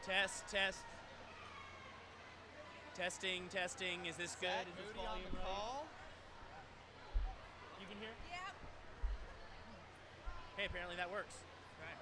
Test, test. Testing, testing. Is this good? Is this Moody on the volume right? call. You can hear? Yep. Hey, apparently that works. Right.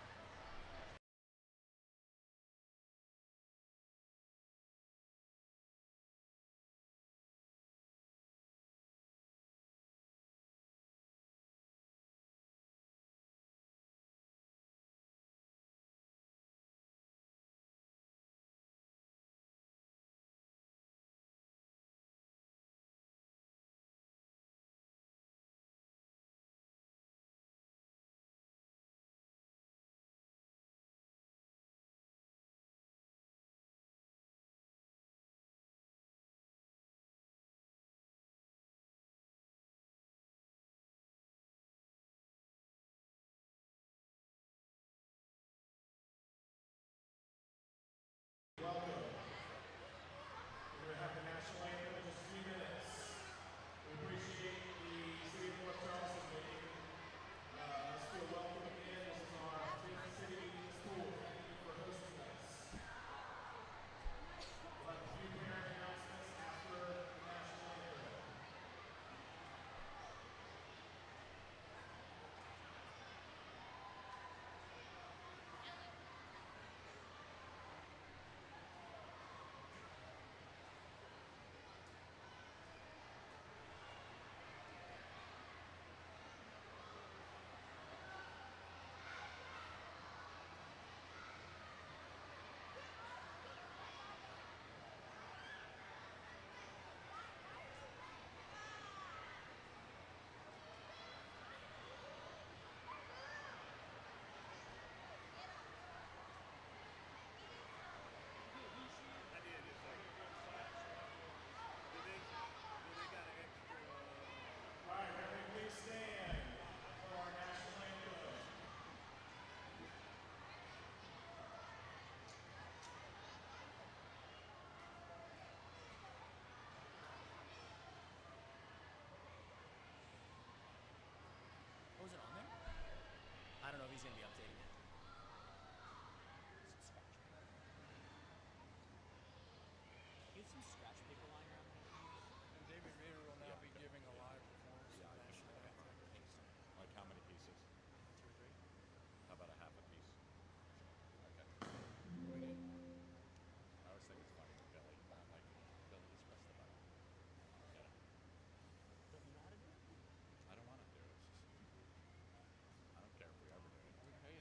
Welcome. We're going to have the national anthem in just a few minutes. We appreciate the city of North Charleston making us feel welcome again. This is our fifth city school. Thank you for hosting us. We'll have a few parent announcements after the national anthem. All right, everybody please stand for our national anthem. Oh, was it on there? I don't know if he's going to be updating it. Some scratch paper. You have some scratch paper lying around here? And David Reeder will now be giving a live performance of the national anthem. Like how many pieces? 2 or 3. How about a half a piece? Okay. We need. I always think it's funny when Billy, I'm like, Billy, just press the button. Get it? Don't you know how to do it? I don't want to do it. It's just, I don't care if we ever do it. We pay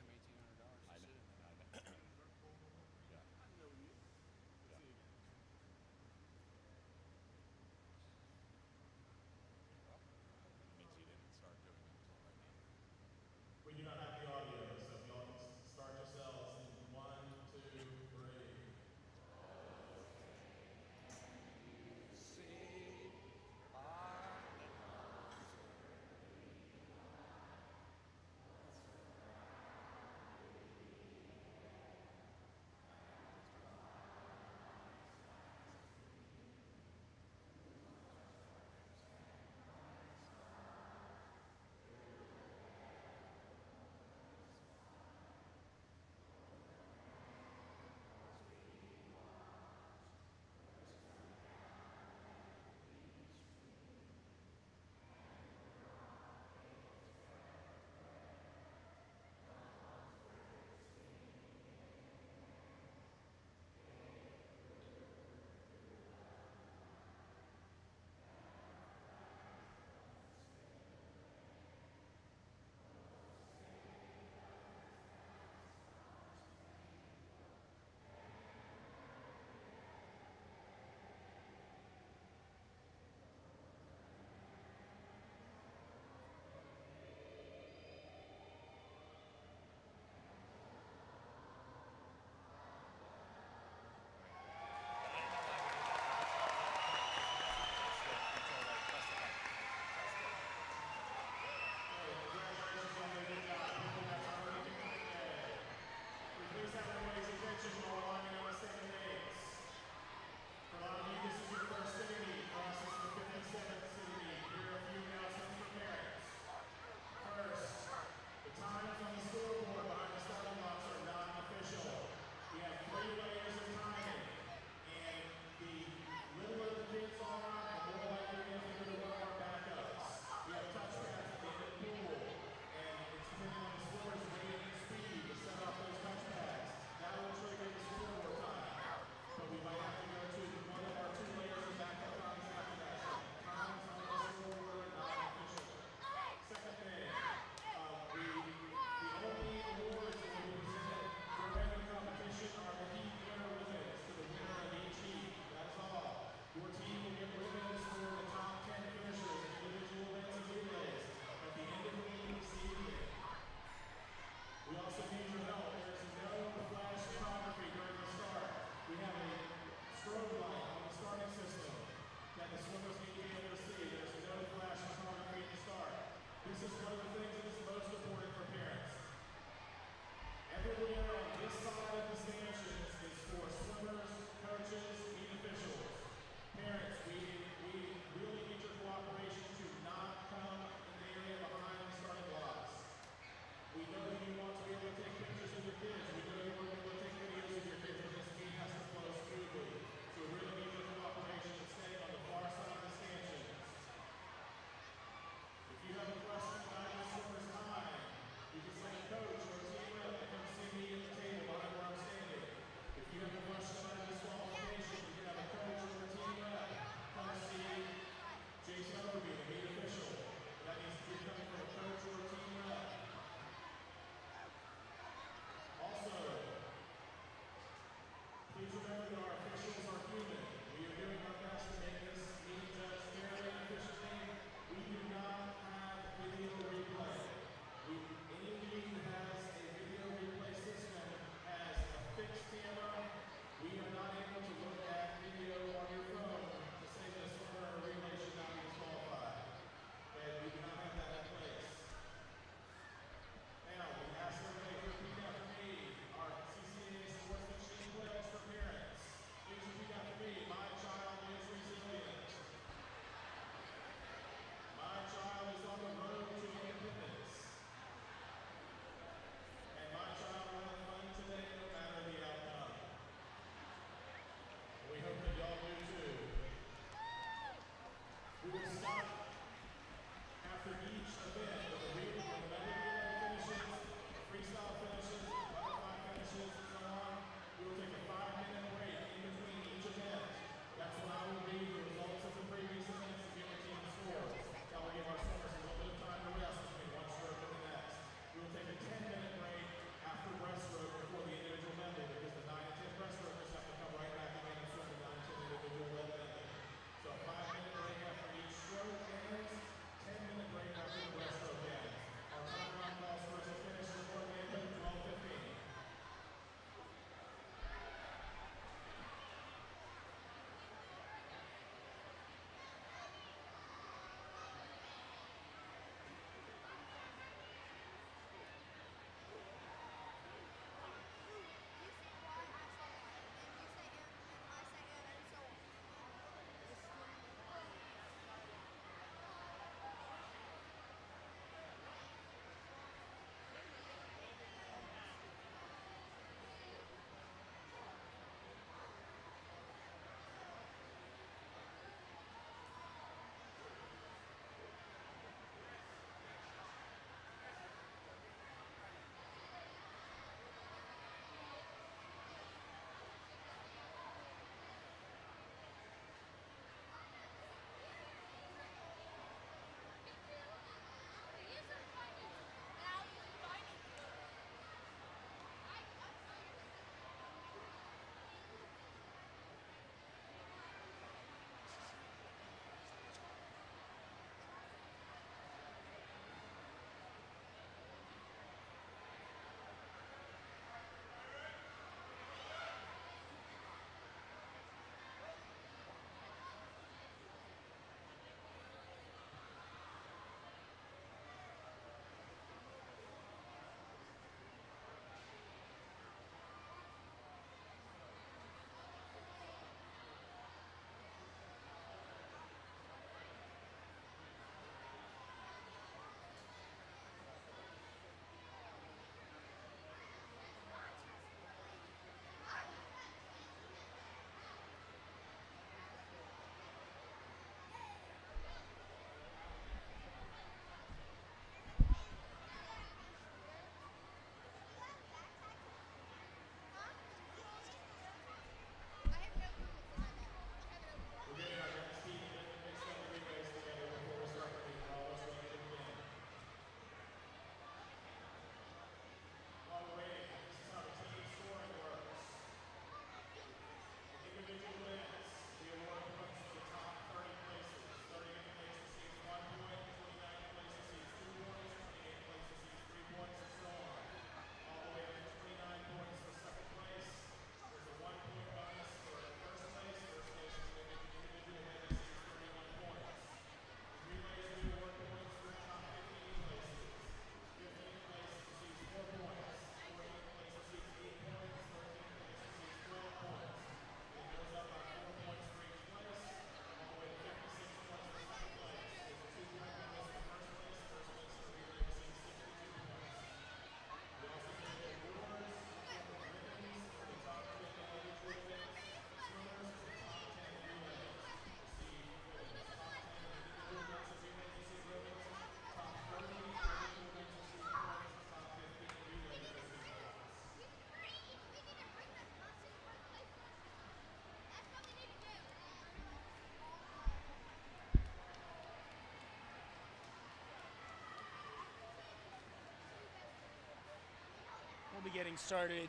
getting started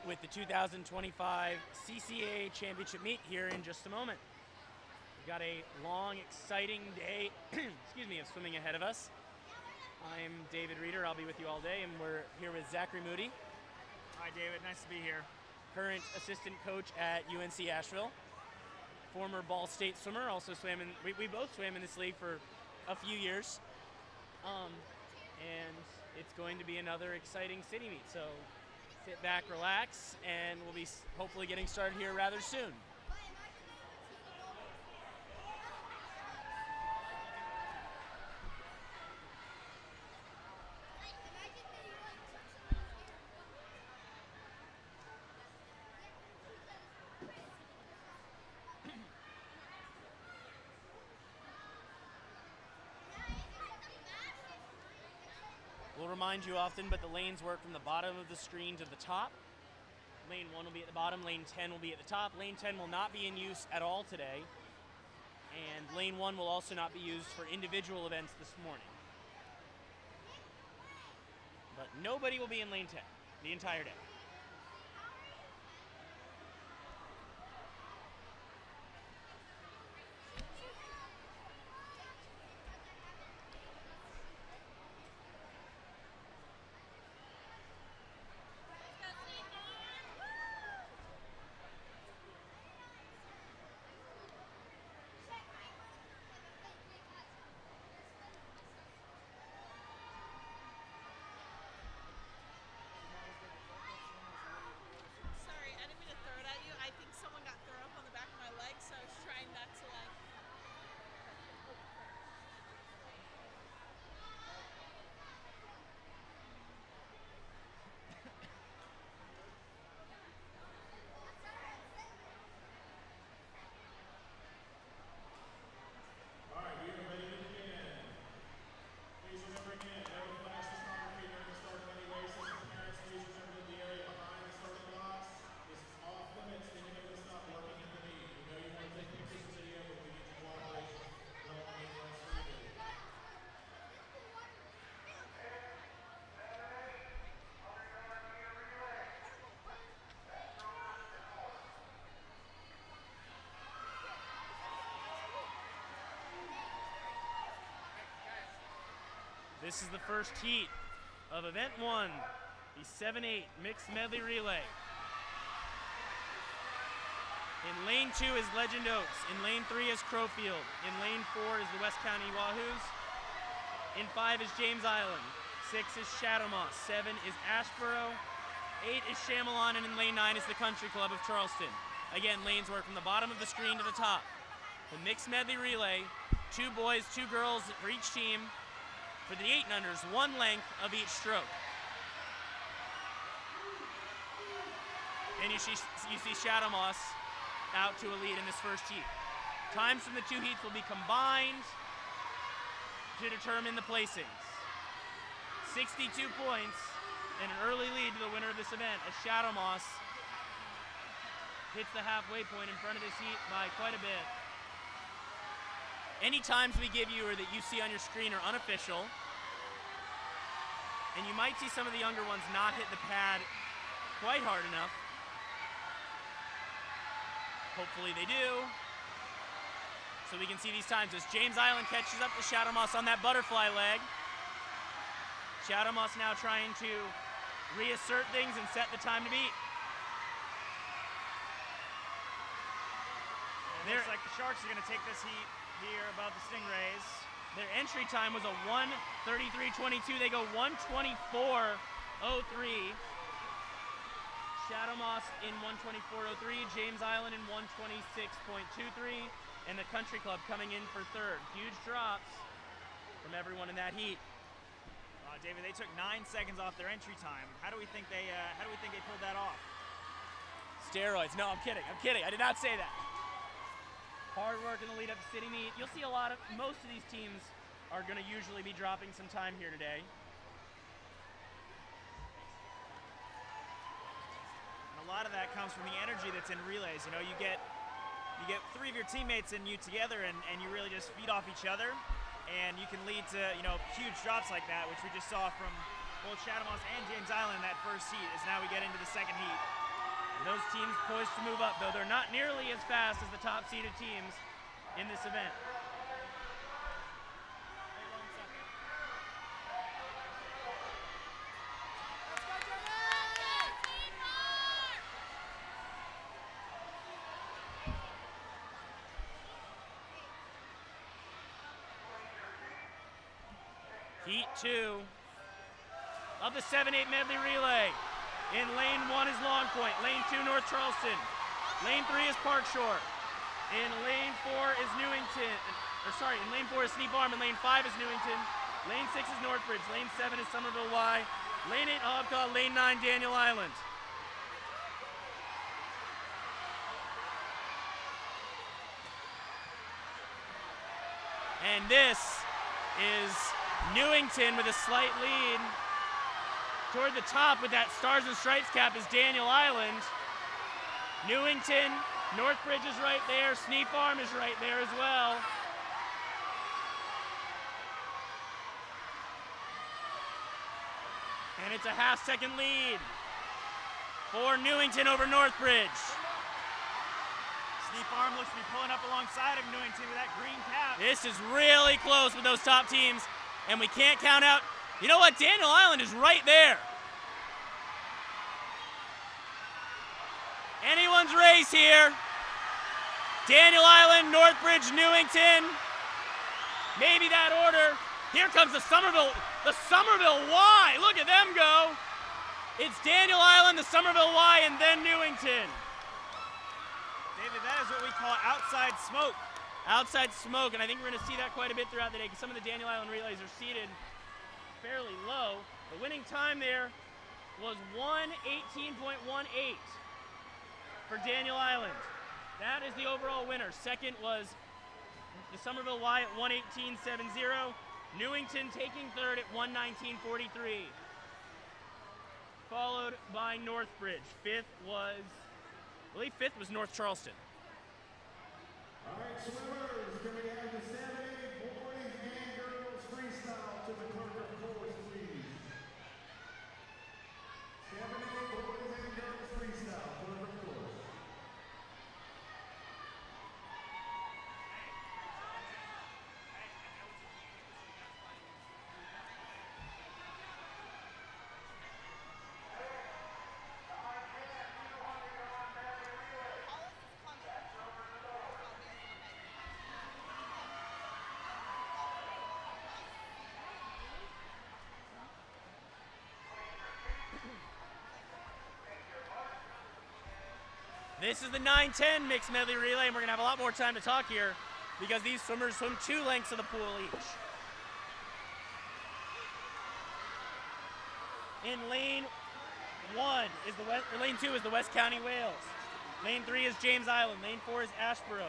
with the 2025 CCAA Championship meet here in just a moment. We've got a long, exciting day excuse me, of swimming ahead of us. I'm David Reeder. I'll be with you all day, and we're here with Zachary Moody. Hi, David. Nice to be here. Current assistant coach at UNC Asheville. Former Ball State swimmer, also swam in, we both swam in this league for a few years. And it's going to be another exciting city meet. So sit back, relax, and we'll be hopefully getting started here rather soon. We'll remind you often, but the lanes work from the bottom of the screen to the top. Lane 1 will be at the bottom, lane 10 will be at the top. Lane 10 will not be in use at all today. And lane 1 will also not be used for individual events this morning. But nobody will be in lane 10 the entire day. Sorry, I didn't mean to throw it at you. I think someone got thrown up on the back of my leg, so I was trying not to like. All right, we are ready to begin. Please remember again, never flash the photography during the start of any race. Parents, please remember that the area behind the starting blocks is off limits. Anyone who is not working at the meet. We know you want to take pictures and video, but we need your cooperation. Don't make us read it. This is the first heat of event 1, the 7-8 mixed medley relay. In lane 2 is Legend Oaks. In lane 3 is Crowfield. In lane 4 is the West County Wahoos. In 5 is James Island. 6 is Shadow Moss. 7 is Ashboro. 8 is Chamelon, and in lane 9 is the Country Club of Charleston. Again, lanes work from the bottom of the screen to the top. The mixed medley relay, 2 boys, 2 girls for each team. For the 8 and unders, 1 length of each stroke. And you see Shadow Moss out to a lead in this first heat. Times from the 2 heats will be combined to determine the placings. 62 points and an early lead to the winner of this event as Shadow Moss hits the halfway point in front of this heat by quite a bit. Any times we give you or that you see on your screen are unofficial, and you might see some of the younger ones not hit the pad quite hard enough. Hopefully they do. So we can see these times as James Island catches up to Shadow Moss on that butterfly leg. Shadow Moss now trying to reassert things and set the time to beat. It looks like the Sharks are going to take this heat here above the Stingrays. Their entry time was a 1:33.22. They go 1:24.03. Shadow Moss in 1:24.03. James Island in 1:26.23. And the Country Club coming in for third. Huge drops from everyone in that heat. David, they took 9 seconds off their entry time. How do we think they pulled that off? Steroids. No, I'm kidding. I did not say that. Hard work in the lead up to city meet. You'll see most of these teams are going to usually be dropping some time here today. And a lot of that comes from the energy that's in relays. You know, you get 3 of your teammates and you together, and you really just feed off each other, and you can lead to, you know, huge drops like that, which we just saw from both Shadow Moss and James Island in that first heat, as now we get into the second heat. And those teams poised to move up, though they're not nearly as fast as the top seeded teams in this event. Heat 2 of the 7-8 medley relay. In lane 1 is Long Point, lane 2 North Charleston, lane 3 is Park Shore, in lane 4 is Newington, in lane 4 is Sneap Farm, and lane 5 is Newington, lane 6 is Northbridge, lane 7 is Somerville Y, lane 8 Hobcaw, lane 9 Daniel Island. And this is Newington with a slight lead. Toward the top with that Stars and Stripes cap is Daniel Island. Newington, Northbridge is right there, Sneap Farm is right there as well. And it's a half-second lead for Newington over Northbridge. Sneap Farm looks to be pulling up alongside of Newington with that green cap. This is really close with those top teams, and we can't count out. You know what? Daniel Island is right there. Anyone's race here. Daniel Island, Northbridge, Newington. Maybe that order. Here comes the Somerville Y. Look at them go. It's Daniel Island, the Somerville Y, and then Newington. David, that is what we call outside smoke. Outside smoke, and I think we're going to see that quite a bit throughout the day because some of the Daniel Island relays are seated fairly low. The winning time there was 1:18.18 for Daniel Island. That is the overall winner. Second was the Somerville Y at 1:18.70. Newington taking third at 1:19.43. Followed by Northbridge. Fifth was, I believe fifth was North Charleston. All right, swimmers, can we have the 7-8 boys and girls freestyle to the clerk of course, please? 7-8 boys and girls freestyle, clerk of course. This is the 9-10 mixed medley relay, and we're going to have a lot more time to talk here because these swimmers swim 2 lengths of the pool each. In lane 1 is lane 2 is the West County Wales. Lane 3 is James Island. Lane 4 is Ashboro.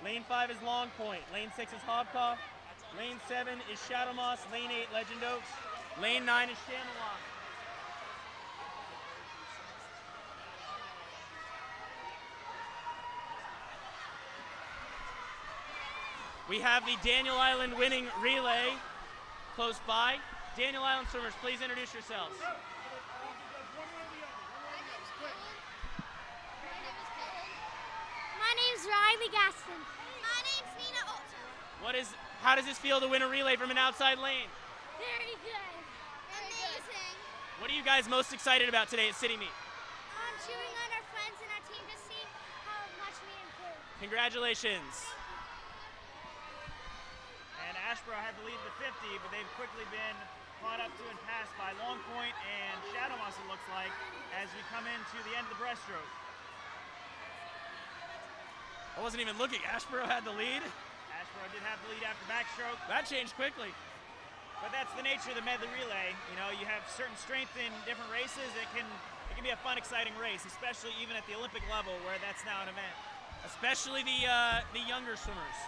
Lane 5 is Long Point. Lane 6 is Hobcaw. Lane 7 is Shadow Moss. Lane 8 Legend Oaks. Lane 9 is Shamrock. We have the Daniel Island winning relay close by. Daniel Island swimmers, please introduce yourselves. My name's Riley Gaston. My name's Nina Alter. How does this feel to win a relay from an outside lane? Very good. Amazing. What are you guys most excited about today at City Meet? Cheering on our friends and our team to see how much we improve. Congratulations. And Ashboro had the lead at the 50, but they've quickly been caught up to and passed by Long Point and Shadow Moss, it looks like, as we come into the end of the breaststroke. I wasn't even looking. Ashboro had the lead. Ashboro did have the lead after backstroke. That changed quickly. But that's the nature of the medley relay. You know, you have certain strength in different races. It can be a fun, exciting race, especially even at the Olympic level where that's now an event. Especially the younger swimmers.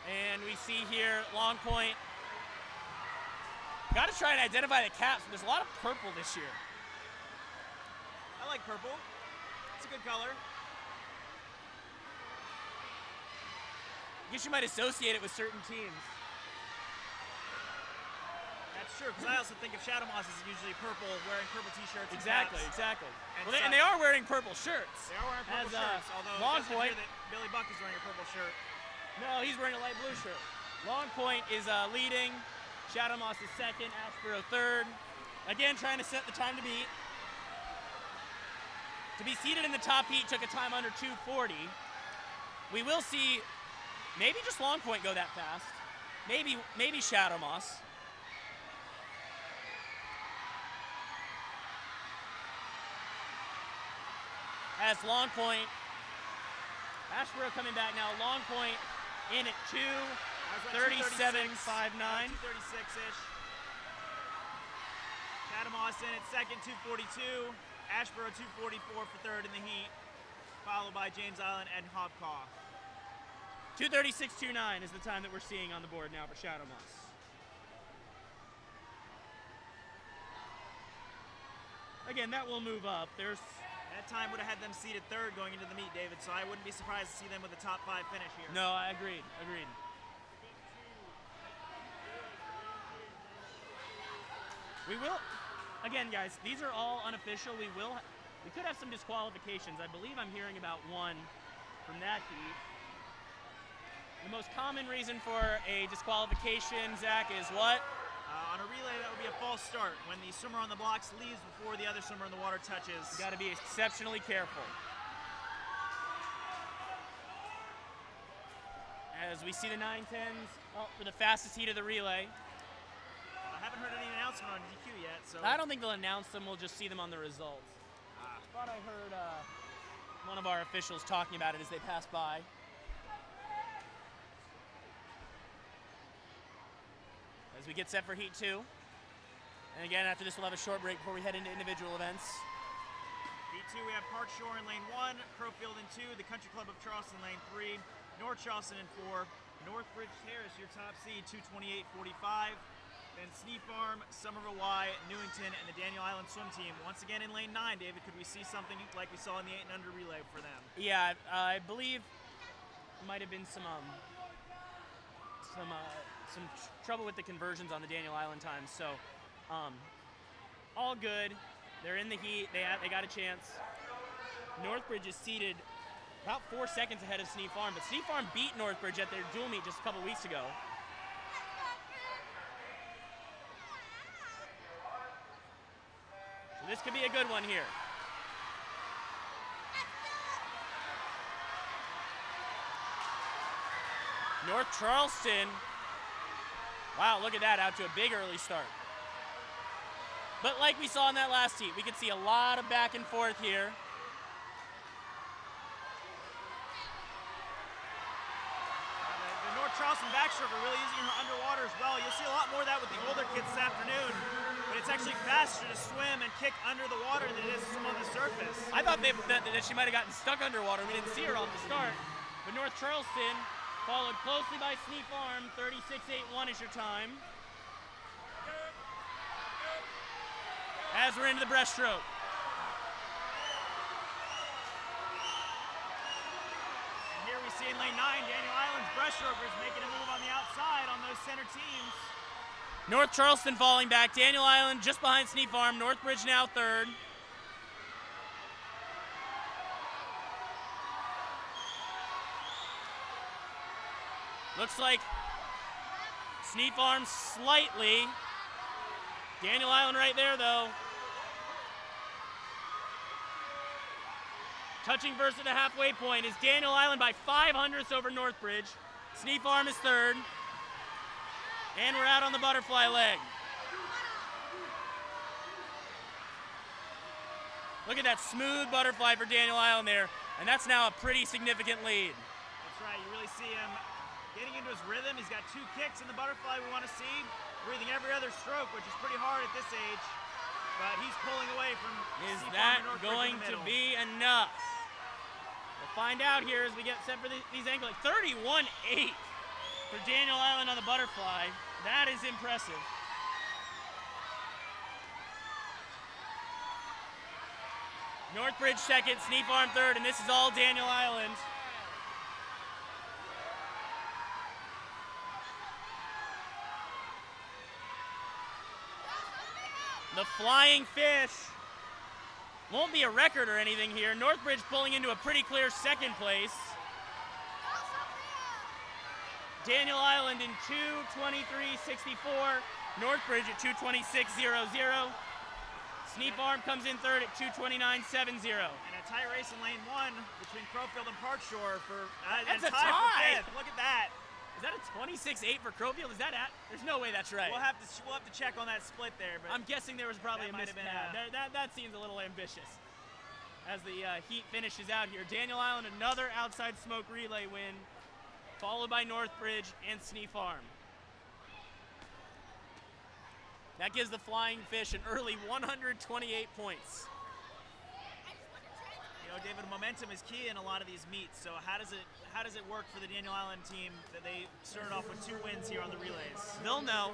And we see here Long Point. Got to try and identify the caps. There's a lot of purple this year. I like purple. It's a good color. I guess you might associate it with certain teams. That's true, because I also think of Shadow Moss as usually purple, wearing purple t-shirts. Exactly, and hats. exactly. And, And they are wearing purple shirts. They are wearing purple shirts, although Long it doesn't Point. appear that Billy Buck is wearing a purple shirt. No, he's wearing a light blue shirt. Long Point is leading. Shadow Moss is second. Ashboro third. Again, trying to set the time to beat. To be seated in the top heat took a time under 2:40. We will see maybe just Long Point go that fast. Maybe Shadow Moss. As Long Point, Ashboro coming back now. Long Point in at 2:37.59. 236-ish. Shadow Moss in at second, 242. Ashboro 244 for third in the heat, followed by James Island and Hobcaw. 2:36.29 is the time that we're seeing on the board now for Shadow Moss. Again, that will move up. That time would have had them seated third going into the meet, David, so I wouldn't be surprised to see them with a top 5 finish here. No, I agreed. We will, again, guys, these are all unofficial. We could have some disqualifications. I believe I'm hearing about one from that heat. The most common reason for a disqualification, Zach, is what? On a relay, that would be a false start, when the swimmer on the blocks leaves before the other swimmer in the water touches. You got to be exceptionally careful. As we see the 910s for the fastest heat of the relay. I haven't heard any announcement on DQ yet, so... I don't think they'll announce them. We'll just see them on the results. Thought I heard one of our officials talking about it as they pass by. As we get set for Heat 2. And again, after this, we'll have a short break before we head into individual events. Heat 2, we have Park Shore in lane 1, Crowfield in 2, the Country Club of Charleston lane 3, North Charleston in 4, Northbridge Terrace, your top seed, 228.45. Then Snee Farm, Somerville Y, Newington, and the Daniel Island swim team. Once again in lane 9, David, could we see something like we saw in the 8 and under relay for them? Yeah, I believe might have been some trouble with the conversions on the Daniel Island times. So, all good. They're in the heat. They got a chance. Northbridge is seated about 4 seconds ahead of Snee Farm, but Snee Farm beat Northbridge at their dual meet just a couple weeks ago. So this could be a good one here. North Charleston, wow, look at that, out to a big early start. But like we saw in that last heat, we could see a lot of back and forth here. The North Charleston backstroke are really using her underwater as well. You'll see a lot more of that with the older kids this afternoon, but it's actually faster to swim and kick under the water than it is to swim on the surface. I thought that she might have gotten stuck underwater. We didn't see her off the start. But North Charleston, followed closely by Snee Farm, 36.81 is your time. As we're into the breaststroke. And here we see in lane 9, Daniel Island's breaststrokers making a move on the outside on those center teams. North Charleston falling back. Daniel Island just behind Snee Farm. Northbridge now third. Looks like Snee Farm slightly. Daniel Island right there, though. Touching first at the halfway point is Daniel Island by 0.05 over Northbridge. Snee Farm is third. And we're out on the butterfly leg. Look at that smooth butterfly for Daniel Island there. And that's now a pretty significant lead. That's right, you really see him getting into his rhythm. He's got 2 kicks in the butterfly we want to see. Breathing every other stroke, which is pretty hard at this age. But he's pulling away from Is Snee Farm that and Northbridge going in the to middle. be enough? We'll find out here as we get set for these ankle. 31.8 for Daniel Island on the butterfly. That is impressive. Northbridge second, Snee Farm third, and this is all Daniel Island. flying fish. Won't be a record or anything here. Northbridge pulling into a pretty clear second place. Daniel Island in 2:23.64. Northbridge at 2:26.00. Sneap Farm comes in third at 2:29.70. And a tie race in lane 1 between Crowfield and Park Shore for That's and a tie for tie. fifth. Look at that. Is that a 26.8 for Crowfield? Is that at? There's no way that's right. We'll have to check on that split there, but I'm guessing there was probably That a might have mispad. been That seems a little ambitious. As the heat finishes out here, Daniel Island another outside smoke relay win, followed by Northbridge and Sneap Farm. That gives the Flying Fish an early 128 points. you know, David, momentum is key in a lot of these meets. So how does it work for the Daniel Island team that they started off with 2 wins here on the relays? They'll know.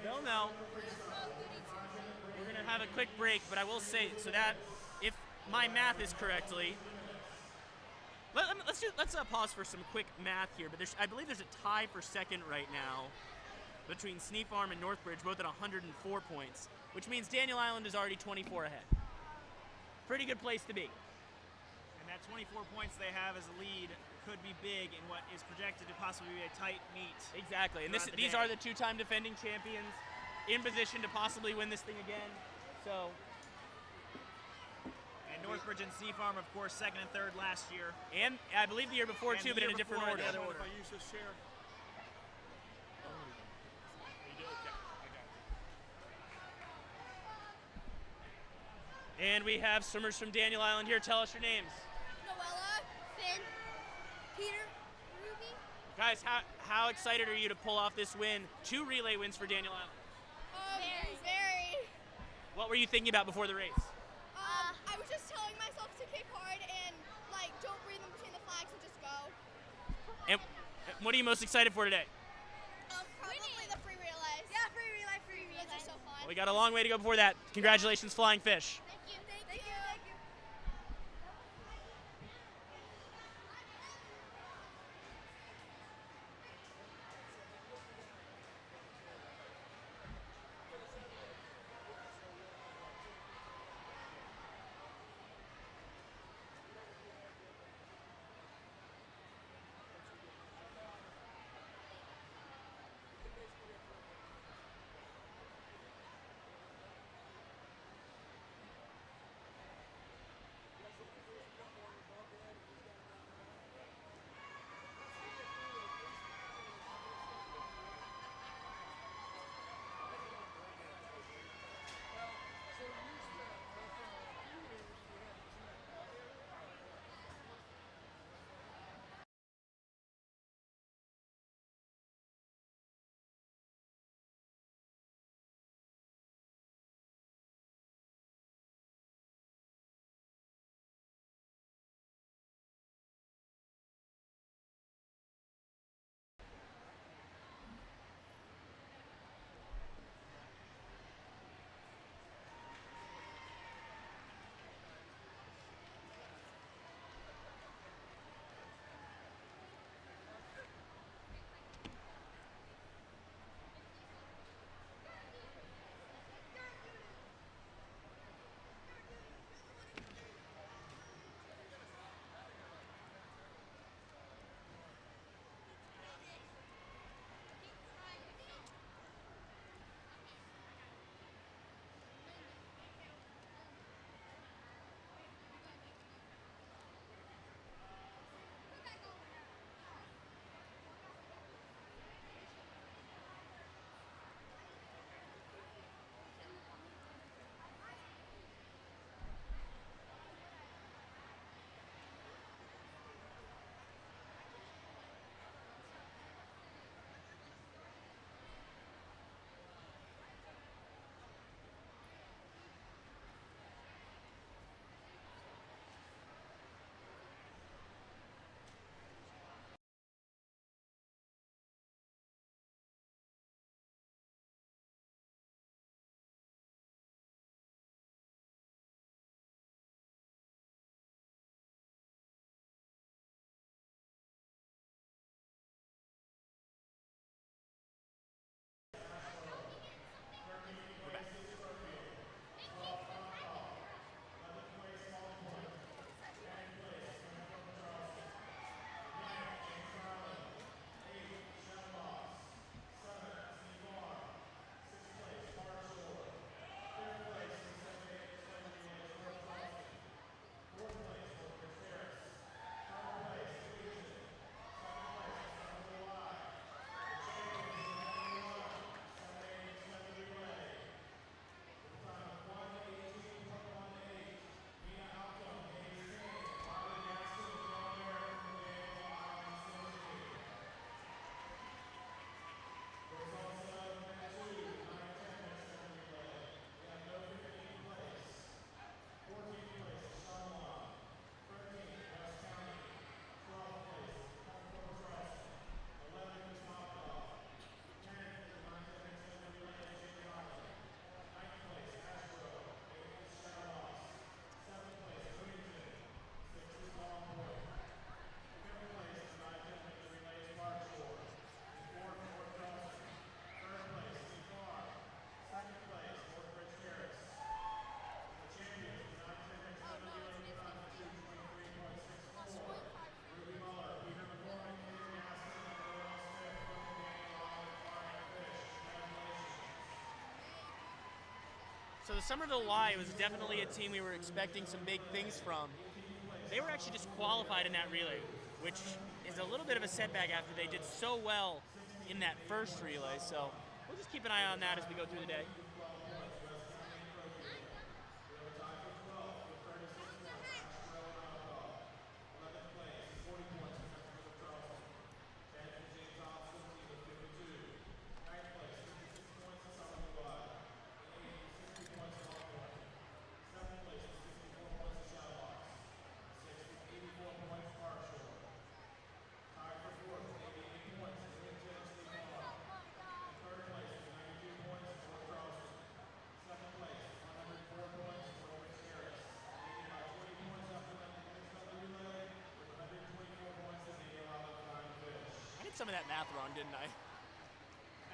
They'll know. We're gonna have a quick break, but I will say so that if my math is correctly, let's pause for some quick math here. But I believe there's a tie for second right now between Sneap Farm and Northbridge, both at 104 points, which means Daniel Island is already 24 ahead. Pretty good place to be. And that 24 points they have as a lead could be big in what is projected to possibly be a tight meet. Exactly, and these are the 2-time defending champions in position to possibly win this thing again. So. And Northbridge and Sneap Farm, of course, second and third last year. And I believe the year before too, but in a different order. If I use this chair. And we have swimmers from Daniel Island here. Tell us your names. Noella, Finn, Peter, Ruby. Guys, how excited are you to pull off this win? 2 relay wins for Daniel Island. Very. What were you thinking about before the race? I was just telling myself to kick hard and don't breathe in between the flags and just go. And what are you most excited for today? Probably the free relays. Yeah, free relays. Those are so fun. Well, we got a long way to go before that. Congratulations, Flying Fish. Thank you. the Somerville Y was definitely a team we were expecting some big things from. They were actually disqualified in that relay, which is a little bit of a setback after they did so well in that first relay. So we'll just keep an eye on that as we go through the day. Some of that math wrong, didn't I?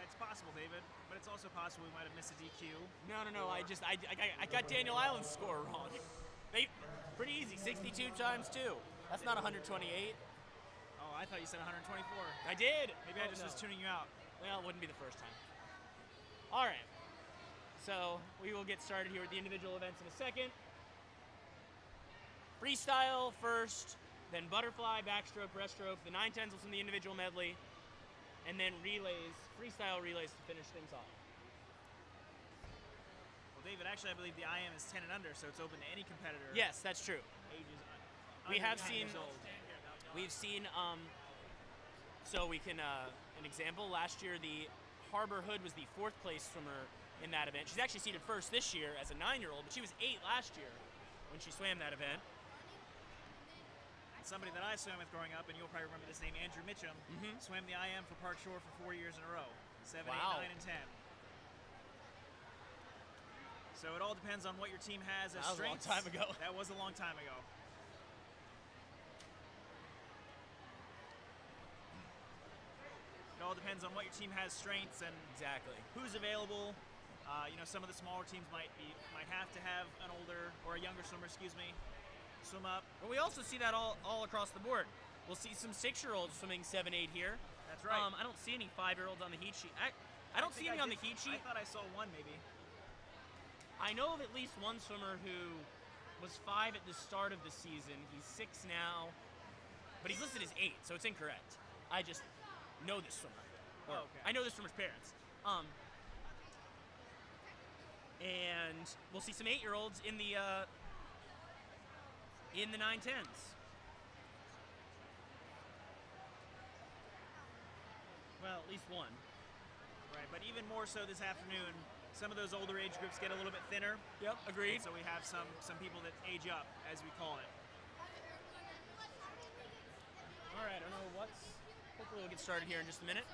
It's possible, David, but it's also possible we might have missed a DQ. No. I got Daniel Island's score wrong. Pretty easy, 62 times 2. That's not 128. Oh, I thought you said 124. I did. Maybe I just was tuning you out. Well, it wouldn't be the first time. All right. So we will get started here with the individual events in a second. Freestyle first. Then butterfly, backstroke, breaststroke, the 9/10s from the individual medley, and then relays, freestyle relays to finish things off. Well, David, actually, I believe the IM is 10 and under, so it's open to any competitor. Yes, that's true. Ages We under have 10 seen, years old. we've seen, so we can, an example, last year the Harbor Hood was the 4th place swimmer in that event. She's actually seeded first this year as a 9-year-old, but she was 8 last year when she swam that event. Somebody that I swam with growing up, and you'll probably remember this name, Andrew Mitchum, swam the IM for Park Shore for 4 years in a row, 7, Wow. 8, 9, and 10. So it all depends on what your team has as That was a long strengths. time ago. That was a long time ago. It all depends on what your team has strengths and Exactly. who's available. Some of the smaller teams might have to have an older or a younger swimmer, swim up. But we also see that all across the board. We'll see some 6-year-olds swimming 7-8 here. That's right. I don't see any 5-year-olds on the heat sheet. I don't see any on the heat sheet. I thought I saw one maybe. I know of at least one swimmer who was 5 at the start of the season. He's 6 now, but he's listed as 8, so it's incorrect. I just know this swimmer. Oh, okay. I know this swimmer's parents. And we'll see some 8-year-olds in the 9/10s. Well, at least one. Right, but even more so this afternoon, some of those older age groups get a little bit thinner. Yep, agreed. And so we have some people that age up, as we call it. All right, I don't know what's. Hopefully we'll get started here in just a minute.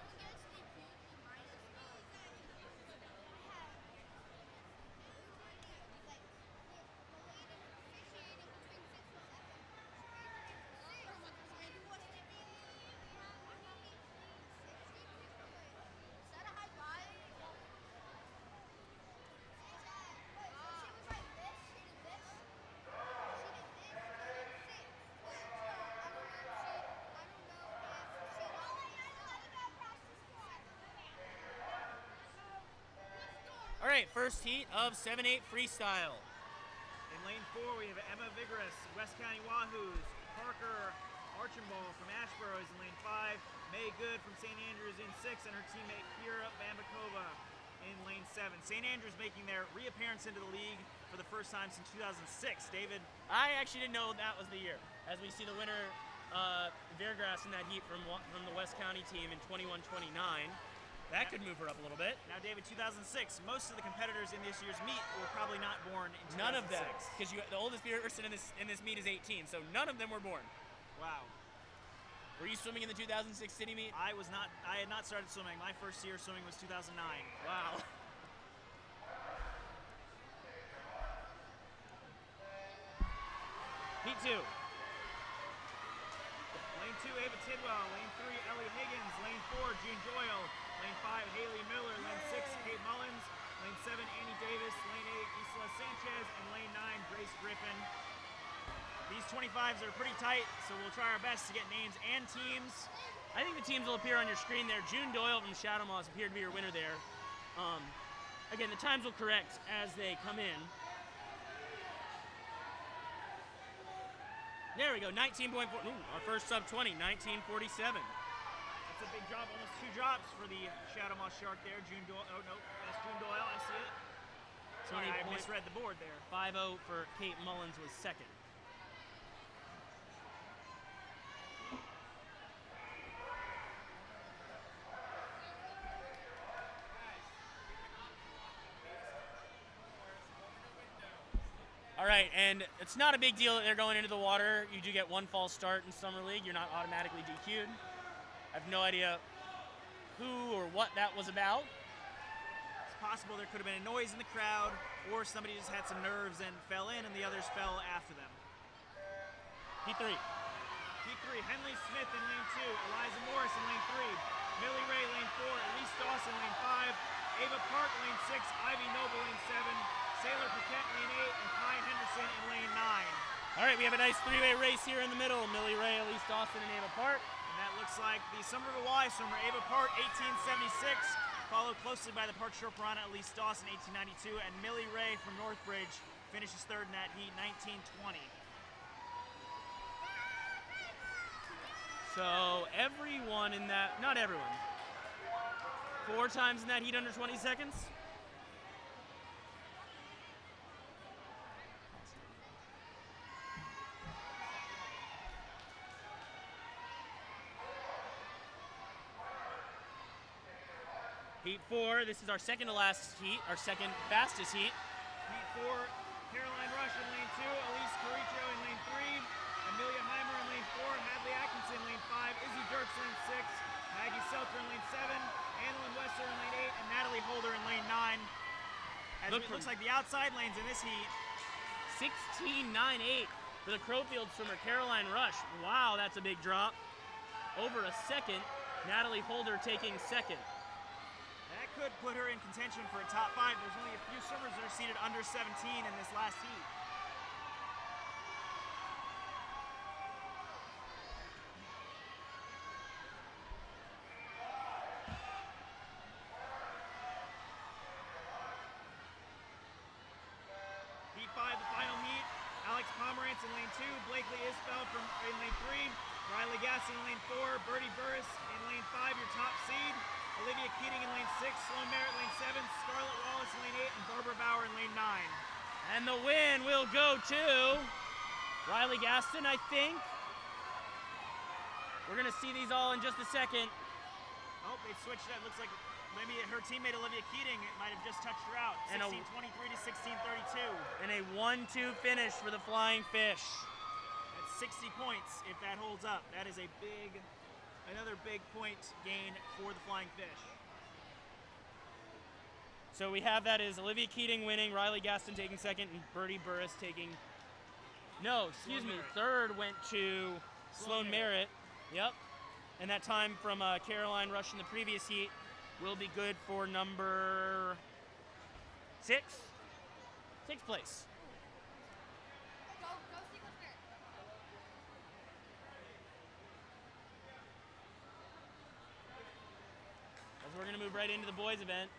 All right, first heat of 7-8 freestyle. In lane 4, we have Emma Vigorous, West County Wahoos. Parker Archambault from Ashboro is in lane 5. May Good from St. Andrews in 6, and her teammate Kira Bambakova in lane 7. St. Andrews making their reappearance into the league for the first time since 2006. David? I actually didn't know that was the year. As we see the winner, Veergrass in that heat from the West County team in 21-29. That could move her up a little bit. Now, David, 2006, most of the competitors in this year's meet were probably not born in 2006. None of them, because the oldest person in this meet is 18, so none of them were born. Wow. Were you swimming in the 2006 city meet? I was not. I had not started swimming. My first year swimming was 2009. Wow. Heat 2. Lane 2, Ava Tidwell. Lane 3, Ellie Higgins. Lane 4, June Doyle. Lane 5, Haley Miller. Lane 6, Kate Mullins. Lane 7, Annie Davis. Lane 8, Isla Sanchez. And lane 9, Grace Griffin. These 25s are pretty tight, so we'll try our best to get names and teams. I think the teams will appear on your screen there. June Doyle from Shadow Moss appeared to be your winner there. Again, the times will correct as they come in. There we go, 19.4. Ooh, our first sub 20, 19:47. That's a big drop, almost 2 drops for the Shadow Moss Shark there. June Doyle, oh no, that's June Doyle, I see it. Sorry, I misread the board there. 5-0 for Kate Mullins was second. All right, and it's not a big deal that they're going into the water. You do get 1 false start in Summer League. You're not automatically DQ'd. I have no idea who or what that was about. It's possible there could have been a noise in the crowd, or somebody just had some nerves and fell in, and the others fell after them. P3. P3, Henley Smith in lane 2, Eliza Morris in lane 3, Millie Ray lane 4, Elise Dawson lane 5, Ava Park lane 6, Ivy Noble lane 7, Sailor Paquette lane 8, and Kai Henderson in lane 9. All right, we have a nice 3-way race here in the middle. Millie Ray, Elise Dawson, and Ava Park. And that looks like the Somerville Y swimmer Ava Park, 1876, followed closely by the Park Shore Piranha Elise Dawson, 1892, and Millie Ray from Northbridge finishes third in that heat, 1920. So everyone in that, not everyone, 4 times in that heat under 20 seconds. Heat 4, this is our second to last heat, our second fastest heat. Heat 4, Caroline Rush in lane 2, Elise Carricho in lane 3, Amelia Heimer in lane 4, Hadley Atkinson in lane 5, Izzy Dirks in lane 6, Maggie Seltzer in lane 7, Annalyn Wesser in lane 8, and Natalie Holder in lane 9. As it looks like the outside lanes in this heat. 16.98 for the Crowfield swimmer Caroline Rush. Wow, that's a big drop. Over a second, Natalie Holder taking second. That could put her in contention for a top 5. There's only a few swimmers that are seated under 17 in this last heat. Heat 5, the final heat. Alex Pomerantz in lane 2, Blakely Isbell in lane 3, Riley Gasson in lane 4, Birdie Burris in lane 5, your top seed. Olivia Keating in lane 6, Sloan Merritt lane 7, Scarlett Wallace in lane 8, and Barbara Bauer in lane 9. And the win will go to Riley Gaston, I think. We're gonna see these all in just a second. Oh, they switched it. Looks like maybe her teammate Olivia Keating might have just touched her out. 16:23 to 16:32. And a 1-2 finish for the Flying Fish. That's 60 points if that holds up. That is another big point gain for the Flying Fish. So we have that as Olivia Keating winning, Riley Gaston taking second, and Birdie Burris taking, third went to Sloan Merritt. Yep. And that time from Caroline Rush in the previous heat will be good for number 6. 6th place. Go Sequence Spirit. As we're going to move right into the boys event.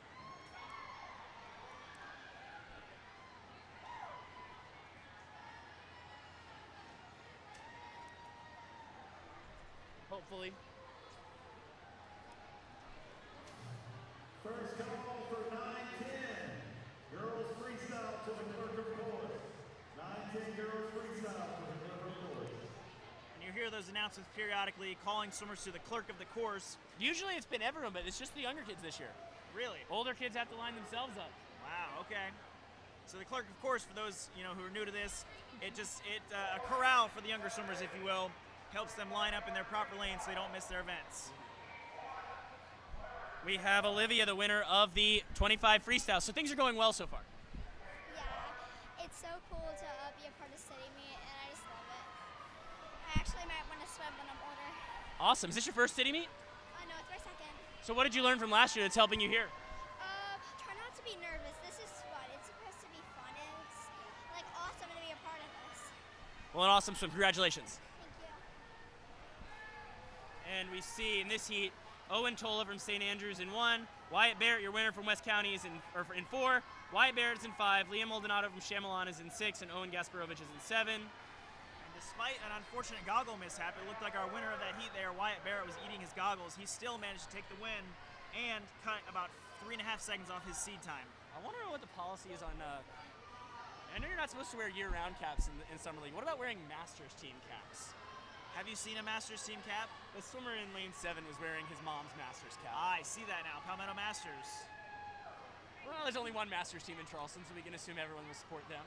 Hopefully. First call for 9-10. Girls freestyle to the clerk of course. 9-10 girls freestyle to the clerk of course. And you hear those announcements periodically calling swimmers to the clerk of the course. Usually it's been everyone, but it's just the younger kids this year. Really? Older kids have to line themselves up. Wow, okay. So the clerk of course, for those who are new to this, a corral for the younger swimmers, if you will, helps them line up in their proper lane so they don't miss their events. We have Olivia, the winner of the 25 freestyle. So things are going well so far. Yeah, it's so cool to be a part of city meet, and I just love it. I actually might want to swim when I'm older. Awesome. Is this your first city meet? No, it's my second. So what did you learn from last year that's helping you here? Try not to be nervous. This is fun. It's supposed to be fun, and it's like awesome to be a part of this. Well, an awesome swim. Congratulations. Thank you. And we see in this heat, Owen Tola from St. Andrews in 1. Wyatt Barrett, your winner from West County, is in 4. Wyatt Barrett's in 5. Liam Maldonado from Chamelon is in 6, and Owen Gasparovich is in 7. And despite an unfortunate goggle mishap, it looked like our winner of that heat there, Wyatt Barrett, was eating his goggles. He still managed to take the win and cut about 3.5 seconds off his seed time. I wonder what the policy is on. I know you're not supposed to wear year-round caps in Summer League. What about wearing Masters team caps? Have you seen a Masters team cap? The swimmer in lane 7 was wearing his mom's Masters cap. I see that now. Palmetto Masters. Well, there's only one Masters team in Charleston, so we can assume everyone will support them.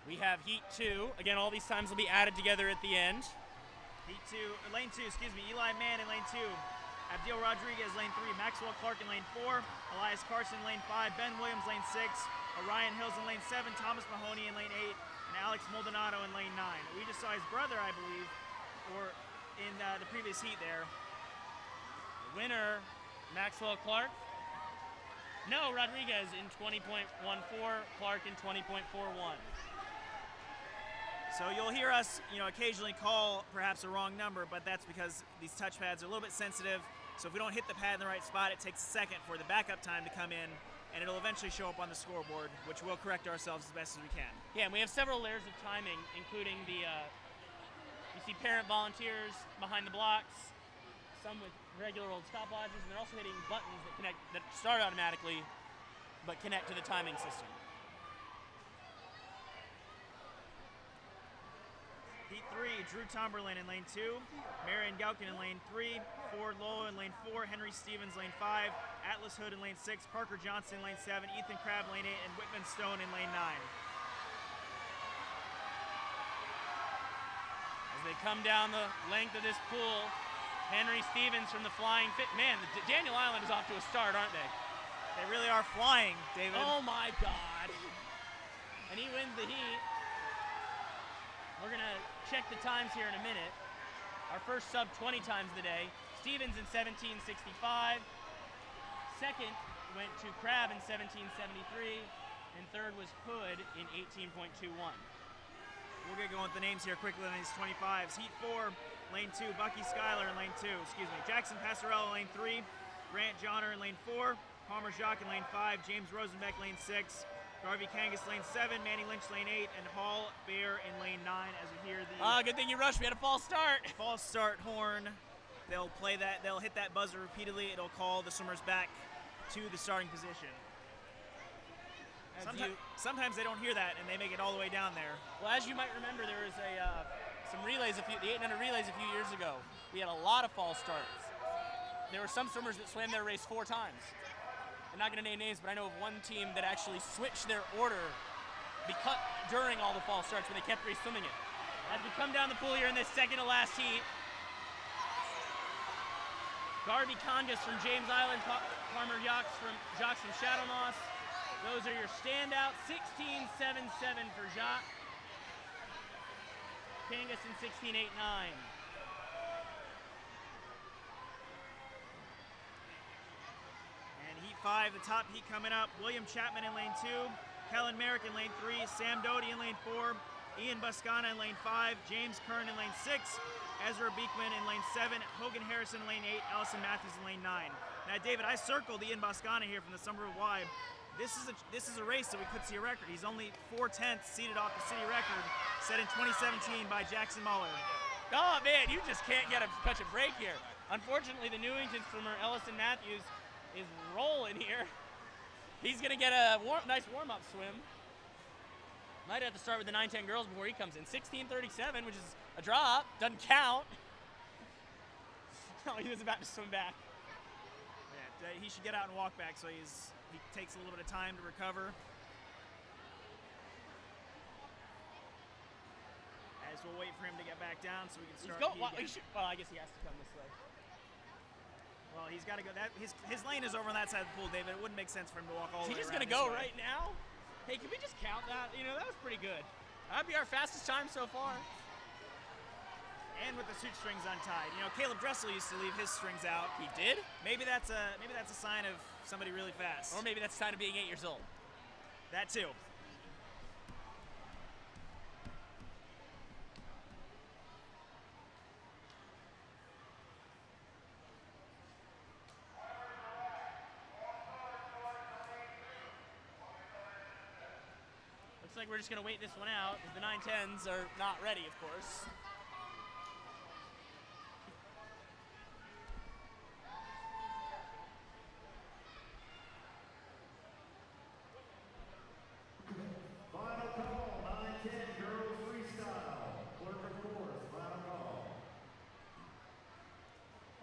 We have Heat 2. Again, all these times will be added together at the end. Lane 2, excuse me. Eli Mann in lane 2. Abdil Rodriguez, lane 3. Maxwell Clark in lane 4. Elias Carson, lane 5. Ben Williams, lane 6. Orion Hills in lane 7. Thomas Mahoney in lane 8. And Alex Maldonado in lane 9. We just saw his brother, I believe, or in the previous heat there. The winner, Maxwell Clark. No, Rodriguez in 20.14. Clark in 20.41. So you'll hear us, occasionally call perhaps a wrong number, but that's because these touchpads are a little bit sensitive. So if we don't hit the pad in the right spot, it takes a second for the backup time to come in, and it'll eventually show up on the scoreboard, which we'll correct ourselves as best as we can. Yeah, and we have several layers of timing, including you see parent volunteers behind the blocks, some with regular old stopwatches, and they're also hitting buttons that start automatically, but connect to the timing system. Heat 3, Drew Tomberlin in lane 2, Marion Gaukin in lane 3, Ford Lowell in lane 4, Henry Stevens lane 5, Atlas Hood in lane 6, Parker Johnson in lane 7, Ethan Crabb lane 8, and Whitman Stone in lane 9. As they come down the length of this pool, Henry Stevens from the Flying Fit. Man, Daniel Island is off to a start, aren't they? They really are flying, David. Oh my God. And he wins the heat. We're going to check the times here in a minute. Our first sub 20 times of the day. Stevens in 17:65. Second went to Crabb in 17:73. And third was Hood in 18.21. We'll get going with the names here quickly on these 25s. Heat 4, lane 2, Bucky Schuyler in lane 2. Jackson Passarello in lane 3. Grant Johnner in lane 4. Palmer Jacques in lane 5. James Rosenbeck lane 6. Garvey Kangas lane 7, Manny Lynch lane 8, and Hall Bear in lane 9 as we hear the good thing you rushed. We had a false start. False start horn. They'll play that, they'll hit that buzzer repeatedly. It'll call the swimmers back to the starting position. Sometimes they don't hear that and they make it all the way down there. Well, as you might remember, there was some relays, the 800 relays a few years ago. We had a lot of false starts. There were some swimmers that swam their race 4 times. I'm not going to name names, but I know of one team that actually switched their order during all the false starts when they kept re-swimming it. As we come down the pool here in this second to last heat, Garvey Kangas from James Island, Palmer Jacques from Shadow Moss. Those are your standouts. 16.77 for Jacques. Kangas in 16.89. Heat 5, the top heat coming up. William Chapman in lane 2, Kellen Merrick in lane 3, Sam Doty in lane 4, Ian Buscana in lane 5, James Kern in lane 6, Ezra Beekman in lane 7, Hogan Harrison in lane 8, Allison Matthews in lane 9. Now, David, I circled Ian Buscana here from the Summer Y. This is a race that we could see a record. He's only 4/10 seated off the city record set in 2017 by Jackson Muller. Oh man, you just can't catch a break here. Unfortunately, the Newington swimmer Ellison Matthews is rolling here. He's gonna get a nice warm-up swim. Might have to start with the 9:10 girls before he comes in. 16:37, which is a drop, doesn't count. No, he was about to swim back. Yeah, he should get out and walk back so he takes a little bit of time to recover. As we'll wait for him to get back down so we can start. Well, I guess he has to come this way. Well, he's got to go. His lane is over on that side of the pool, David. It wouldn't make sense for him to walk all the way around. Is he just gonna go right now? Hey, can we just count that? That was pretty good. That'd be our fastest time so far. And with the suit strings untied. You know, Caleb Dressel used to leave his strings out. He did? Maybe that's a sign of somebody really fast. Or maybe that's a sign of being 8 years old. That too. Looks like we're just going to wait this one out. The 9-10s are not ready, of course. Final call, 9-10 girls freestyle. Clerk of course, final call.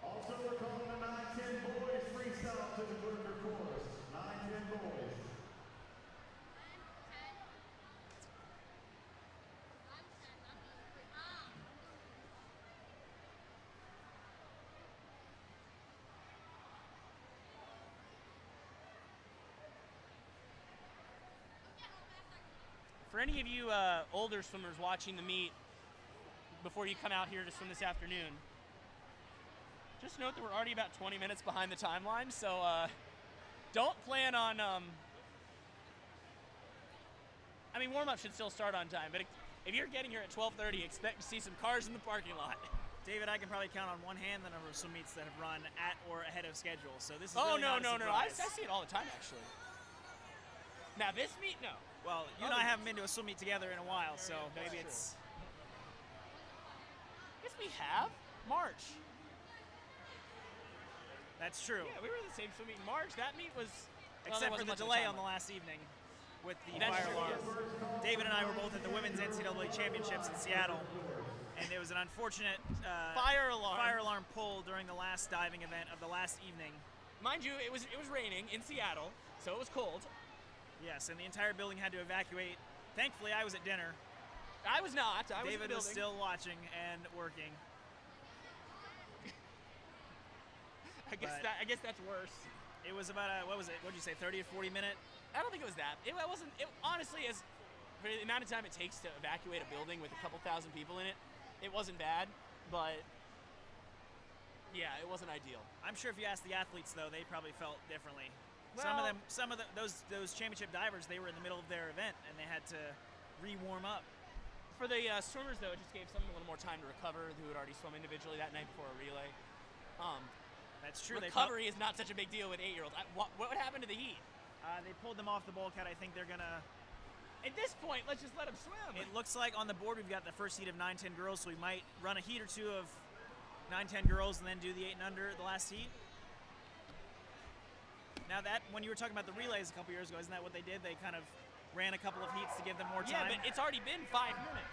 Also, we're calling the 9-10 boys freestyle to the clerk of course. 9-10 boys. For any of you older swimmers watching the meet before you come out here to swim this afternoon, just note that we're already about 20 minutes behind the timeline, so don't plan on, I mean, warm-up should still start on time, but if you're getting here at 12:30, expect to see some cars in the parking lot. David, I can probably count on one hand the number of swim meets that have run at or ahead of schedule, so this is Oh, really no, not a no, no, I surprise. see it all the time, actually. Now, this meet, no. Well, you and I haven't been to a swim meet together in a while, so That's maybe true. it's... Yes, we have. March. That's true. Yeah, we were in the same swim meet in March. That meet was... well, there Except for wasn't the much of a delay on timeline. the last evening with the That's fire true, alarm. yes. David and I were both at the Women's NCAA Championships in Seattle, and there was an unfortunate Fire alarm. pull during the last diving event of the last evening. Mind you, it was raining in Seattle, so it was cold. Yes, and the entire building had to evacuate. Thankfully, I was at dinner. I was not. I was in the David was building. still watching and working. I guess but- I guess that's worse. It was about a, what was it? What'd you say, 30 or 40 minute? I don't think it was that. It wasn't. It, honestly, as for the amount of time it takes to evacuate a building with a couple thousand people in it, it wasn't bad. But yeah, it wasn't ideal. I'm sure if you asked the athletes, though, they probably felt differently. Well- some of those championship divers, they were in the middle of their event and they had to re-warm up. For the swimmers, though, it just gave some a little more time to recover who had already swum individually that night before a relay. That's true. Recovery is not such a big deal with 8-year-olds. What would happen to the heat? They pulled them off the bulkhead. I think they're gonna. At this point, let's just let them swim. It looks like on the board we've got the first heat of 9-10 girls, so we might run a heat or two of 9-10 girls and then do the 8 and under the last heat. Now that when you were talking about the relays a couple years ago, isn't that what they did? They kind of ran a couple of heats to give them more Yeah, time. but it's already been 5 minutes.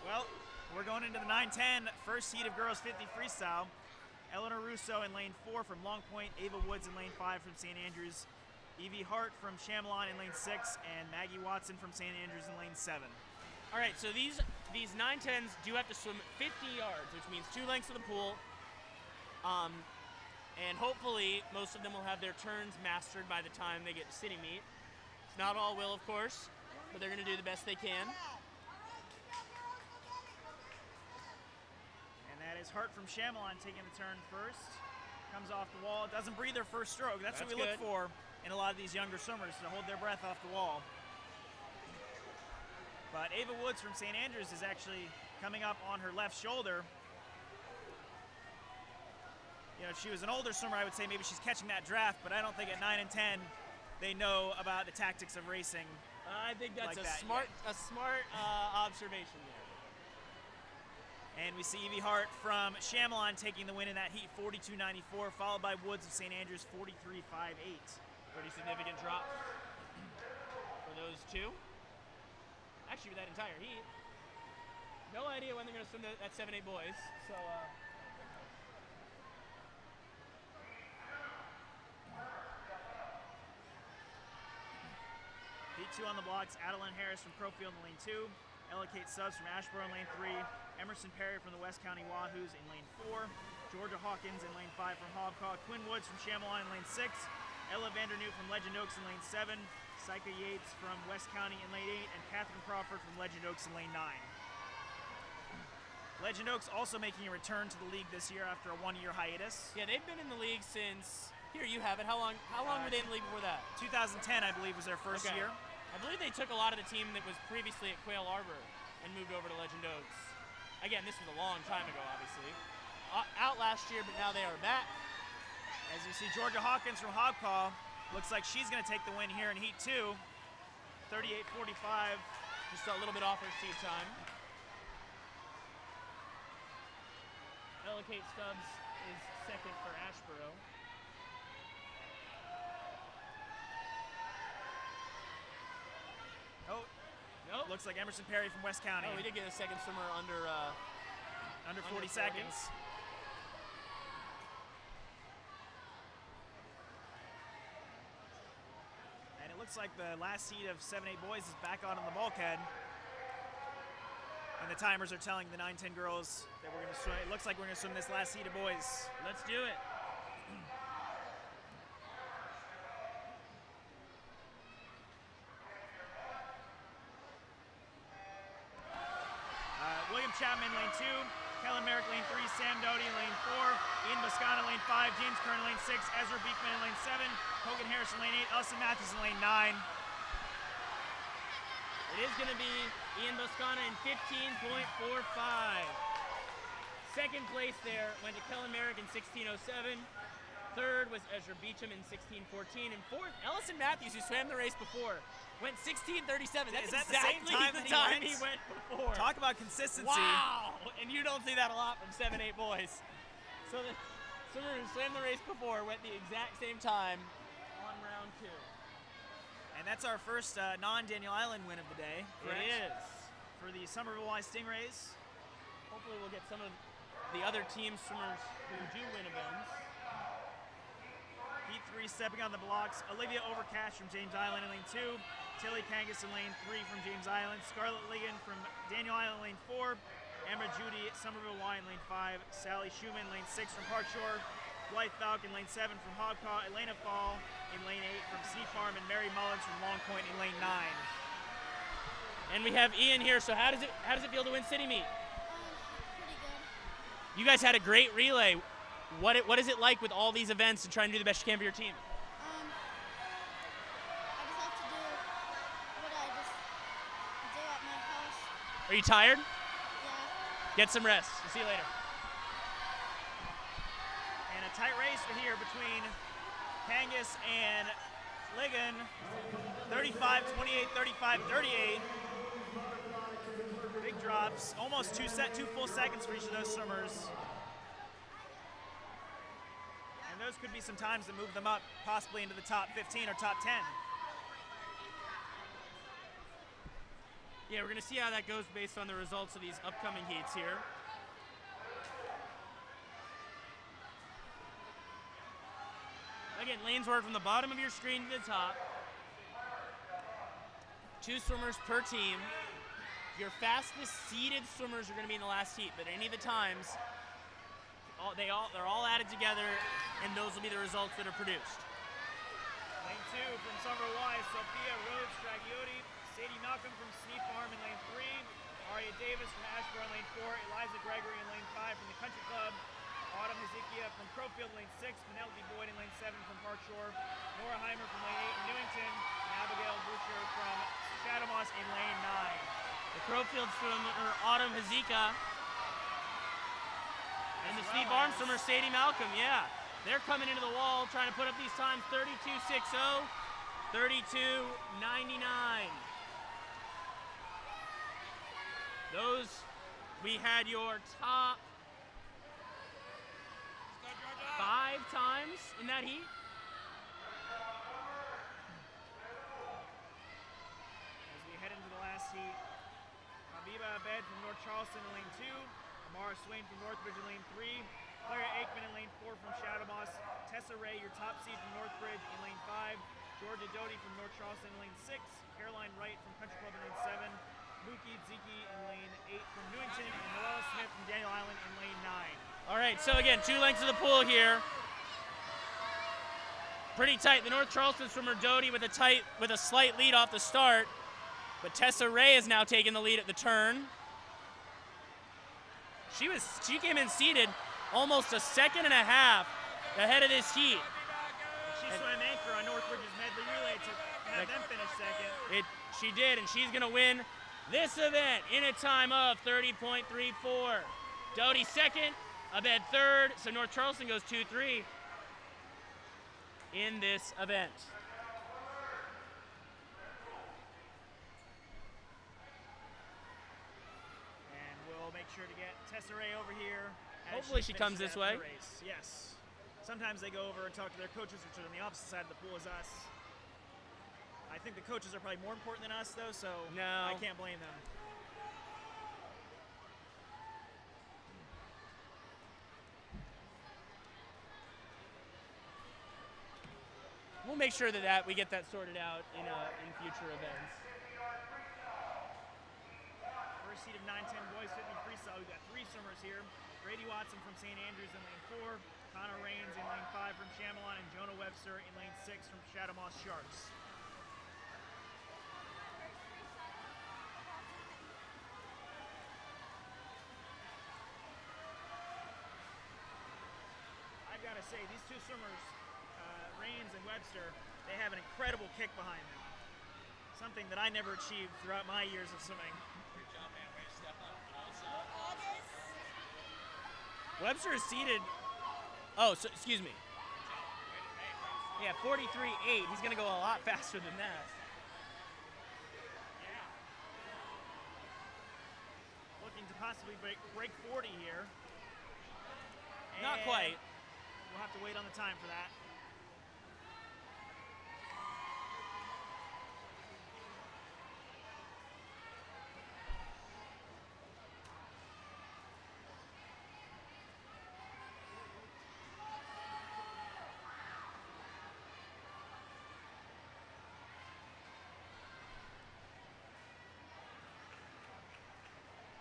Well, we're going into the 9-10 first heat of girls 50 freestyle. Eleanor Russo in lane 4 from Long Point, Ava Woods in lane 5 from St. Andrews, Evie Hart from Chamelon in lane 6, and Maggie Watson from St. Andrews in lane 7. All right, so these 9-10s do have to swim 50 yards, which means 2 lengths of the pool. And hopefully most of them will have their turns mastered by the time they get to city meet. It's not all will, of course, but they're going to do the best they can. And that is Hart from Chamelon taking the turn first. Comes off the wall, doesn't breathe her first stroke. That's what we look good. for in a lot of these younger swimmers, to hold their breath off the wall. But Ava Woods from St. Andrews is actually coming up on her left shoulder. You know, if she was an older swimmer, I would say maybe she's catching that draft, but I don't think at 9 and 10 they know about the tactics of racing. I think that's Like a that, smart observation there. And we see Evie Hart from Chamelon taking the win in that heat, 42.94, followed by Woods of St. Andrews, 43.58. Pretty significant drop for those two. Actually, for that entire heat. No idea when they're going to swim that 7-8 boys. So, Heat 2 on the blocks, Adeline Harris from Crowfield in lane 2, Ella Kate Stubbs from Ashboro in lane 3, Emerson Perry from the West County Wahoos in lane 4, Georgia Hawkins in lane 5 from Hobcaw, Quinn Woods from Chamelon in lane 6, Ella Vandernoot from Legend Oaks in lane 7, Syka Yates from West County in lane 8, and Catherine Crawford from Legend Oaks in lane 9. Legend Oaks also making a return to the league this year after a 1-year hiatus. Yeah, they've been in the league since, here you have it, how long were they in the league before that? 2010, I believe, was their first year. I believe they took a lot of the team that was previously at Quail Arbor and moved over to Legend Oaks. Again, this was a long time ago, obviously. Out last year, but now they are back. As you see, Georgia Hawkins from Hogpaw looks like she's going to take the win here in Heat 2. 38-45. Just a little bit off her seat time. Ella Kate Stubbs is second for Ashboro. Oh, nope. Looks like Emerson Perry from West County. Oh, we did get a second swimmer under 40 seconds. And it looks like the last seed of 7-8 boys is back on the bulkhead. And the timers are telling the 9-10 girls that we're going to swim. It looks like we're going to swim this last seed of boys. Let's do it. William Chapman, lane 2. Kellen Merrick, lane 3. Sam Doty, lane 4. Ian Boscana, lane 5. James Kern, lane 6. Ezra Beekman, lane 7. Hogan Harrison, lane 8. Elson Matthews, lane 9. It is going to be Ian Boscana in 15.45. Second place there went to Kellen Merrick in 16.07. Third was Ezra Beecham in 16.14. And fourth, Ellison Matthews, who swam the race before, went 16.37. That's that exactly the time he went before. Talk about consistency. Wow! And you don't see that a lot from 7-8 boys. So the swimmer who swam the race before went the exact same time on round 2. And that's our first non-Daniel Island win of the day. Correct? It is. For the Somerville Y Stingrays. Hopefully we'll get some of the other team swimmers who do win events. Heat 3 stepping on the blocks. Olivia Overcash from James Island in lane 2. Tilly Kangas in lane 3 from James Island. Scarlett Ligon from Daniel Island lane 4. Emma Judy Somerville Y in lane 5. Sally Schumann lane 6 from Park Shore. Blythe Falcon lane 7 from Hogpaw. Elena Fall in lane 8 from Sea Farm. And Mary Mullins from Long Point in lane 9. And we have Ian here. So how does it feel to win City Meet? Pretty good. You guys had a great relay. What is it like with all these events and trying to do the best you can for your team? I just have to do what I just do at my house. Are you tired? Yeah. Get some rest. We'll see you later. And a tight race here between Kangas and Ligon. 35-28, 35-38. Big drops. Almost 2 full seconds for each of those swimmers. And those could be some times that move them up, possibly into the top 15 or top 10. Yeah, we're going to see how that goes based on the results of these upcoming heats here. Again, lanes work from the bottom of your screen to the top. 2 swimmers per team. Your fastest seeded swimmers are going to be in the last heat, but any of the times, they're all added together, and those will be the results that are produced. Lane 2 from Somerville Y, Sophia Rhodes Stragiotti. Sadie Malcolm from Sneak Farm in lane 3. Aria Davis from Ashboro in lane 4. Eliza Gregory in lane 5 from the Country Club. Autumn Hezekiah from Crowfield in lane 6. Penelope Boyd in lane 7 from Park Shore. Nora Heimer from lane 8 in Newington. And Abigail Boucher from Shadow Moss in lane 9. The Crowfield swimmer, Autumn Hezekiah. And the Steve Farm swimmer, Sadie Malcolm, yeah. They're coming into the wall trying to put up these times, 32.60, 32.99. Those, we had your top 5 times in that heat. As we head into the last heat, Habiba Abed from North Charleston in lane 2. Amara Swain from Northbridge in lane 3. Clara Aikman in lane 4 from Shadow Moss. Tessa Ray, your top seed from Northbridge in lane 5. Georgia Doty from North Charleston in lane 6. Caroline Wright from Country Club in lane 7. Mookie Ziki in lane 8 from Newington. And Noelle Smith from Daniel Island in lane 9. All right, so again, 2 lengths of the pool here. Pretty tight. The North Charleston swimmer Doty with a slight lead off the start, but Tessa Ray has now taken the lead at the turn. She came in seated almost a second and a half ahead of this heat. She swam anchor on Northbridge's medley relay to have them finish second. She did, and she's gonna win this event in a time of 30.34. Doty second, Abed third, so North Charleston goes 2-3 in this event. And we'll make sure to get Tesserae over here. as Hopefully she comes finishes this out way. the race. Yes. Sometimes they go over and talk to their coaches, which are on the opposite side of the pool as us. I think the coaches are probably more important than us, though, so No. I can't blame them. We'll make sure that we get that sorted out in future events. First seed of 9-10 boys 50 freestyle. We've got three swimmers here. Brady Watson from St. Andrews in lane 4, Connor Rains in lane 5 from Chamelon, and Jonah Webster in lane 6 from Shadow Moss Sharks. I've got to say, these two swimmers, Rains and Webster, they have an incredible kick behind them. Something that I never achieved throughout my years of swimming. Webster is seated. Oh, so, excuse me. Yeah, 43.8. He's going to go a lot faster than that. Looking to possibly break 40 here. Not And quite. We'll have to wait on the time for that.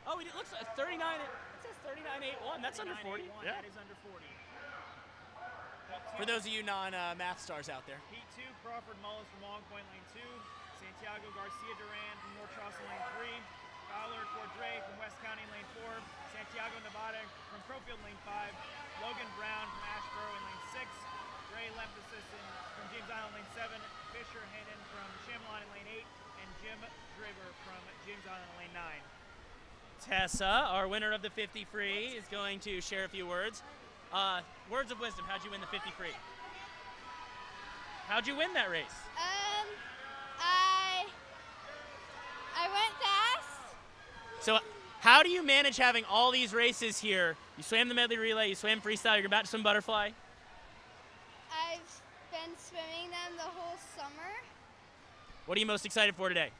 Oh, it looks like 39. It says 39.81. That's under 40. 39.81, Yeah. That is under 40. For those of you non-math stars out there. Heat 2, Crawford Mullis from Long Point, lane 2. Santiago Garcia Duran from North Charleston, lane 3. Fowler Cordray from West County, lane 4. Santiago Nevada from Crowfield, lane 5. Logan Brown from Ashboro in lane 6. Ray Lepthesis from James Island, lane 7. Fisher Hannon from Chamelon in lane 8. And Jim Draper from James Island in lane 9. Tessa, our winner of the 50 free, is going to share a few words. Words of wisdom. How'd you win the 50 free? How'd you win that race? I went fast. So, how do you manage having all these races here? You swam the medley relay, you swam freestyle, you're about to swim butterfly. I've been swimming them the whole summer. What are you most excited for today?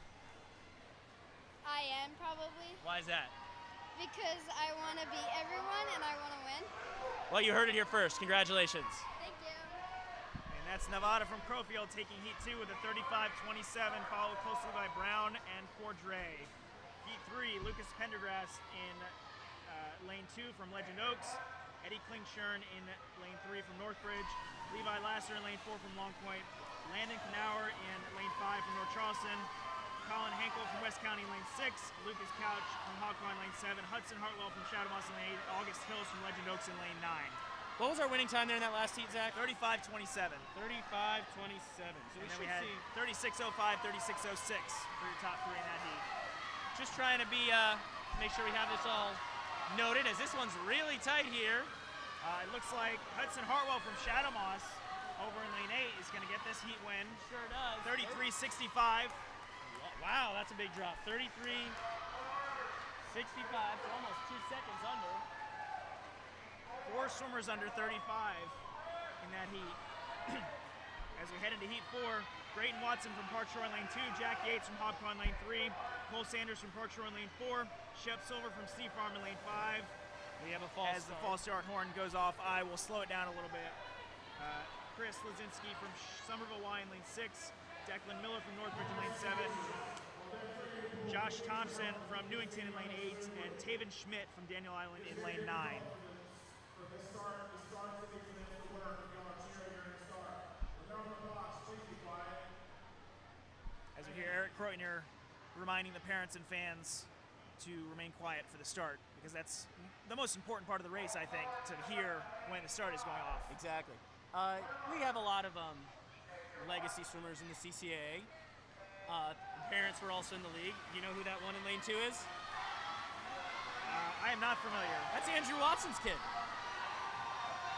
I am probably Why is that? because I want to beat everyone and I want to win. Well, you heard it here first. Congratulations. Thank you. And that's Nevada from Crowfield taking Heat 2 with a 35.27, followed closely by Brown and Cordray. Heat 3, Lucas Pendergrass in lane 2 from Legend Oaks. Eddie Klingshern in lane 3 from Northbridge. Levi Lasser in lane 4 from Long Point. Landon Knauer in lane 5 from North Charleston. Colin Hankel from West County, lane 6. Lucas Couch from Hawthorne, lane 7. Hudson Hartwell from Shadow Moss in lane 8. August Hills from Legend Oaks in lane 9. What was our winning time there in that last heat, Zach? 35.27. 35.27. So And then we had 36.05, 36.06 for your top 3 in that heat. Just trying to make sure we have this all noted, as this one's really tight here. It looks like Hudson Hartwell from Shadow Moss over in lane 8 is going to get this heat win. Sure does. 33.65. Wow, that's a big drop. 33.65, so almost 2 seconds under. 4 swimmers under 35 in that heat. As we head into heat 4, Brayton Watson from Park Shore in lane 2, Jack Yates from Hobco in lane 3, Cole Sanders from Park Shore in lane 4, Shep Silver from Steve Farm in lane 5. We have a false As the start. false start horn goes off, I will slow it down a little bit. Chris Lazinski from Somerville Y in lane 6, Declan Miller from Northbridge in lane 7, Josh Thompson from Newington in lane 8, and Taven Schmidt from Daniel Island in lane 9. As we hear Eric Kreutner reminding the parents and fans to remain quiet for the start, because that's the most important part of the race, I think, to hear when the start is going off. Exactly. We have a lot of legacy swimmers in the CCAA. Parents were also in the league. You know who that one in lane 2 is? I am not familiar. That's Andrew Watson's kid.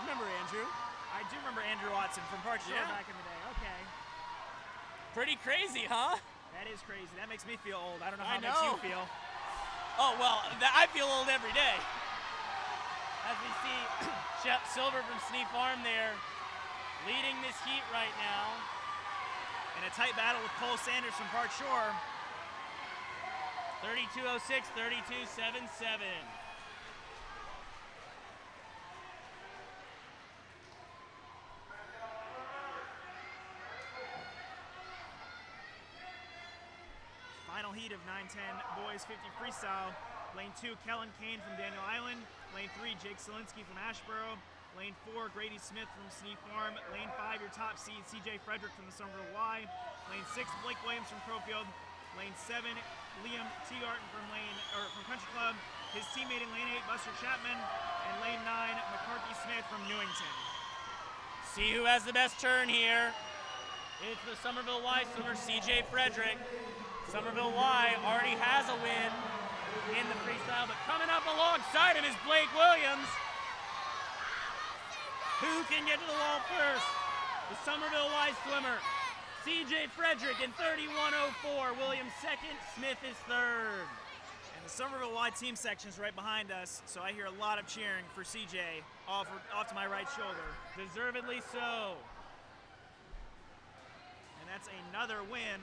Remember Andrew? I do remember Andrew Watson from Park Shore Yeah. back in the day. Okay. Pretty crazy, huh? That is crazy. That makes me feel old. I don't know I how it makes know. you feel. Oh, well, I feel old every day. As we see Shep Silver from Snee Farm there leading this heat right now. In a tight battle with Cole Sanders from Park Shore. 32:06, 32:77. Final heat of 9-10 boys 50 freestyle. Lane 2, Kellen Kane from Daniel Island. Lane 3, Jake Solinsky from Ashboro. Lane 4, Grady Smith from Snee Farm. Lane 5, your top seed, CJ Frederick from the Somerville Y. Lane 6, Blake Williams from Crowfield. Lane 7, Liam Teagarten from Country Club. His teammate in Lane 8, Buster Chapman. And Lane 9, McCarthy Smith from Newington. See who has the best turn here. It's the Somerville Y swimmer, CJ Frederick. Somerville Y already has a win in the freestyle, but coming up alongside him is Blake Williams. Who can get to the wall first? The Somerville Y swimmer, CJ Frederick in 31:04. Williams second, Smith is third. And the Somerville Y team section is right behind us, so I hear a lot of cheering for CJ off to my right shoulder. Deservedly so. And that's another win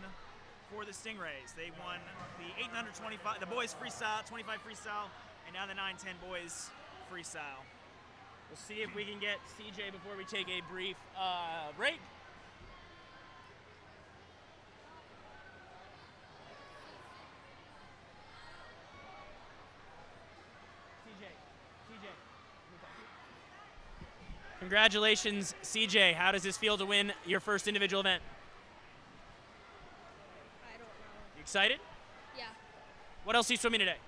for the Stingrays. They won the 825, the boys freestyle, 25 freestyle, and now the 9-10 boys freestyle. We'll see if we can get CJ before we take a brief break. CJ. Congratulations, CJ. How does this feel to win your first individual event? I don't know. You excited? Yeah. What else are you swimming today?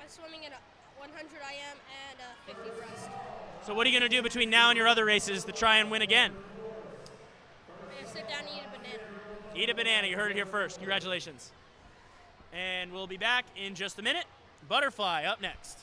I'm swimming in a 100 IM and a 50 breast. So what are you going to do between now and your other races to try and win again? I'm going to sit down and eat a banana. Eat a banana. You heard it here first. Congratulations. And we'll be back in just a minute. Butterfly up next.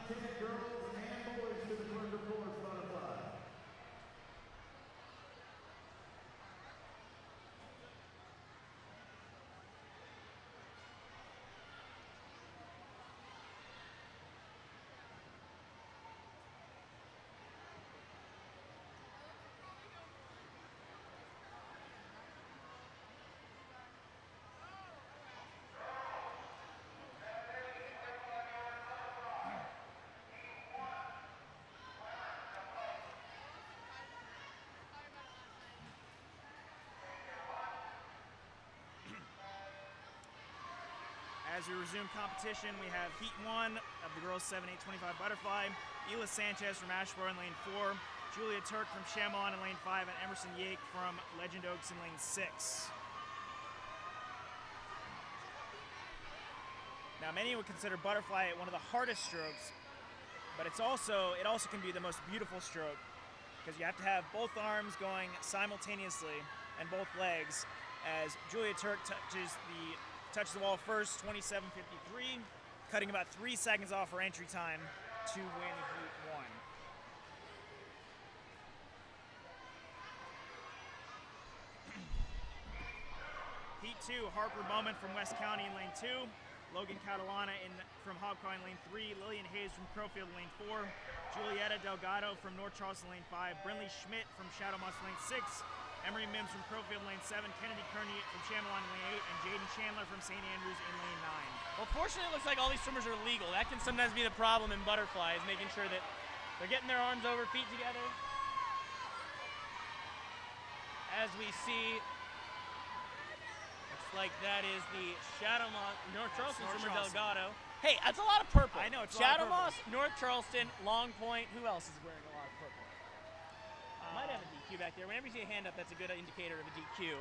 10 girls and boys to the 200 floors butterfly. As we resume competition, we have Heat 1 of the girls 7-8-25 butterfly. Ela Sanchez from Asheboro in lane 4. Julia Turk from Chamois in lane 5. And Emerson Yake from Legend Oaks in lane 6. Now, many would consider butterfly one of the hardest strokes, but it also can be the most beautiful stroke because you have to have both arms going simultaneously and both legs as Julia Turk touches the wall first, 27.53, cutting about 3 seconds off her entry time to win Heat 1. Heat 2, Harper Bowman from West County in lane 2, Logan Catalana from Hobcoin in lane 3, Lillian Hayes from Crowfield in lane 4, Julieta Delgado from North Charleston lane 5, Brinley Schmidt from Shadow Moss lane 6, Emery Mims from Crowfield lane 7, Kennedy Kearney from Chamois in lane 8, and Jaden Chandler from St. Andrews in lane 9. Well, fortunately, it looks like all these swimmers are legal. That can sometimes be the problem in butterfly, is making sure that they're getting their arms over, feet together. As we see, looks like that is the Shadow Moss, North Charleston swimmer Delgado. Hey, that's a lot of purple. I know, it's Shadow a lot of Moss, North Charleston, Long Point. Who else is wearing a lot of purple? Might have a DQ back there. Whenever you see a hand up, that's a good indicator of a DQ.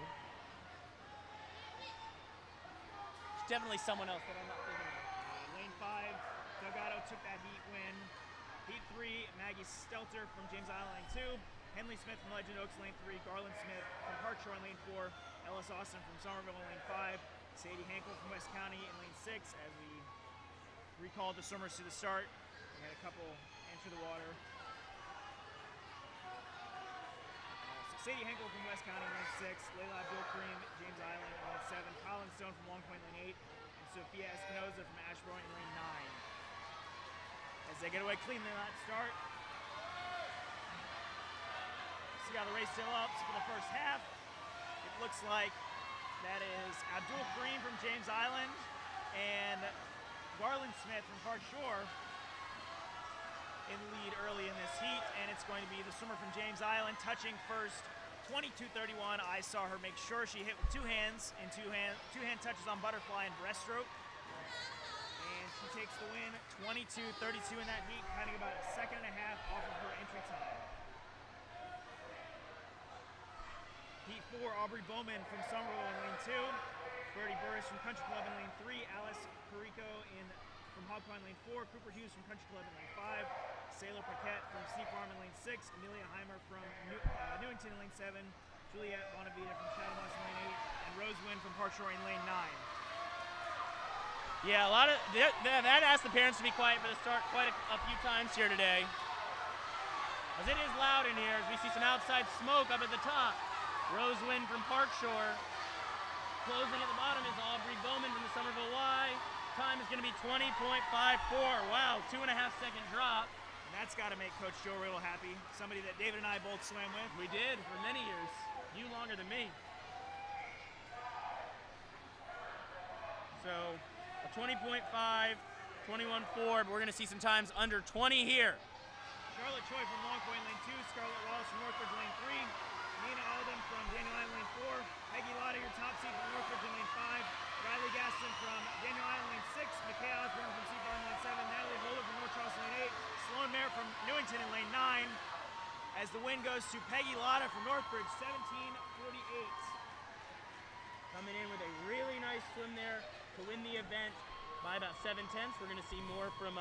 It's definitely someone else that I'm not thinking of. Lane 5, Delgado took that heat win. Heat 3, Maggie Stelter from James Island lane 2, Henley Smith from Legend Oaks lane 3, Garland Smith from Parkshore in lane 4, Ellis Austin from Somerville in lane 5, Sadie Hankel from West County in lane 6 as we recalled the swimmers to the start. We had a couple enter the water. Sadie Henkel from West County in lane 6, Layla Abdul-Kareem, James Island in lane 7, Colin Stone from Long Point in lane 8, and Sophia Espinoza from Asheboro in lane 9. As they get away cleanly on that start. See how the race still up for the first half. It looks like that is Abdul-Kareem from James Island and Garland Smith from Park Shore in the lead early in this heat, and it's going to be the swimmer from James Island touching first, 22.31. I saw her make sure she hit with 2 hands in two hand touches on butterfly and breaststroke, and she takes the win, 22.32 in that heat, cutting about a second and a half off of her entry time. Heat 4, Aubrey Bowman from Somerville in lane 2, Birdie Burris from Country Club in lane 3, Alice Perico from Hobcoin lane 4, Cooper Hughes from Country Club in lane 5, Sailor Paquette from Sea Farm in lane 6, Amelia Heimer from Newington in lane 7, Juliette Bonavita from Shadow Moss in lane 8, and Rose Wynn from Parkshore in lane 9. Yeah, a lot of that asked the parents to be quiet for the start quite a few times here today. As it is loud in here, as we see some outside smoke up at the top. Rose Wynn from Parkshore. Closing at the bottom is Aubrey Bowman from the Somerville Y. Time is going to be 20.54. Wow, 2.5 second drop. And that's got to make Coach Joe real happy. Somebody that David and I both swam with. We did for many years. You longer than me. So a 20.5, 21.4, but we're going to see some times under 20 here. Charlotte Choi from Long Point lane 2, Scarlett Wallace from Northridge lane 3, Nina Alden from Daniel Island lane 4, Peggy Lotta, your top seed from Northridge in lane 5, Riley Gaston from Daniel Island lane 6, McKay Osborne from Sea Farm lane 7, Natalie Bowler from North Charleston lane 8, Sloan Mayer from Newington in lane 9, as the win goes to Peggy Lotta from Northbridge, 17.48. Coming in with a really nice swim there to win the event by about 7/10. We're going to see more from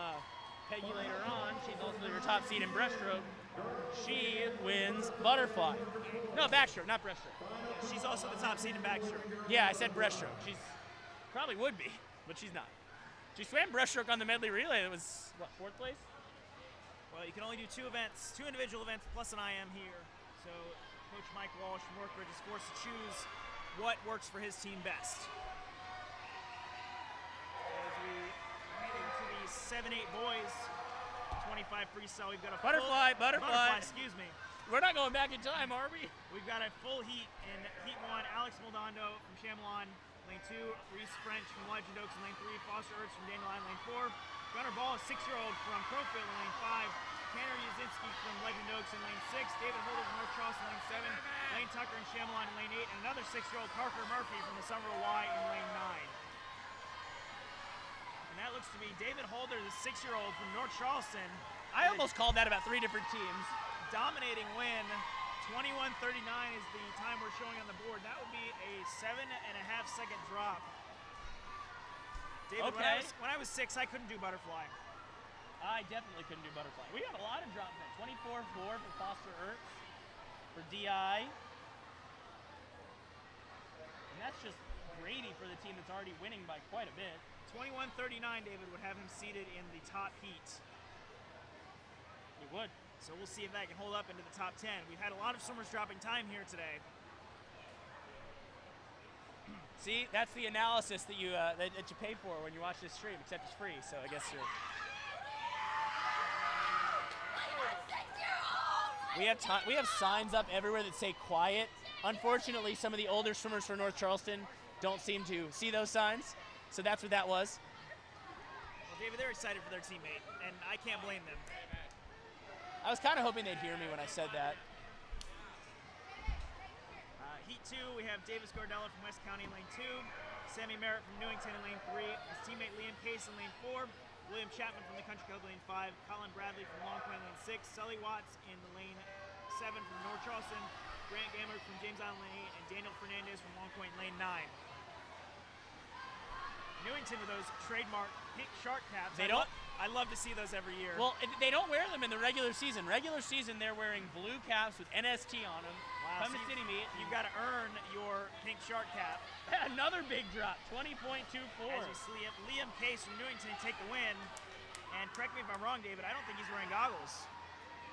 Peggy later on. She's also your top seed in breaststroke. She wins butterfly. No, backstroke, not breaststroke. She's also the top seed in backstroke. Yeah, I said breaststroke. She's probably would be, but she's not. She swam breaststroke on the medley relay. It was, what, 4th place? Well, you can only do 2 events, 2 individual events plus an IM here. So Coach Mike Walsh from Northbridge is forced to choose what works for his team best. As we head into the 7-8 boys, 25 freestyle, we've got a Butterfly. Excuse me. We're not going back in time, are we? We've got a full heat in heat 1. Alex Moldondo from Chamelon, lane 2. Reese French from Legend Oaks in lane 3. Foster Ertz from Dandelion, lane 4. Gunnar Ball, a 6-year-old from Crowfield in lane 5. Tanner Yazinski from Legend Oaks in lane 6. David Holder from North Charleston in lane 7. Lane Tucker and Chamelon in lane 8. And another 6-year-old Parker Murphy from the Somerville Y in lane 9. And that looks to be David Holder, the 6-year-old from North Charleston. I almost called that about 3 different teams. Dominating win. 21:39 is the time we're showing on the board. That would be a 7.5-second drop. David, Okay. when I was 6, I couldn't do butterfly. I definitely couldn't do butterfly. We got a lot of drops there. 24-4 for Foster Ertz for DI. And that's just Grady for the team that's already winning by quite a bit. 21:39, David, would have him seated in the top heat. It would. So we'll see if that can hold up into the top 10. We've had a lot of swimmers dropping time here today. See, that's the analysis that you pay for when you watch this stream, except it's free, so I guess you're... We have signs up everywhere that say quiet. Unfortunately, some of the older swimmers from North Charleston don't seem to see those signs, so that's what that was. Well, David, they're excited for their teammate, and I can't blame them. I was kind of hoping they'd hear me when I said that. Heat 2, we have Davis Gardella from West County in lane 2, Sammy Merritt from Newington in lane 3, his teammate Liam Case in lane 4, William Chapman from the Country Club lane 5, Colin Bradley from Long Point lane 6, Sully Watts in the lane 7 from North Charleston, Grant Gamler from James Island lane 8, and Daniel Fernandez from Long Point lane 9. Newington with those trademark pink shark caps. I love to see those every year. Well, they don't wear them in the regular season. Regular season, they're wearing blue caps with NST on them. Wow, Come to City Meet. You've got to earn your pink shark cap. Another big drop, 20.24. As you see Liam Case from Newington take the win. And correct me if I'm wrong, David, I don't think he's wearing goggles.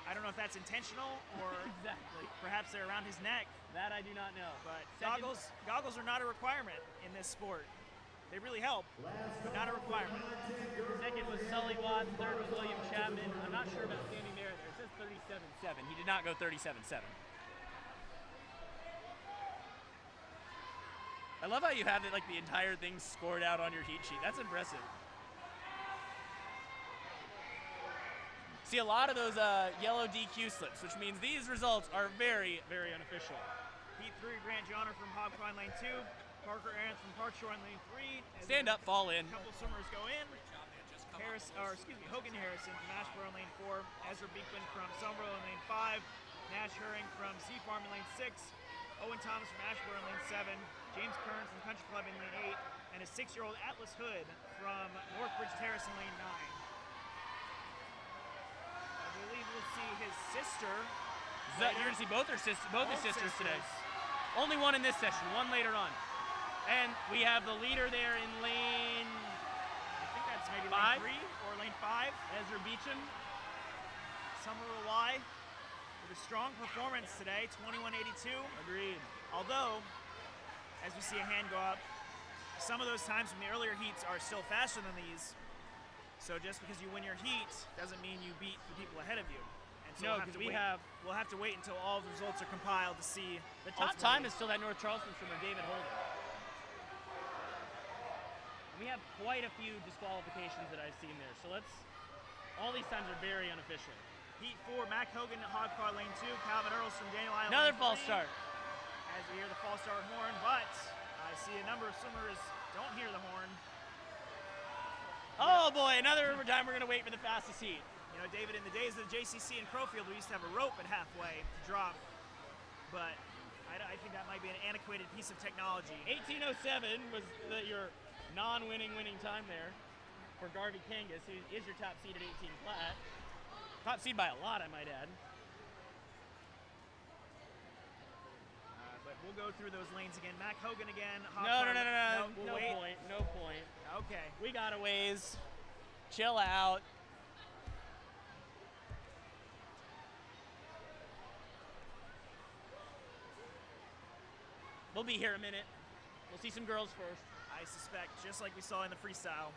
I don't know if that's intentional or exactly. Perhaps they're around his neck. That I do not know. But goggles are not a requirement in this sport. They really help, but not a requirement. Second was Sully Watts. Third was William Chapman. I'm not sure about Sammy Merritt there. It says 37.7. He did not go 37.7. I love how you have it, like the entire thing scored out on your heat sheet. That's impressive. See a lot of those yellow DQ slips, which means these results are very, very unofficial. Heat 3, Grant Johnner from Hobcoin lane 2. Parker Aarons from Hartshorn lane 3. Stand up, fall in. A couple swimmers go in. Hogan Harrison from Ashboro in lane 4. Ezra Beekman from Somerville in lane 5. Nash Herring from Sea Farm in lane 6. Owen Thomas from Ashboro in lane 7. James Kearns from Country Club in lane 8. And a 6-year-old Atlas Hood from Northbridge Terrace in lane 9. I believe we'll see his sister. You're going to see both his sisters today. Only one in this session, one later on. And we have the leader there in lane, I think that's maybe 5? Lane 3 or lane 5. Ezra Beecham. Somerville Y with a strong performance today, 21.82. Agreed. Although, as we see a hand go up, some of those times from the earlier heats are still faster than these. So just because you win your heat doesn't mean you beat the people ahead of you. And so No, because we'll have to wait until all the results are compiled to see. The top time is still that North Charleston swimmer, David Holder. We have quite a few disqualifications that I've seen there. So all these times are very unofficial. Heat 4, Mac Hogan, Hogcar lane 2, Calvin Earls from Daniel Island. Another false start. As we hear the false start horn, but I see a number of swimmers don't hear the horn. Oh boy, another time we're gonna wait for the fastest heat. You know, David, in the days of the JCC in Crowfield, we used to have a rope at halfway to drop, but I think that might be an antiquated piece of technology. 18:07 was your non-winning time there for Garvey Kangas, who is your top seed at 18 flat. Top seed by a lot, I might add. But we'll go through those lanes again. Mac Hogan again. No, no, Hopper. no, no, no. We'll No wait. point. No point. Okay. We got a ways. Chill out. We'll be here a minute. We'll see some girls first. I suspect, just like we saw in the freestyle.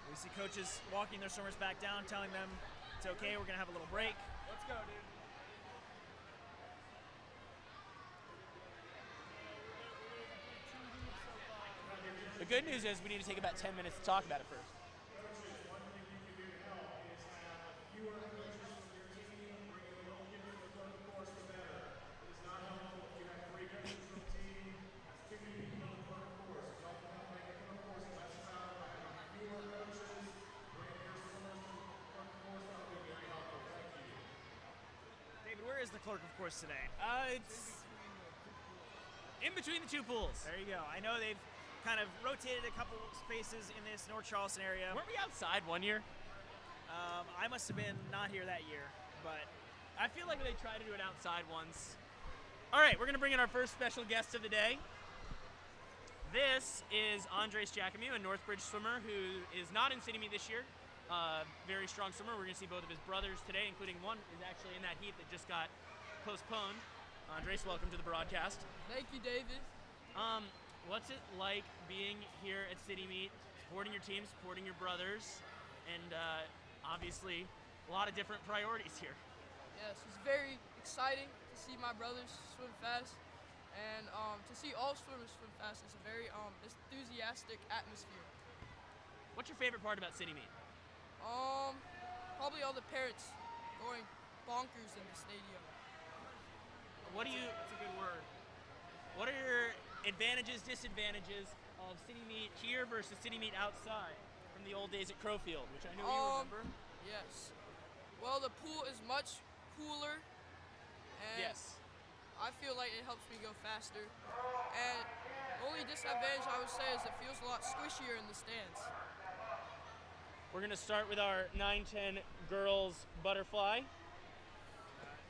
We see coaches walking their swimmers back down, telling them it's okay, we're going to have a little break. Let's go, dude. The good news is we need to take about 10 minutes to talk about it first. David, where is the clerk of course today? It's in between the two pools. There you go. I know they've kind of rotated a couple spaces in this North Charleston area. Weren't we outside one year? I must have been not here that year, but I feel like they tried to do it outside once. All right, we're going to bring in our first special guest of the day. This is Andres Jackamew, a Northbridge swimmer who is not in City Meet this year. Very strong swimmer. We're going to see both of his brothers today, including one is actually in that heat that just got postponed. Andres, welcome to the broadcast. Thank you, David. What's it like being here at City Meet, supporting your team, supporting your brothers, and obviously a lot of different priorities here? Yes, it's very exciting to see my brothers swim fast, and to see all swimmers swim fast is a very enthusiastic atmosphere. What's your favorite part about City Meet? Probably all the parents going bonkers in the stadium. What do you? that's a good word. What are your advantages, disadvantages of City Meet here versus City Meet outside from the old days at Crowfield, which I know you remember? Yes. Well, the pool is much cooler, and Yes. I feel like it helps me go faster. And the only disadvantage I would say is it feels a lot squishier in the stands. We're going to start with our 9-10 girls butterfly.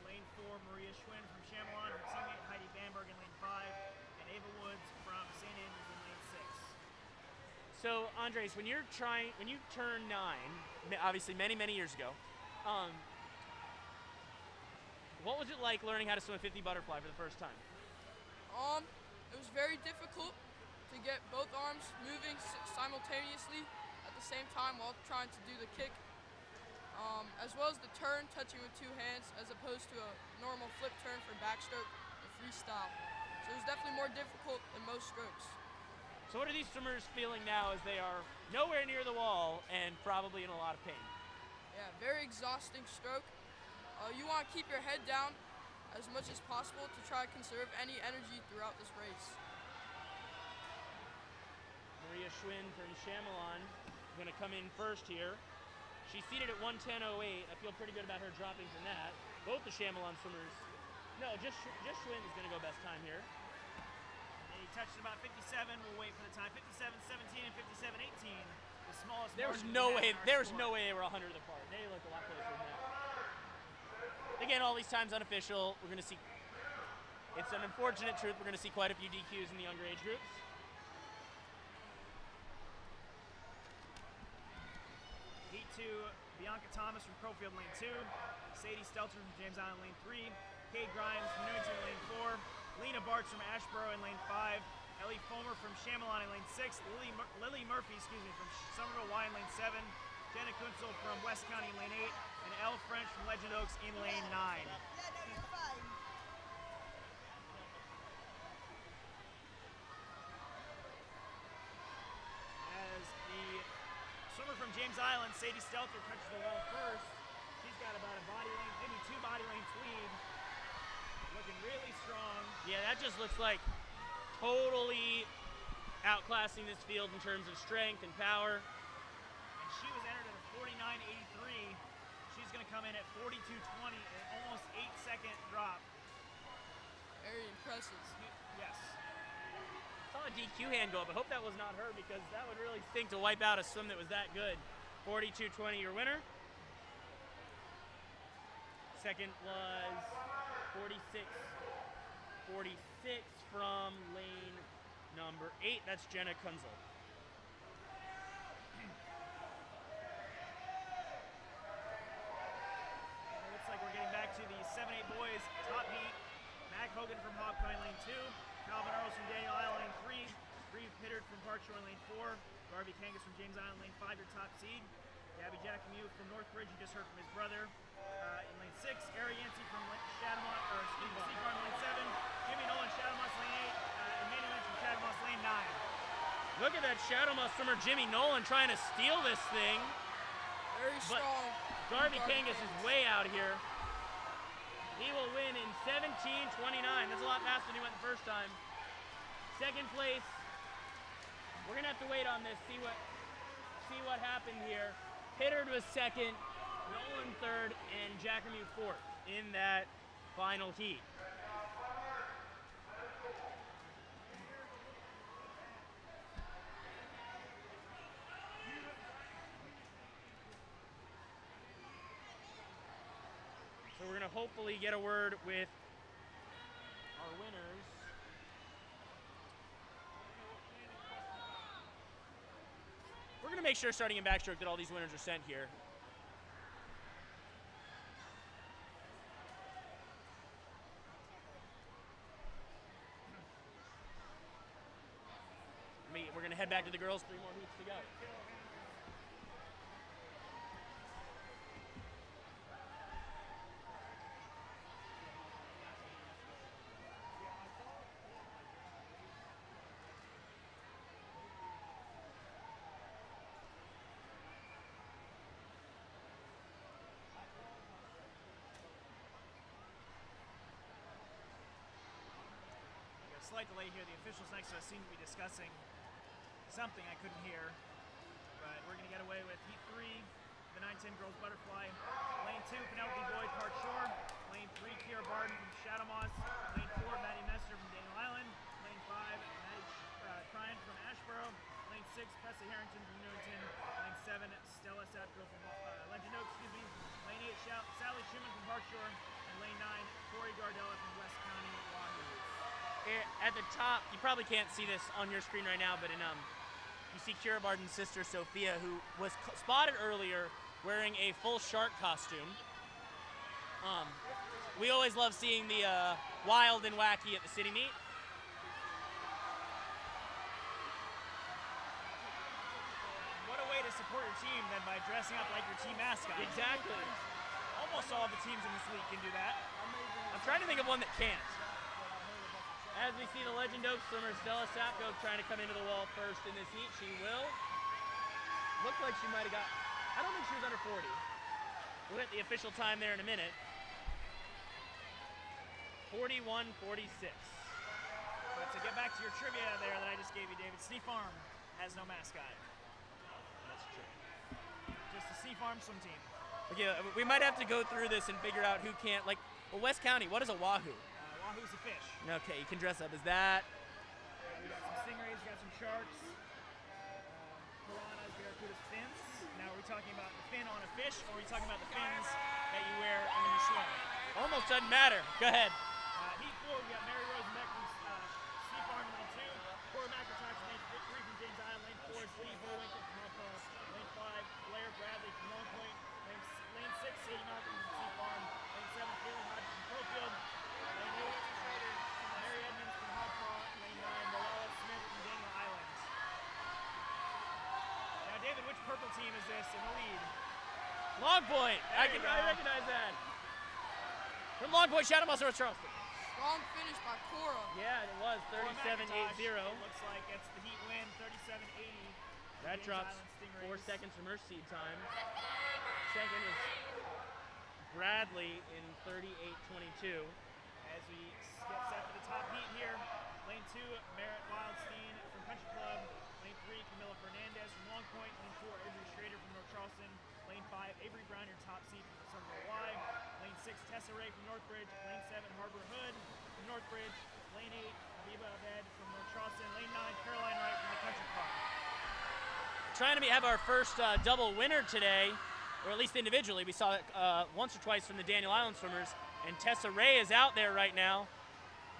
Lane 4, Maria Schwinn from Chamelon, her teammate Heidi Bamberg in lane 5, and Ava Woods from St. Andrews in lane 6. So, Andres, when you turn 9, obviously many, many years ago, what was it like learning how to swim a 50 butterfly for the first time? It was very difficult to get both arms moving simultaneously at the same time while trying to do the kick, as well as the turn touching with two hands as opposed to a normal flip turn for backstroke or freestyle. So it was definitely more difficult than most strokes. So what are these swimmers feeling now as they are nowhere near the wall and probably in a lot of pain? Yeah, very exhausting stroke. You want to keep your head down as much as possible to try to conserve any energy throughout this race. Maria Schwinn from Chamelon is going to come in first here. She's seated at 110.08. I feel pretty good about her dropping from that. Both the Chamelon swimmers. No, just Schwinn is going to go best time here. They touched about 57. We'll wait for the time. 57-17 and 57-18. The smallest. There's margin no we way. have in our There's sport. no way they were 100 apart. They look a lot closer than that. Again, all these times unofficial. We're going to see. It's an unfortunate truth. We're going to see quite a few DQs in the younger age groups. Heat 2, Bianca Thomas from Crowfield lane 2, Sadie Stelter from James Island lane 3, Kate Grimes from Newington lane 4, Lena Bartz from Ashboro in lane 5, Ellie Fulmer from Chamelon in lane 6, Lily Murphy, from Somerville Y in lane 7, Jenna Kunzel from West County in lane 8, and Elle French from Legend Oaks in lane 9. As the swimmer from James Island, Sadie Stelter, touches the wall first. She's got about a body length, maybe 2 body lengths lead. Looking really strong. Yeah, that just looks like totally outclassing this field in terms of strength and power. And she was entered at a 49.83. She's going to come in at 42.20, an almost 8-second drop. Very impressive. Yes. I saw a DQ hand go up. I hope that was not her because that would really stink to wipe out a swim that was that good. 42.20 your winner. Second was 46 from lane number 8. That's Jenna Kunzel. It looks like we're getting back to the 7-8 boys top heat. Mac Hogan from Hog Pine lane 2. Calvin Earls from Daniel Isle lane 3. Bree Pittard from Park Shore lane 4. Garvey Kangas from James Island lane 5, your top seed. Gabby Jackamew from Northbridge, you just heard from his brother. In lane 6, Ari Yancey from Chatham, or excuse me, Steve Farm lane 7. Jimmy Nolan, Chatham lane 8. Emmanuel Lynch from Chatham lane 9. Look at that Shadow swimmer Jimmy Nolan trying to steal this thing. Very strong. Garvey Kangas is way out here. He will win in 17:29. That's a lot faster than he went the first time. Second place. We're gonna have to wait on this, see what happened here. Pittard was second, Nolan third, and Jackamew fourth in that final heat. So we're gonna hopefully get a word with our winners. We're gonna make sure starting in backstroke that all these winners are sent here. We're gonna head back to the girls, 3 more heats to go. Slight delay here. The officials next to us seem to be discussing something I couldn't hear. But we're going to get away with Heat 3, the 9-10 girls butterfly. Lane 2, Penelope Boyd, Park Shore. Lane 3, Kiera Barden from Shadow Moss. Lane 4, Maddie Messer from Daniel Island. Lane 5, Maddie Tryon from Ashboro. Lane 6, Presley Harrington from Newington. Lane 7, Stella Sapko from Legend Oak, Lane 8, Sally Schumann from Park Shore. And Lane 9, Corey Gardella from West County, Wahoo. At the top, you probably can't see this on your screen right now, but you see Kiera Barden's sister, Sophia, who was spotted earlier wearing a full shark costume. We always love seeing the wild and wacky at the city meet. What a way to support your team than by dressing up like your team mascot. Exactly. Almost all the teams in this league can do that. I'm trying to think of one that can't. As we see the Legend Oak swimmer Stella Sapko trying to come into the wall first in this heat. She will. Looked like she might have got, I don't think she was under 40. We'll hit the official time there in a minute. 41:46. But to get back to your trivia there that I just gave you, David, Sea Farm has no mascot. That's true. Just the Sea Farm swim team. Okay, we might have to go through this and figure out who can't, like, well, West County, what is a wahoo? Wahoo's a fish. Okay, you can dress up as that. We got some stingrays, we got some sharks, piranhas, barracudas, fins. Now, are we talking about the fin on a fish, or are we talking about the fins that you wear when you swim? Almost doesn't matter. Go ahead. Heat 4, we got Mary Rose Beck from Sea Farm in lane 2, Cora McIntosh from lane 3 from James Island, lane 4 is Lee Bullwinkle from Hong Kong, lane 5, Blair Bradley from Long Point, lane 6, Sadie Malcolm from Sea Farm, lane 7, Caitlin Hodges from Cofield, lane 8, Mary Edmonds from Hong Kong, lane 9, Noella Smith from Daniel Island. Now, David, which purple team is this in the lead? Long Point. I recognize that. From Long Point, Shadow Moss, North Charleston. Strong finish by Cora. Yeah, it was 37.80. Looks like it's the Heat win, 37.80. That James drops Island 4 Stingrays. seconds from her seed time. Second is Bradley in 38.22. As we get set for the top heat here, lane 2, Merritt Wildstein from Country Club. Lane 3, Camilla Fernandez from Long Point. Lane 4, Avery Schrader from North Charleston. Lane 5, Avery Brown, your top seed from Somerville Y. Lane 6, Tessa Ray from Northbridge. Lane 7, Harbor Hood from Northbridge. Lane 8, Habiba Abed from North Charleston. Lane 9, Caroline Wright from the Country Club. Trying to have our first double winner today. or at least individually. We saw it once or twice from the Daniel Island swimmers, and Tessa Ray is out there right now.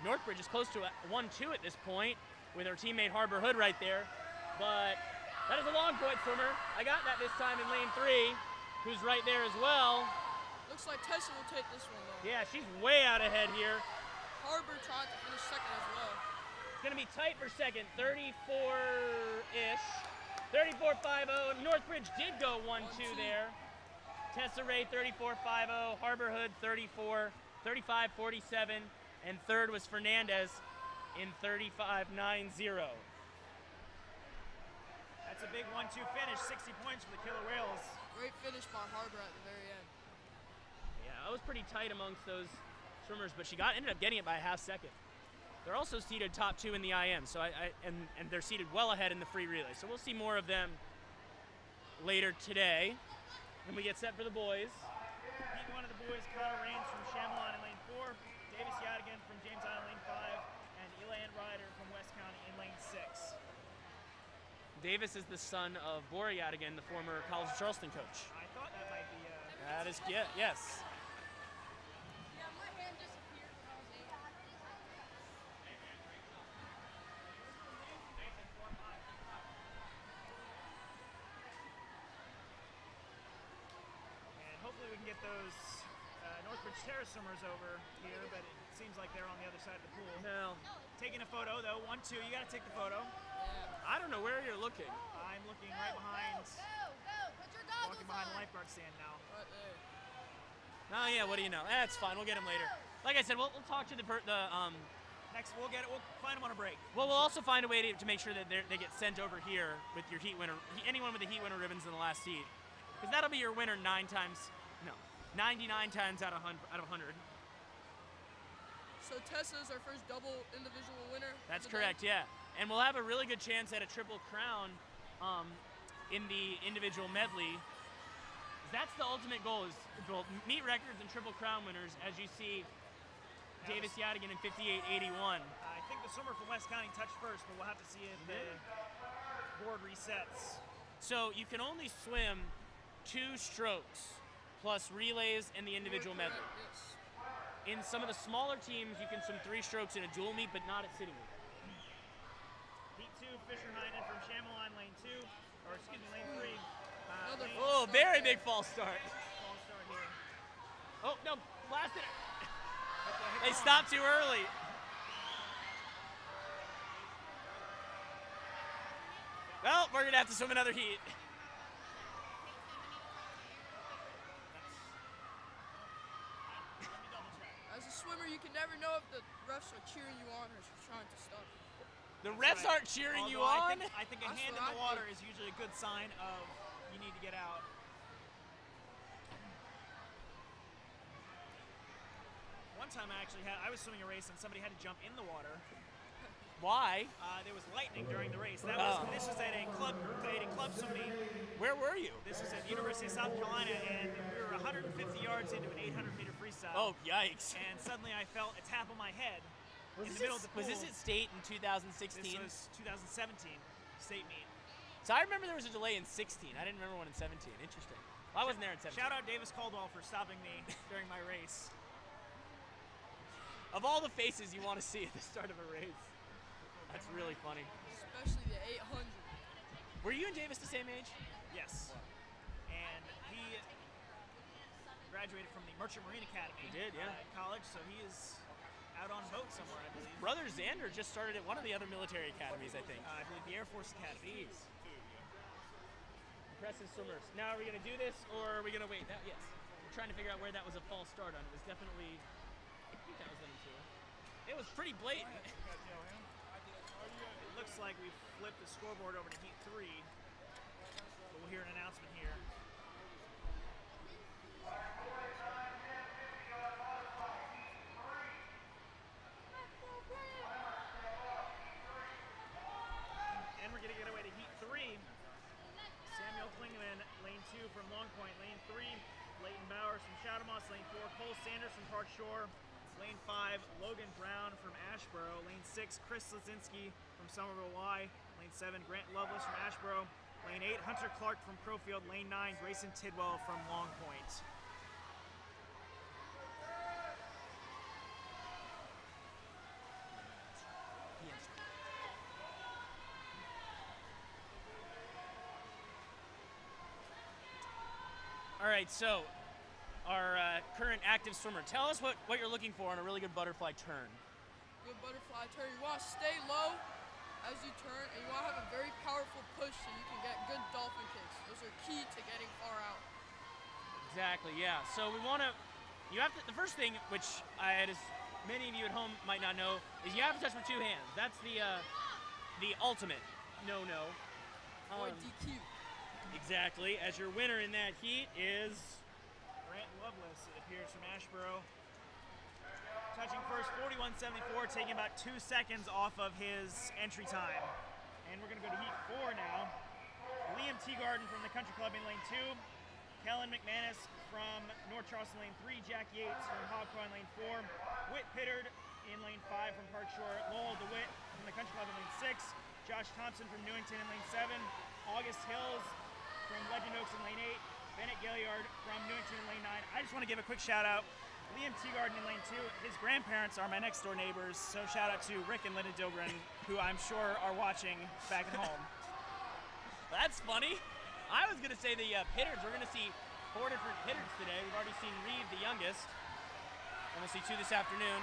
Northbridge is close to a 1-2 at this point with her teammate Harbor Hood right there, but that is a long point swimmer. I got that this time in lane 3, who's right there as well. Looks like Tessa will take this one though. Yeah, she's way out ahead here. Harbor trying to finish second as well. It's gonna be tight for second, 34-ish. 34.50, Northbridge did go 1-2 there. Tessa Ray 34.50, Harbor Hood 35.47, and third was Fernandez in 35.90. That's a big 1-2 finish, 60 points for the Killer Whales. Great finish by Harbor at the very end. Yeah, it was pretty tight amongst those swimmers, but she ended up getting it by a half second. They're also seated top 2 in the IM, so and they're seated well ahead in the free relay. So we'll see more of them later today when we get set for the boys. Heat 1 of the boys, Connor Rains from Chamelon in lane 4, Davis Yadigan from James Island lane 5, and Elan Ryder from West County in lane 6. Davis is the son of Bora Yadigan, the former College of Charleston coach. I thought that might be That is, yes. Yeah, my hand disappeared when I was 8. And hopefully we can get those Northbridge Terrace swimmers over here, but it seems like they're on the other side of the pool. No. Taking a photo though, 1-2, you gotta take the photo. I don't know where you're looking. I'm looking right behind, Put your goggles walking behind the lifeguard stand now. Right there. Oh yeah, what do you know? That's fine. We'll get him later. Like I said, we'll talk to Next, we'll find them on a break. Well, we'll also find a way to make sure that they get sent over here with your heat winner, anyone with the heat winner ribbons in the last heat, because that'll be your winner 99 times out of 100. So Tessa is our first double individual winner. That's of the correct, day. yeah. And we'll have a really good chance at a triple crown in the individual medley. That's the ultimate goal, is meet records and triple crown winners, as you see Davis Yadigan in 58.81. I think the swimmer from West County touched first, but we'll have to see if the board resets. So you can only swim 2 strokes plus relays and the individual medley. Yes. In some of the smaller teams, you can swim 3 strokes in a dual meet, but not at city meet. Heat 2, Fisher Heinen from Chamelon, lane 2, or excuse me, lane 3. Another Lane Oh, very big false start. false start here. Oh, no, blasted it. Hit They the stopped too early. Well, we're gonna have to swim another heat. As a swimmer, you can never know if the refs are cheering you on or trying to stop you. The refs aren't cheering you on. I think a That's hand in what the I water think. is usually a good sign of you need to get out. One time I was swimming a race and somebody had to jump in the water. Why? There was lightning during the race. This was at a club swim meet. Where were you? This was at the University of South Carolina, and we were 150 yards into an 800-meter freestyle. Oh, yikes. And suddenly I felt a tap on my head Was in this the middle of the pool. Was this at state in 2016? This was 2017 state meet. So I remember there was a delay in 16. I didn't remember one in 17. Interesting. Well, I wasn't there in 17. Shout out Davis Caldwell for stopping me during my race. Of all the faces you want to see at the start of a race. That's really funny. Especially the 800. Were you and Davis the same age? Yes. And he graduated from the Merchant Marine Academy. He did, yeah. In college, so he is out on a boat somewhere, I believe. Brother Xander just started at one of the other military academies, I think. I believe the Air Force Academy. Jeez. Impressive swimmers. Now, are we going to do this, or are we going to wait? Yes. We're trying to figure out where that was a false start on. It was definitely, I think that was lane 2. It was pretty blatant. It looks like we've flipped the scoreboard over to Heat 3. But we'll hear an announcement here. And we're going to get away to Heat 3. Samuel Klingman, lane 2 from Long Point. Lane 3, Leighton Bowers from Shadowmoss. Lane 4, Cole Sanders from Park Shore. Lane 5, Logan Brown from Ashboro. Lane 6, Chris Lizinski from Somerville Y. Lane 7, Grant Lovelace from Ashboro. Lane 8, Hunter Clark from Crowfield. Lane 9, Grayson Tidwell from Long Point. All right, so our current active swimmer, tell us what you're looking for on a really good butterfly turn. Good butterfly turn. You want to stay low as you turn, and you want to have a very powerful push so you can get good dolphin kicks. Those are key to getting far out. Exactly, yeah. So we want to, the first thing, which as many of you at home might not know, is you have to touch with two hands. That's the ultimate no-no. Or DQ. Exactly. As your winner in that heat is Grant Lovelace, it appears, from Ashboro. Touching first, 41.74, taking about 2 seconds off of his entry time. And we're going to go to heat 4 now. Liam Teagarden from the Country Club in lane 2. Kellen McManus from North Charleston lane 3. Jack Yates from Hogpaw in lane 4. Whit Pittard in lane 5 from Park Shore. Lowell DeWitt from the Country Club in lane 6. Josh Thompson from Newington in lane 7. August Hills from Legend Oaks in lane 8. Bennett Galliard from Newington in lane 9. I just want to give a quick shout out. Liam Teagarden in lane 2. His grandparents are my next door neighbors, so shout out to Rick and Linda Dilgren, who I'm sure are watching back at home. That's funny. I was going to say the Pittards. We're going to see 4 different Pittards today. We've already seen Reeve, the youngest, and we'll see 2 this afternoon.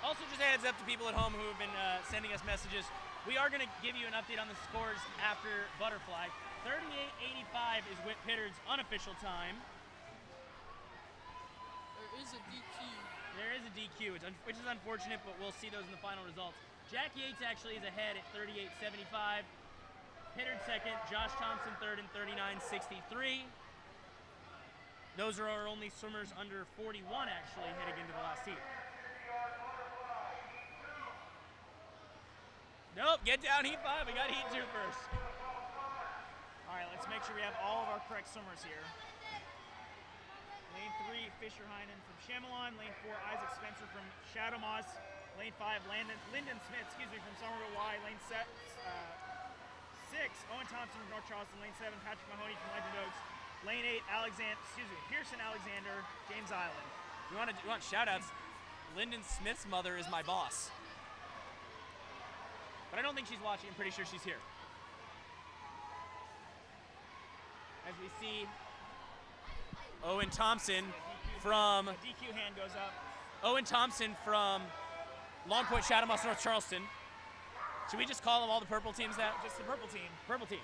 Also, just a heads up to people at home who have been sending us messages. We are going to give you an update on the scores after Butterfly. 38.85 is Whit Pittard's unofficial time. There is a DQ. There is a DQ, which is unfortunate, but we'll see those in the final results. Jack Yates actually is ahead at 38.75. Pittard second, Josh Thompson third in 39.63. Those are our only swimmers under 41 actually heading into the last heat. Nope, get down heat 5. We got heat 2 first. All right, let's make sure we have all of our correct swimmers here. Lane 3, Fisher Heinen from Chamelon. Lane 4, Isaac Spencer from Shadow Moss. Lane 5, Lyndon Smith, from Somerville Y. Lane 6, Owen Thompson from North Charleston. Lane 7, Patrick Mahoney from Legend Oaks. Lane 8, Pearson Alexander, James Island. You want shout outs? Lyndon Smith's mother is my boss. But I don't think she's watching. I'm pretty sure she's here. As we see Owen Thompson from The DQ hand goes up. Owen Thompson from Long Point, Shadow Moss, North Charleston. Should we just call them all the purple teams now? Just the purple team. Purple team.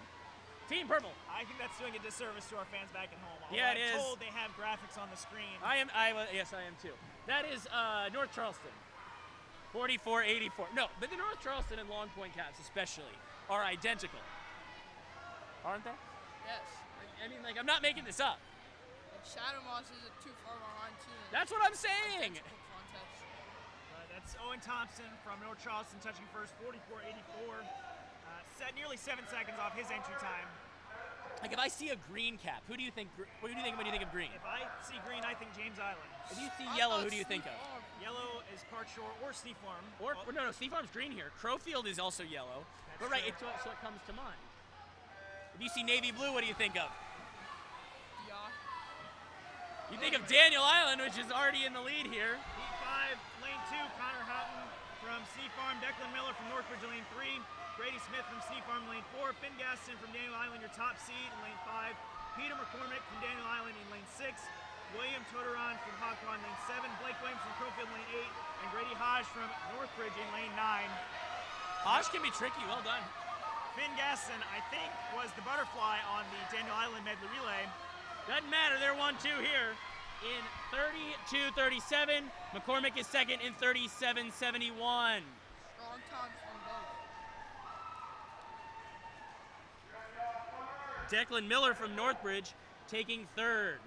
Team Purple. I think that's doing a disservice to our fans back at home. Yeah, it I'm is. told they have graphics on the screen. Yes, I am too. That is North Charleston. 44.84. No, but the North Charleston and Long Point caps especially are identical. Aren't they? Yes. I mean, like, I'm not making this up. And Shadow Moss isn't too far behind, too. That's what I'm saying. Contest. That's Owen Thompson from North Charleston touching first, 44.84. Set nearly 7 seconds off his entry time. Like, if I see a green cap, who do you think? What do you think when you think of green? If I see green, I think James Island. If you see yellow, who do you think of? Yellow is Park Shore or Steve Farm. No, Steve Farm's green here. Crowfield is also yellow. But right, true. it's what comes to mind. If you see navy blue, what do you think of? Yeah. You think of Daniel Island, which is already in the lead here. Heat 5, lane 2, Connor Houghton from Steve Farm. Declan Miller from Northbridge in lane 3. Brady Smith from Steve Farm lane 4. Finn Gaston from Daniel Island, your top seed in lane 5. Peter McCormick from Daniel Island in lane 6. William Toderon from Hawthorne lane 7. Blake Williams from Crowfield lane 8. And Grady Hodge from Northbridge in lane 9. Hodge can be tricky. Well done. Finn Gaston, I think, was the butterfly on the Daniel Island medley relay. Doesn't matter. They're 1-2 here in 32.37. McCormick is second in 37.71. Strong times from both. Declan Miller from Northbridge taking third.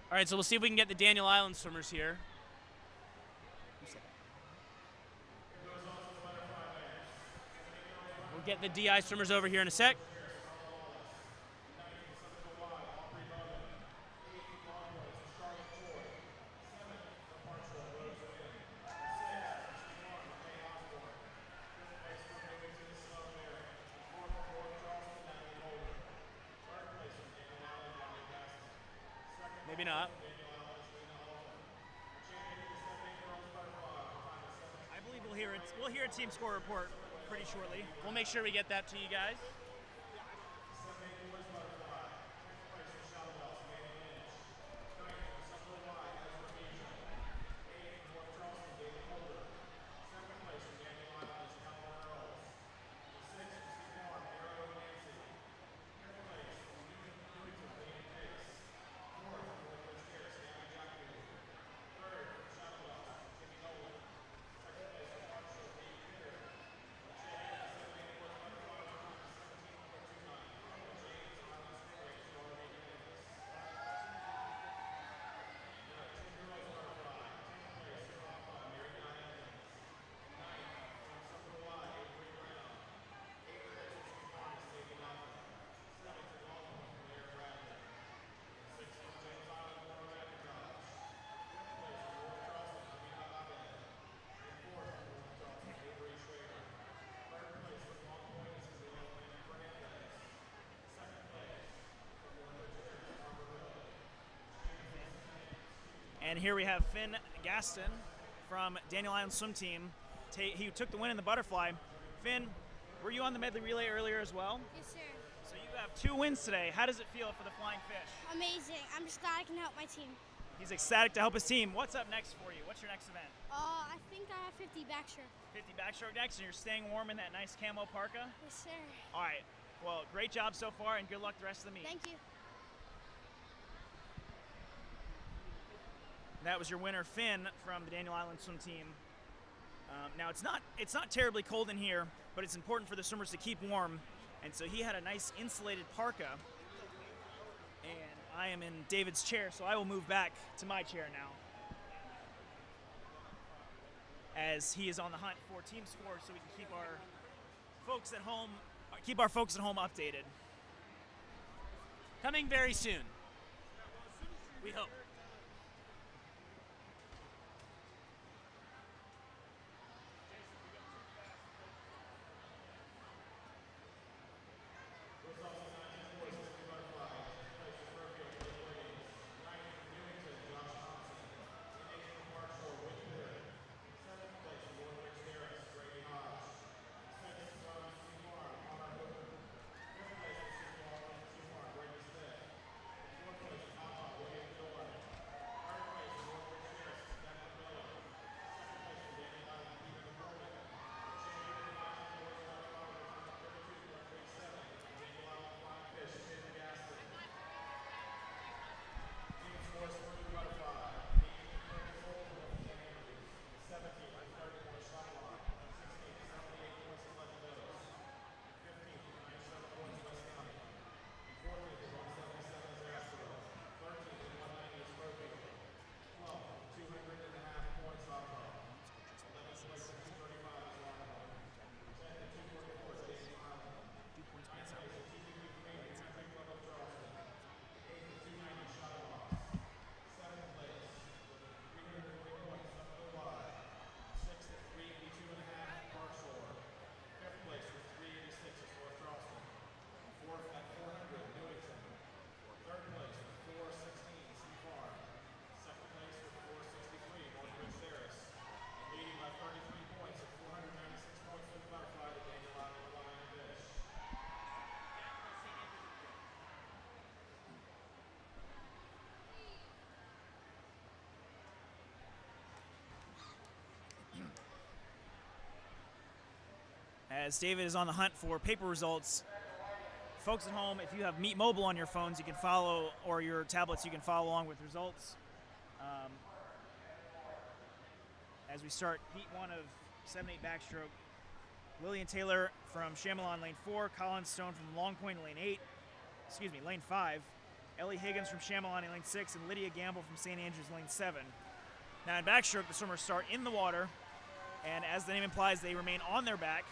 All right, so we'll see if we can get the Daniel Island swimmers here. Get the DI swimmers over here in a sec. Maybe not. I believe we'll hear it. We'll hear a team score report pretty shortly. We'll make sure we get that to you guys. And here we have Finn Gaston from Daniel Island Swim Team. He took the win in the butterfly. Finn, were you on the medley relay earlier as well? Yes, sir. So you have 2 wins today. How does it feel for the Flying Fish? Amazing. I'm just glad I can help my team. He's ecstatic to help his team. What's up next for you? What's your next event? I think I have 50 backstroke. 50 backstroke next, and you're staying warm in that nice camo parka? Yes, sir. All right. Well, great job so far, and good luck the rest of the meet. Thank you. That was your winner, Finn, from the Daniel Island Swim Team. Now it's not terribly cold in here, but it's important for the swimmers to keep warm, and so he had a nice insulated parka. And I am in David's chair, so I will move back to my chair now, as he is on the hunt for team scores, so we can keep our folks at home updated. Coming very soon. We hope. As David is on the hunt for paper results, folks at home, if you have Meet Mobile on your phones, you can follow, or your tablets, you can follow along with results. As we start heat 1 of 7-8 backstroke, Lillian Taylor from Chamelon lane 4, Colin Stone from Long Point lane 5, Ellie Higgins from Chamelon lane 6, and Lydia Gamble from St. Andrews lane 7. Now in backstroke, the swimmers start in the water, and as the name implies, they remain on their back.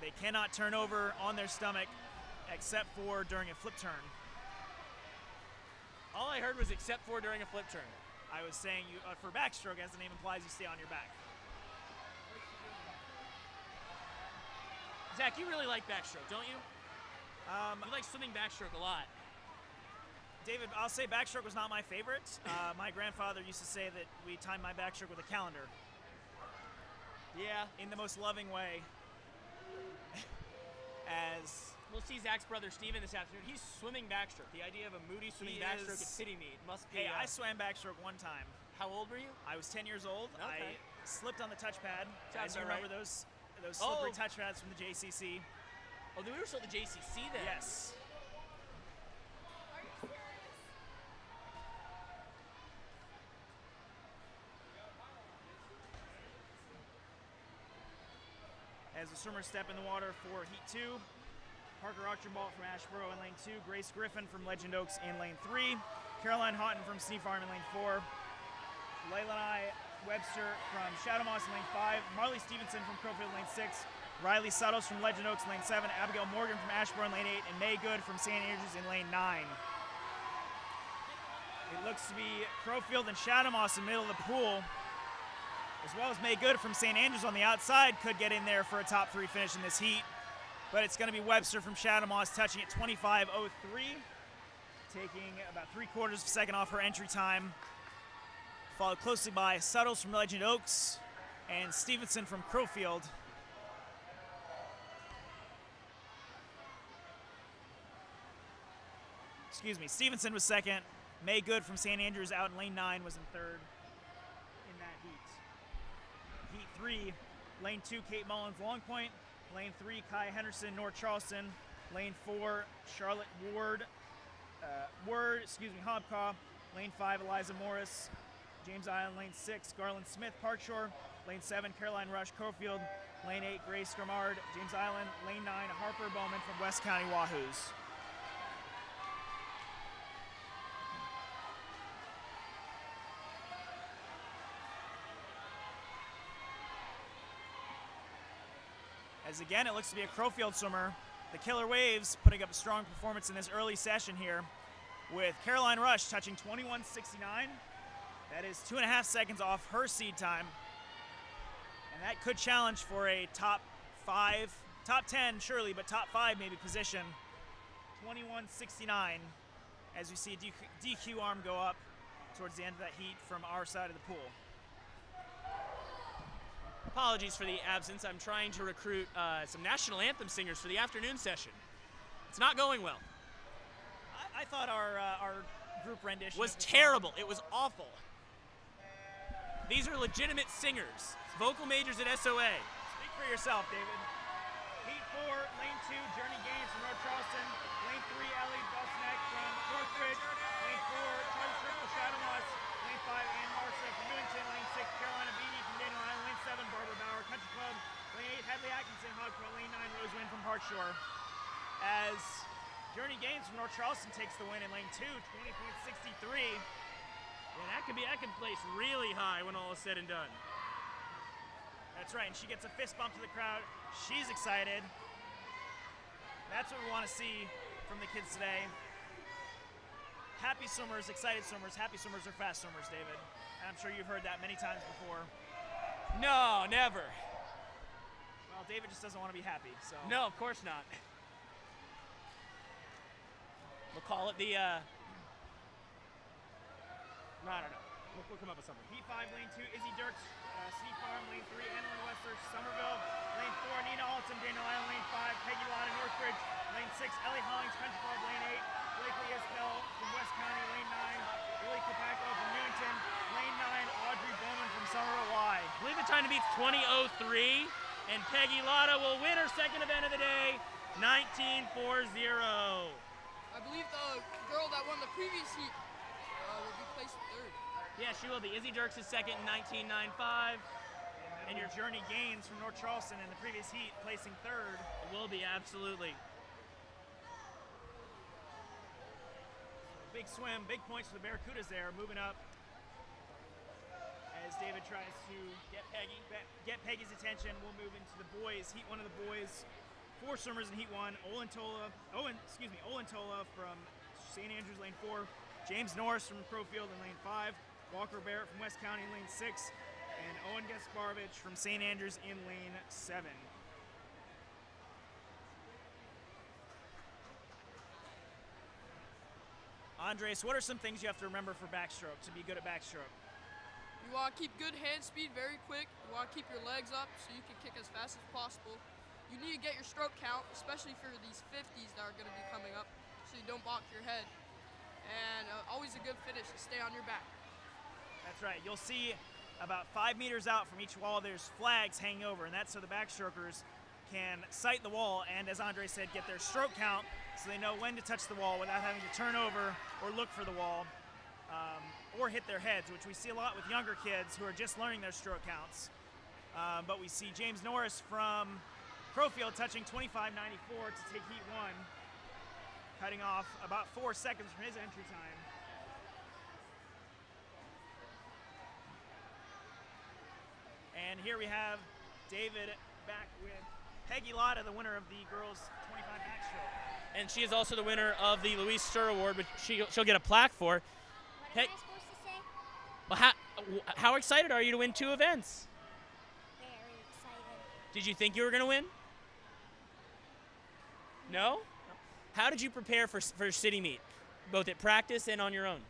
They cannot turn over on their stomach except for during a flip turn. All I heard was except for during a flip turn. I was saying you for backstroke, as the name implies, you stay on your back. Zach, you really like backstroke, don't you? You like swimming backstroke a lot. David, I'll say backstroke was not my favorite. My grandfather used to say that we timed my backstroke with a calendar. Yeah. In the most loving way. As we'll see Zach's brother Steven this afternoon. He's swimming backstroke. The idea of a Moody swimming backstroke at city meet must be. Hey, I swam backstroke one time. How old were you? I was 10 years old. Okay. I slipped on the touchpad. Sounds I remember right. those slippery touchpads from the JCC. Oh, we were still at the JCC then. Yes. Are you serious? As the swimmers step in the water for Heat 2, Parker Archambault from Ashboro in lane 2, Grace Griffin from Legend Oaks in lane 3, Caroline Houghton from Sneak Farm in lane 4, Leilani Webster from Shadow Moss in lane 5, Marley Stevenson from Crowfield in lane 6, Riley Suttles from Legend Oaks in lane 7, Abigail Morgan from Ashboro in lane 8, and May Good from St. Andrews in lane 9. It looks to be Crowfield and Shadow Moss in the middle of the pool, as well as May Good from St. Andrews on the outside could get in there for a top 3 finish in this heat. But it's going to be Webster from Shadow Moss touching at 25.03, taking about 3/4 of a second off her entry time. Followed closely by Suttles from Legend Oaks and Stevenson from Crowfield. Excuse me, Stevenson was second. May Good from St. Andrews out in lane 9 was in third in that heat. Heat 3, lane 2, Kate Mullins, Long Point. Lane 3, Kai Henderson, North Charleston. Lane 4, Charlotte Hobcaw. Lane 5, Eliza Morris, James Island. Lane 6, Garland Smith, Park Shore. Lane 7, Caroline Rush, Crowfield. Lane 8, Grace Grimard, James Island. Lane 9, Harper Bowman from West County Wahoos. As again, it looks to be a Crowfield swimmer. The Killer Waves putting up a strong performance in this early session here with Caroline Rush touching 21.69. That is 2.5 seconds off her seed time. And that could challenge for a top 5, top 10 surely, but top 5 maybe position. 21.69 as we see DQ arm go up towards the end of that heat from our side of the pool. Apologies for the absence. I'm trying to recruit some national anthem singers for the afternoon session. It's not going well. I thought our group rendition was terrible. It was awful. These are legitimate singers, vocal majors at SOA. Speak for yourself, David. Heat 4, lane 2, Journey Gaines from North Charleston. Lane 3, Ellie Bosniak from Northridge. Lane 4, Charlie Triple, Shadow Moss. Lane 5, Ann Marcia from Newington. Lane 6, Carolina Beatty from Daniel Island. Lane 7, Barbara Bauer, Country Club. Lane 8, Hadley Atkinson, Hogpro. Lane 9, Rose Wynn from Park Shore. As Journey Gaines from North Charleston takes the win in lane 2, 20.63. Yeah, that could place really high when all is said and done. That's right, and she gets a fist bump to the crowd. She's excited. That's what we want to see from the kids today. Happy swimmers, excited swimmers. Happy swimmers are fast swimmers, David. And I'm sure you've heard that many times before. No, never. Well, David just doesn't want to be happy, so. No, of course not. We'll call it the, I don't know. We'll come up with something. Heat 5, lane 2, Izzy Dirks, Sneak Farm. Lane 3, Annalyn Wester, Somerville. Lane 4, Nina Alton, Daniel Island. Lane 5, Peggy Lotta, Northbridge. Lane 6, Ellie Hollings, Country Club. Lane 8, Blakely Isbell from West County. Lane 9, Lily Kopacko from Newington. Lane 9, Audrey Bowman from Somerville Y. I believe the time to beat's 20.03, and Peggy Lotta will win her second event of the day, 19.40. I believe the girl that won the previous heat will be placed third. Yeah, she will be. Izzy Dirks is second in 19.95. And your Journey Gaines from North Charleston in the previous heat placing third. It will be, absolutely. Big swim, big points for the Barracudas there, moving up as David tries to get Peggy's attention. We'll move into the boys. Heat 1 of the boys 4 swimmers in heat 1. Owen Tola from St. Andrews, lane 4. James Norris from Crowfield in lane 5. Walker Barrett from West County in lane 6. And Owen Gasparovich from St. Andrews in lane 7. Andres, what are some things you have to remember for backstroke to be good at backstroke? You want to keep good hand speed, very quick. You want to keep your legs up so you can kick as fast as possible. You need to get your stroke count, especially for these 50s that are going to be coming up, so you don't bonk your head. And always a good finish to stay on your back. That's right. You'll see about 5 meters out from each wall, there's flags hanging over, and that's so the backstrokers can sight the wall and, as Andre said, get their stroke count so they know when to touch the wall without having to turn over or look for the wall or hit their heads, which we see a lot with younger kids who are just learning their stroke counts. But we see James Norris from Crowfield touching 25.94 to take heat 1, cutting off about 4 seconds from his entry time. And here we have David back with Peggy Lotta, the winner of the girls 25 backstroke. And she is also the winner of the Louise Stur Award, which she'll get a plaque for. What am I supposed to say? Well, how excited are you to win 2 events? Very excited. Did you think you were going to win? No? How did you prepare for city meet, both at practice and on your own? On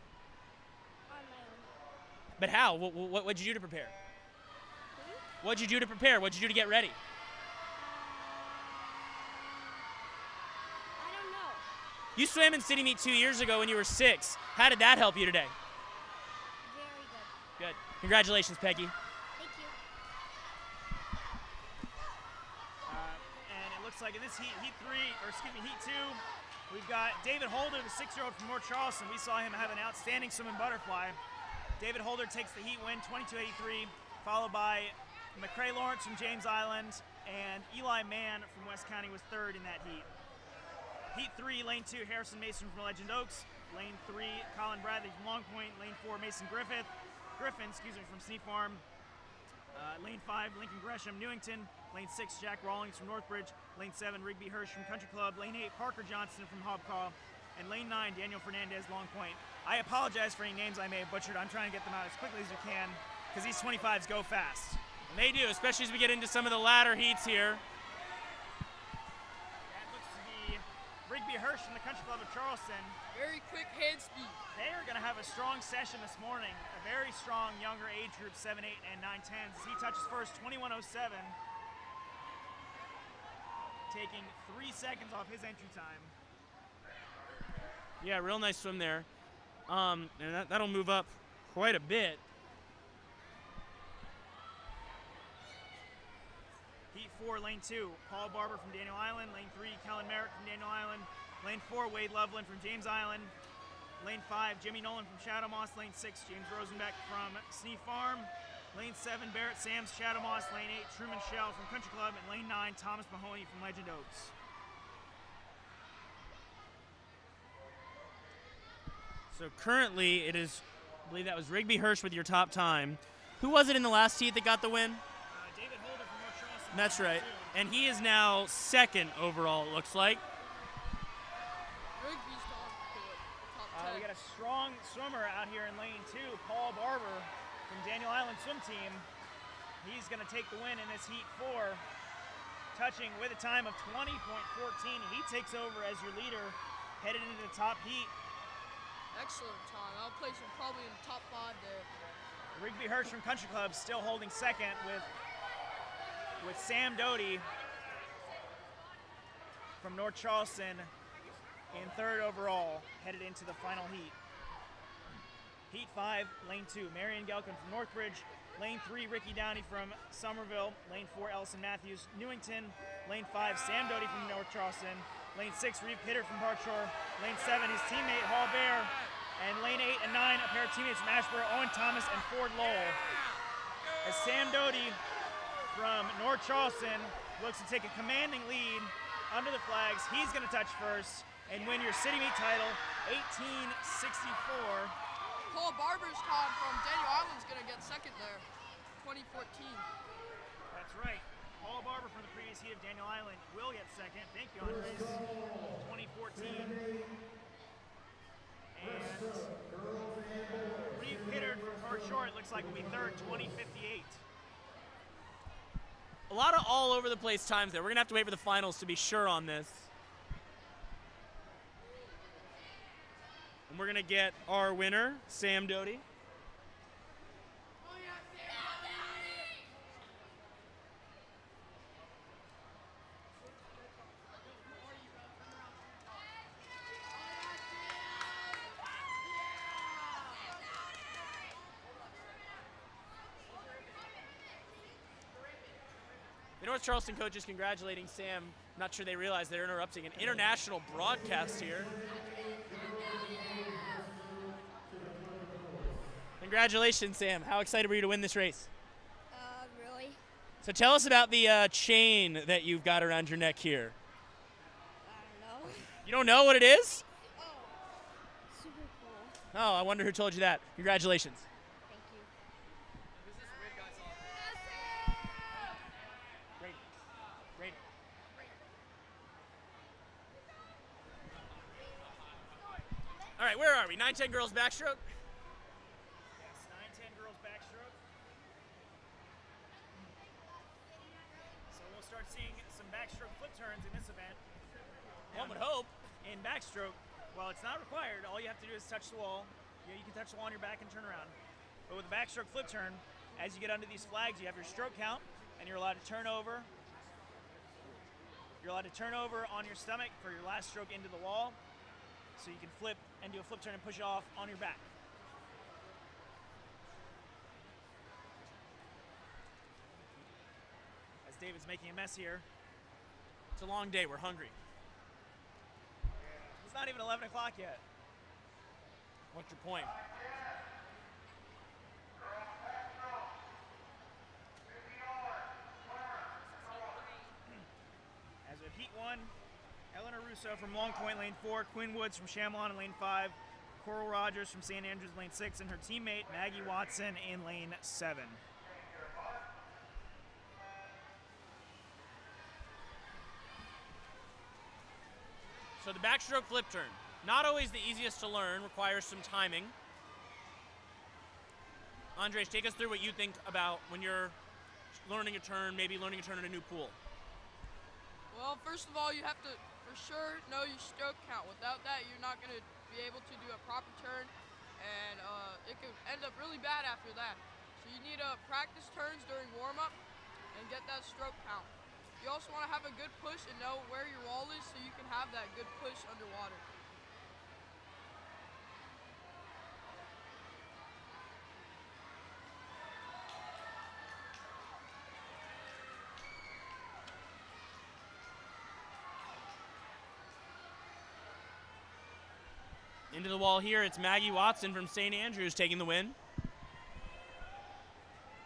my own. But how? What did you do to prepare? What did you do to prepare? What did you do to get ready? I don't know. You swam in city meet 2 years ago when you were 6. How did that help you today? Very good. Good. Congratulations, Peggy. Thank you. And it looks like in this heat 2, we've got David Holder, the 6-year-old from North Charleston. We saw him have an outstanding swim in butterfly. David Holder takes the heat win, 22.83, followed by McCrae Lawrence from James Island, and Eli Mann from West County was 3rd in that heat. Heat 3, lane 2, Harrison Mason from Legend Oaks. Lane 3, Colin Bradley from Long Point. Lane 4, Mason Griffin, from Sneak Farm. Lane 5, Lincoln Gresham, Newington. Lane 6, Jack Rawlings from Northbridge. Lane 7, Rigby Hirsch from Country Club. Lane 8, Parker Johnson from Hobcaw. And lane 9, Daniel Fernandez, Long Point. I apologize for any names I may have butchered. I'm trying to get them out as quickly as we can because these 25s go fast. And they do, especially as we get into some of the latter heats here. That looks to be Rigby Hirsch from the Country Club of Charleston. Very quick hand speed. They are going to have a strong session this morning. A very strong younger age group, 7, 8, and 9, 10s. He touches first, 21.07. Taking 3 seconds off his entry time. Yeah, real nice swim there. And that'll move up quite a bit. Heat 4, lane 2, Paul Barber from Daniel Island. Lane 3, Kellen Merrick from Daniel Island. Lane 4, Wade Loveland from James Island. Lane 5, Jimmy Nolan from Shadow Moss. Lane 6, James Rosenbeck from Sneak Farm. Lane 7, Barrett Sams, Shadow Moss. Lane 8, Truman Shell from Country Club. And lane 9, Thomas Mahoney from Legend Oaks. So currently it is, I believe that was Rigby Hirsch with your top time. Who was it in the last heat that got the win? David Holder from North Charleston. That's right. And he is now 2nd overall, it looks like. Rigby's top 10. We got a strong swimmer out here in lane 2, Paul Barber from Daniel Island Swim Team. He's going to take the win in this heat 4, touching with a time of 20.14. He takes over as your leader headed into the top heat. Excellent time. I'll place him probably in the top 5 there. Rigby Hirsch from Country Club still holding 2nd with Sam Doty from North Charleston in 3rd overall, headed into the final heat. Heat 5, lane 2, Marion Gelkin from Northbridge. Lane 3, Ricky Downey from Somerville. Lane 4, Ellison Matthews, Newington. Lane 5, Sam Doty from North Charleston. Lane 6, Reeve Pitter from Park Shore. Lane 7, his teammate Hall Bear. And lane 8 and 9, a pair of teammates from Ashboro, Owen Thomas and Ford Lowell. As Sam Doty from North Charleston looks to take a commanding lead under the flags, he's going to touch first and win your city meet title, 18.64. Paul Barber's time from Daniel Island's going to get 2nd there, 2014. That's right. Paul Barber from the previous heat of Daniel Island will get second. Thank you, Andres. 2014. And Reeve Pittard from Park Short looks like will be third, 2058. A lot of all over the place times there. We're going to have to wait for the finals to be sure on this. And we're going to get our winner, Sam Doty. The North Charleston coaches congratulating Sam. Not sure they realize they're interrupting an international broadcast here. Congratulations, Sam. How excited were you to win this race? Really? So tell us about the chain that you've got around your neck here. I don't know. You don't know what it is? Oh, super cool. Oh, I wonder who told you that. Congratulations. Thank you. Great. Great. All right, where are we? 9-10 girls backstroke? Yes, 9-10 girls backstroke. So we'll start seeing some backstroke flip turns in this event. One would hope. In backstroke, well, it's not required. All you have to do is touch the wall. You can touch the wall on your back and turn around. But with the backstroke flip turn, as you get under these flags, you have your stroke count, and you're allowed to turn over. You're allowed to turn over on your stomach for your last stroke into the wall, so you can flip and do a flip turn and push it off on your back. As David's making a mess here. It's a long day. We're hungry. It's not even 11 o'clock yet. What's your point? As with Heat 1, Eleanor Russo from Long Point, lane 4, Quinn Woods from Chamlon in lane 5, Coral Rogers from St. Andrews, lane 6, and her teammate Maggie Watson in lane 7. So the backstroke flip turn, not always the easiest to learn, requires some timing. Andres, take us through what you think about when you're learning a turn, maybe learning a turn in a new pool. Well, first of all, you have to for sure know your stroke count. Without that, you're not going to be able to do a proper turn, and it could end up really bad after that. So you need to practice turns during warm-up and get that stroke count. You also want to have a good push and know where your wall is so you can have that good push underwater. Into the wall here, it's Maggie Watson from St. Andrews taking the win.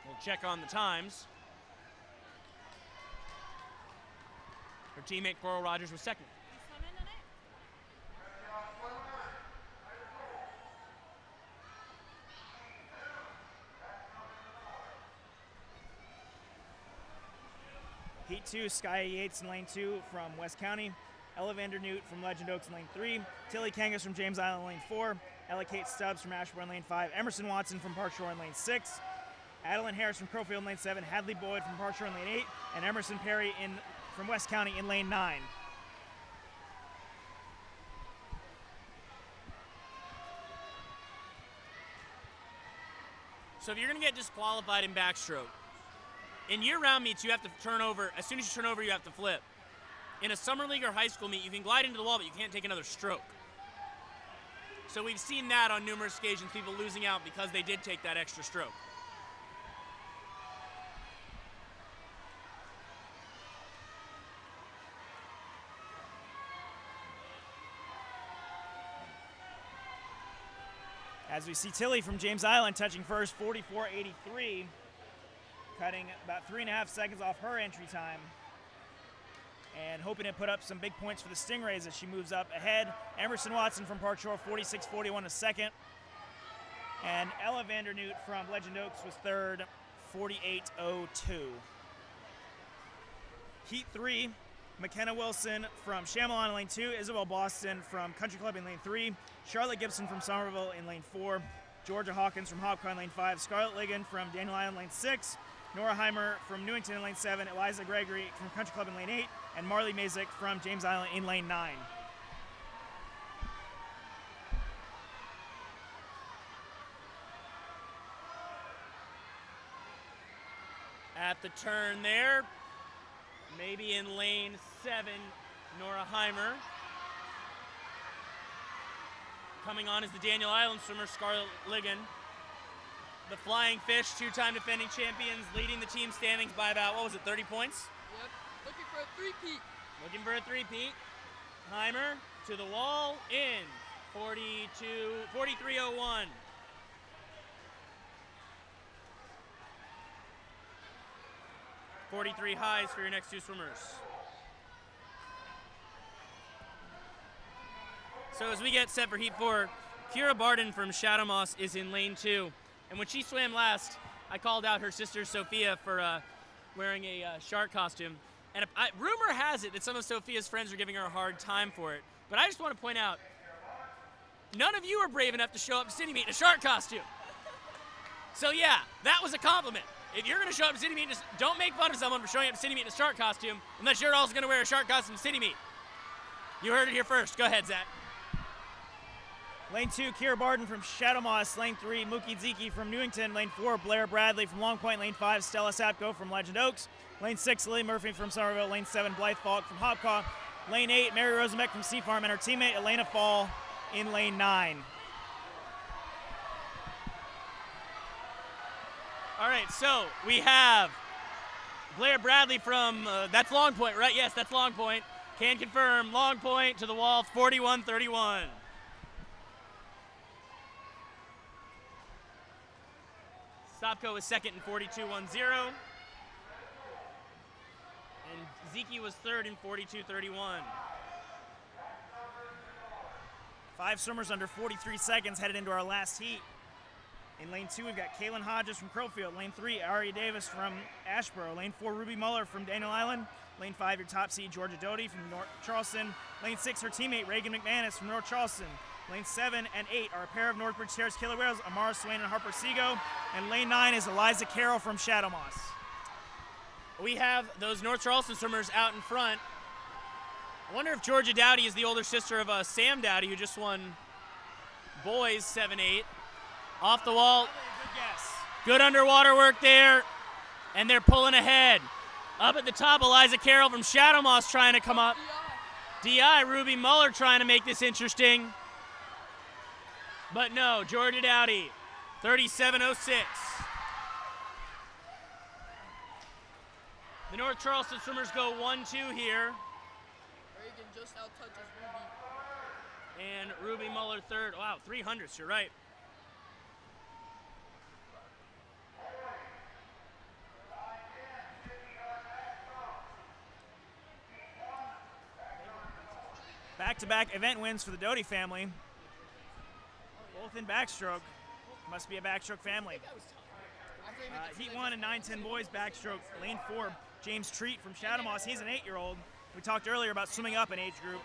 We'll check on the times. Her teammate Coral Rogers was second. Heat 2, Sky Yates in lane 2 from West County, Ella Vandernewt from Legend Oaks in lane 3, Tilly Kangas from James Island in lane 4, Ella Kate Stubbs from Ashburn in lane 5, Emerson Watson from Park Shore in lane 6, Adeline Harris from Crowfield in lane 7, Hadley Boyd from Park Shore in lane 8, and Emerson Perry from West County in lane 9. So if you're going to get disqualified in backstroke, in year-round meets you have to turn over. As soon as you turn over, you have to flip. In a summer league or high school meet, you can glide into the wall, but you can't take another stroke. So we've seen that on numerous occasions, people losing out because they did take that extra stroke. As we see Tilly from James Island touching first, 44.83, cutting about 3.5 seconds off her entry time, and hoping to put up some big points for the Stingrays as she moves up ahead. Emerson Watson from Park Shore, 46.41 a second, and Ella Vandernewt from Legend Oaks was third, 48.02. Heat 3, McKenna Wilson from Chamelon in lane 2, Isabel Boston from Country Club in lane 3, Charlotte Gibson from Somerville in lane 4, Georgia Hawkins from Hopco in lane 5, Scarlett Ligon from Daniel Island lane 6, Nora Heimer from Newington in lane 7, Eliza Gregory from Country Club in lane 8, and Marley Mazik from James Island in lane 9. At the turn there, maybe in lane 7, Nora Heimer. Coming on is the Daniel Island swimmer, Scarlett Ligon. The Flying Fish, two-time defending champions, leading the team standings by about, 30 points? Yep. Looking for a three-peat. Looking for a three-peat. Heimer to the wall, in 43:01. .43 highs for your next two swimmers. So as we get set for Heat 4, Kira Barden from Shadow Moss is in lane 2. And when she swam last, I called out her sister Sophia for wearing a shark costume. And rumor has it that some of Sophia's friends are giving her a hard time for it. But I just want to point out, none of you are brave enough to show up to City Meet in a shark costume. So yeah, that was a compliment. If you're going to show up to City Meet, just don't make fun of someone for showing up to City Meet in a shark costume unless you're also going to wear a shark costume to City Meet. You heard it here first. Go ahead, Zach. Lane 2, Kira Barden from Shadow Moss. Lane 3, Mookie Ziki from Newington. Lane 4, Blair Bradley from Long Point. Lane 5, Stella Sapko from Legend Oaks. Lane 6, Lily Murphy from Somerville. Lane 7, Blythe Falk from Hopcaw. Lane 8, Mary Rosenbeck from Sea Farm, and her teammate Elena Fall in lane 9. All right, so we have Blair Bradley from, that's Long Point, right? Yes, that's Long Point. Can confirm, Long Point to the wall, 41:31. Stopko was second in 42:10. And Ziki was third in 42:31. 5 swimmers under 43 seconds headed into our last heat. In lane 2, we've got Kaylin Hodges from Crowfield. Lane 3, Aria Davis from Ashboro. Lane 4, Ruby Muller from Daniel Island. Lane 5, your top seed, Georgia Doty from North Charleston. Lane 6, her teammate, Reagan McManus from North Charleston. Lane 7 and 8 are a pair of Northbridge Terrace Killer Whales, Amara Swain and Harper Seago. And lane 9 is Eliza Carroll from Shadow Moss. We have those North Charleston swimmers out in front. I wonder if Georgia Dowdy is the older sister of Sam Dowdy, who just won boys 7-8. Off the wall. Good guess. Good underwater work there. And they're pulling ahead. Up at the top, Eliza Carroll from Shadow Moss trying to come up. DI, Ruby Muller trying to make this interesting. But no, Georgia Dowdy, 37:06. The North Charleston swimmers go 1-2 here. Reagan just out-touches Ruby. And Ruby Muller third. Wow, 300s, you're right. Back-to-back event wins for the Doty family. Both in backstroke. Must be a backstroke family. Heat 1 and 9-10 boys backstroke. Lane 4, James Treat from Shadow Moss. He's an 8-year-old. We talked earlier about swimming up an age group.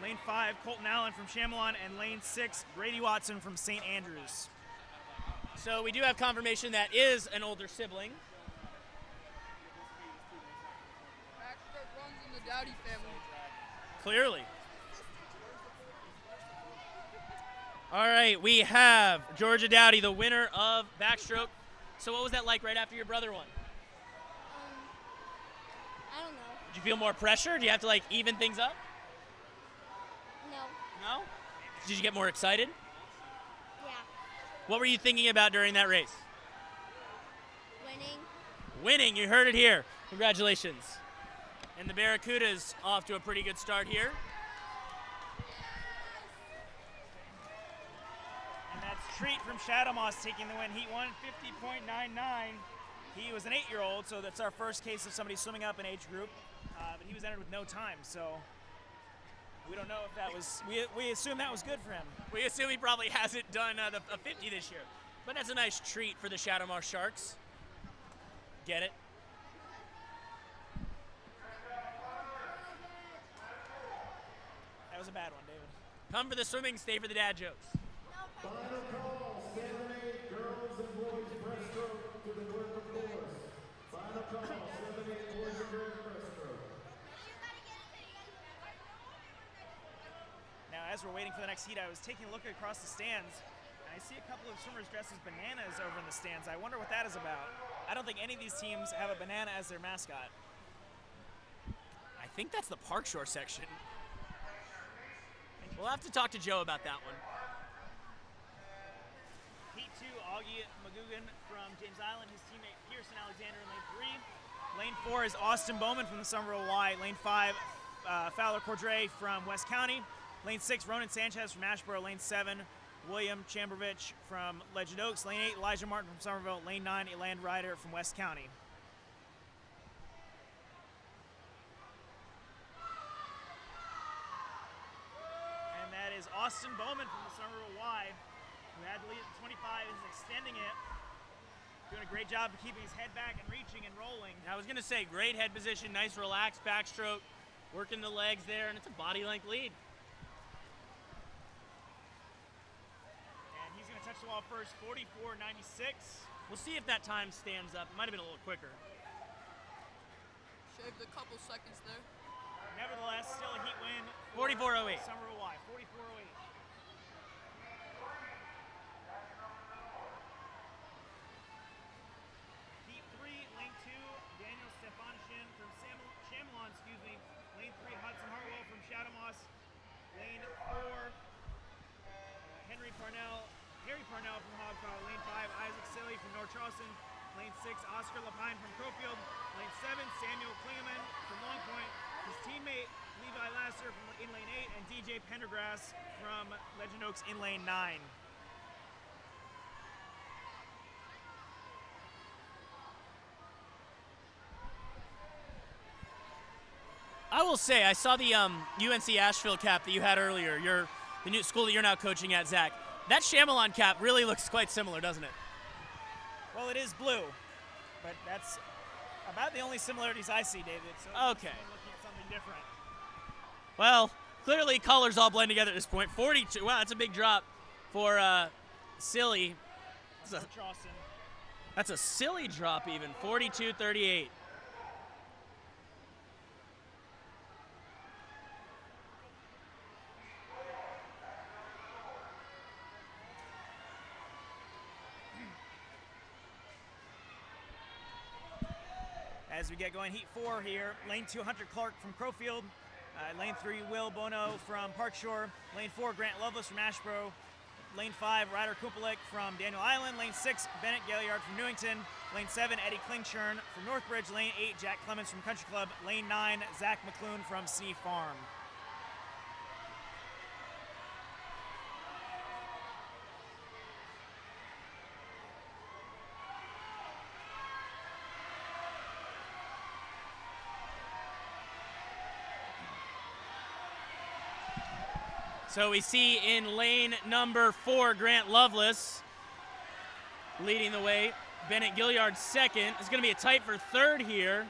Lane 5, Colton Allen from Chamelon. And lane 6, Brady Watson from St. Andrews. So we do have confirmation that is an older sibling. Backstroke runs in the Dowdy family. Clearly. All right, we have Georgia Dowdy, the winner of backstroke. So what was that like right after your brother won? I don't know. Did you feel more pressure? Do you have to like even things up? No. No? Did you get more excited? Yeah. What were you thinking about during that race? Winning. Winning, you heard it here. Congratulations. And the Barracudas off to a pretty good start here. And that's Treat from Shadow Moss taking the win. Heat 1, 50.99. He was an 8-year-old, so that's our first case of somebody swimming up an age group. But he was entered with no time, so we don't know if that was, we assume that was good for him. We assume he probably hasn't done a 50 this year. But that's a nice treat for the Shadow Moss Sharks. Get it? was a bad one, David. Come for the swimming, stay for the dad jokes. Final call, 7-8 girls and boys breaststroke to the north of course. Final call, 7-8 boys and girls breaststroke. Now, as we're waiting for the next heat, I was taking a look across the stands, and I see a couple of swimmers dressed as bananas over in the stands. I wonder what that is about. I don't think any of these teams have a banana as their mascot. I think that's the Park Shore section. We'll have to talk to Joe about that one. Heat 2, Augie McGugan from James Island, his teammate Pearson Alexander in lane 3. Lane 4 is Austin Bowman from the Somerville Y. Lane 5, Fowler Cordray from West County. Lane 6, Ronan Sanchez from Ashboro. Lane 7, William Chamberovich from Legend Oaks. Lane 8, Elijah Martin from Somerville. Lane 9, Eland Ryder from West County. And that is Austin Bowman from the Somerville Y, who had the lead at 25, is extending it. Doing a great job of keeping his head back and reaching and rolling. I was going to say, great head position, nice relaxed backstroke, working the legs there, and it's a body length lead. And he's going to touch the wall first, 44.96. We'll see if that time stands up. It might have been a little quicker. Shaved a couple seconds there. Nevertheless, still a heat win. 44.08. Somerville Y, 44.08. Heat 3, lane 2, Daniel Stefanishin from Chamelon, Lane 3, Hudson Hartwell from Shadowmoss. Lane 4, Harry Parnell from Hogcaw. Lane 5, Isaac Silly from North Charleston. Lane 6, Oscar Lapine from Crowfield. Lane 7, Samuel Klingeman from Long Point. His teammate Levi Lasser from in lane 8, and DJ Pendergrass from Legend Oaks in lane 9. I will say, I saw the UNC Asheville cap that you had earlier, the new school that you're now coaching at, Zach. That Chamelon cap really looks quite similar, doesn't it? Well, it is blue, but that's about the only similarities I see, David. So okay. Looking at something different. Well, clearly colors all blend together at this point. 42, wow, that's a big drop for Silly. Charleston. That's a silly drop even, 42.38. As we get going, heat 4 here. Lane 2, Hunter Clark from Crowfield. Lane 3, Will Bono from Park Shore. Lane 4, Grant Lovelace from Ashboro. Lane 5, Ryder Kupalik from Daniel Island. Lane 6, Bennett Gaillard from Newington. Lane 7, Eddie Klingshern from Northbridge. Lane 8, Jack Clemens from Country Club. Lane 9, Zach McClune from Sea Farm. So we see in lane number 4, Grant Lovelace leading the way. Bennett Gaillard second. It's going to be a tight for third here.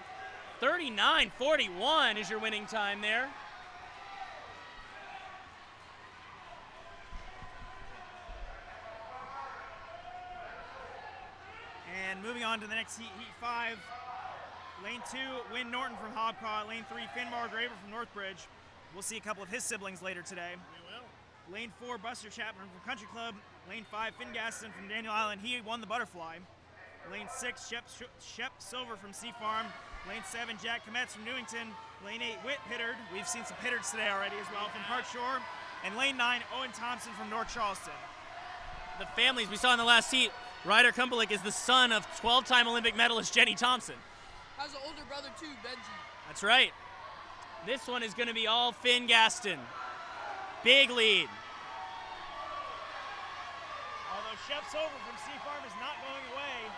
39.41 is your winning time there. And moving on to the next heat, heat 5. Lane 2, Wynn Norton from Hobcaw. Lane 3, Finbar Graver from Northbridge. We'll see a couple of his siblings later today. We will. Lane 4, Buster Chapman from Country Club. Lane 5, Finn Gaston from Daniel Island. He won the butterfly. Lane 6, Shep Silver from Sea Farm. Lane 7, Jack Kometz from Newington. Lane 8, Whit Pittard. We've seen some Pittards today already as well from Park Shore. And lane 9, Owen Thompson from North Charleston. The families we saw in the last heat, Ryder Kumpalik is the son of 12-time Olympic medalist Jenny Thompson. Has an older brother too, Benji. That's right. This one is going to be all Finn Gaston. Big lead. Although Shep Silver from Sea Farm is not going away,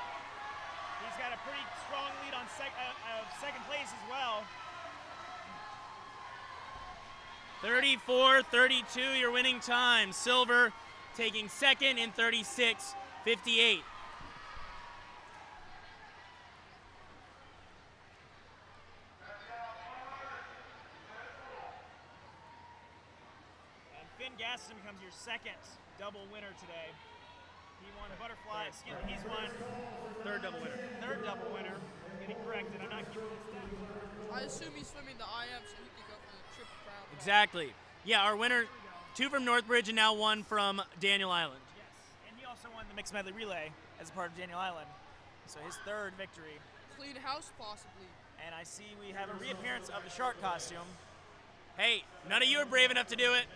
he's got a pretty strong lead on second place as well. 34-32, your winning time. Silver taking second in 36.58. Finn Gaston becomes your second double winner today. He won butterfly, excuse me, he's won Third double winner. third double winner. Getting corrected, I'm not keeping the stats. I assume he's swimming the IM so he could go for the triple crown. Exactly. Yeah, our winner, 2 from Northbridge and now 1 from Daniel Island. Yes, and he also won the mixed medley relay as a part of Daniel Island. So his third victory. Clean house, possibly. And I see we have a reappearance of the shark costume. Hey, none of you are brave enough to do it.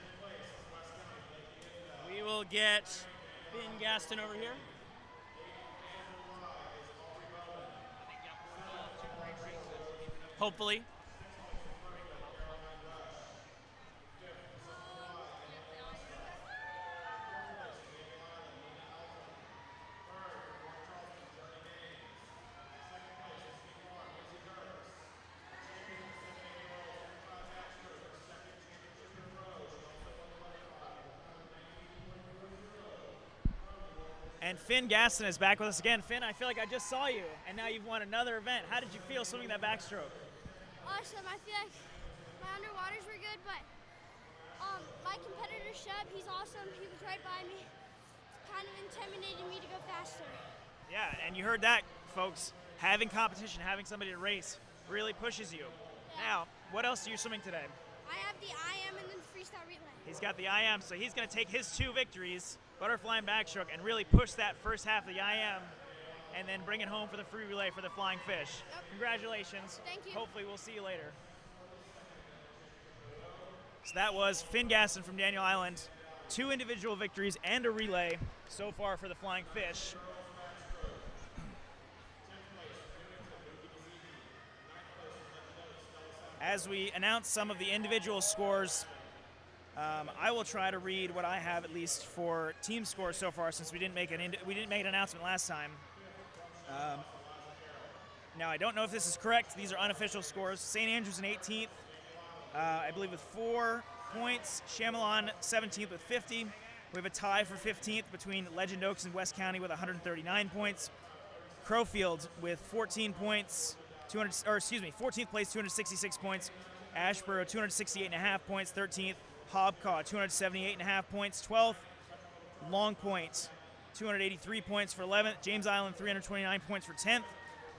We will get Finn Gaston over here. Hopefully. And Finn Gaston is back with us again. Finn, I feel like I just saw you, and now you've won another event. How did you feel swimming that backstroke? Awesome. I feel like my underwaters were good, but my competitor Sheb, he's awesome. He was right by me. Kind of intimidated me to go faster. Yeah, and you heard that, folks. Having competition, having somebody to race really pushes you. Now, what else are you swimming today? I have the IM and then the freestyle relay. He's got the IM, so he's going to take his 2 victories, butterfly and backstroke, and really push that first half of the IM and then bring it home for the free relay for the flying fish. Yep. Congratulations. Thank you. Hopefully we'll see you later. So that was Finn Gaston from Daniel Island. 2 individual victories and a relay so far for the flying fish. As we announce some of the individual scores, I will try to read what I have at least for team scores so far, since we didn't make an announcement last time. Now I don't know if this is correct. These are unofficial scores. St. Andrews in 18th, I believe, with 4 points. Chamelon 17th with 50. We have a tie for 15th between Legend Oaks and West County with 139 points. Crowfield with 14 points. 14th place, 266 points. Ashboro, 268.5 points, 13th. Hobcaw, 278.5 points, 12th. Long Point, 283 points for 11th. James Island, 329 points for 10th.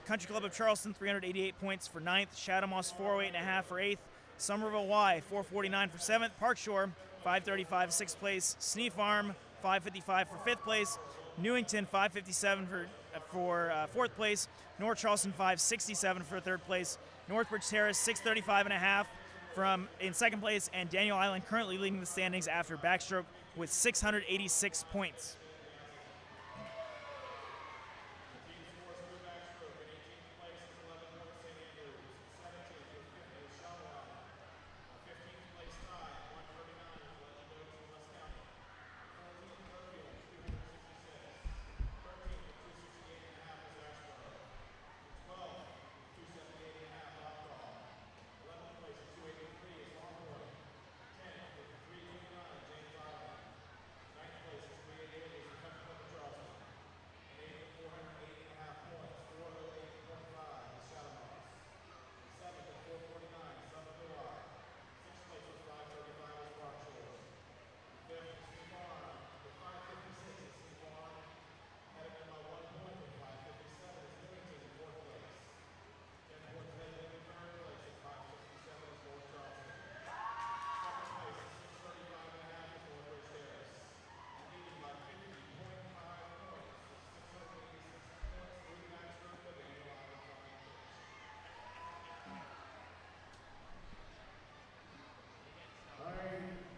Country Club of Charleston, 388 points for 9th. Shadow Moss, 408.5 for 8th. Somerville Y, 449 for 7th. Park Shore, 535, 6th place. Snee Farm, 555 for 5th place. Newington, 557 for 4th place. North Charleston, 567 for 3rd place. Northbridge Terrace, 635.5 in 2nd place, and Daniel Island currently leading the standings after backstroke with 686 points.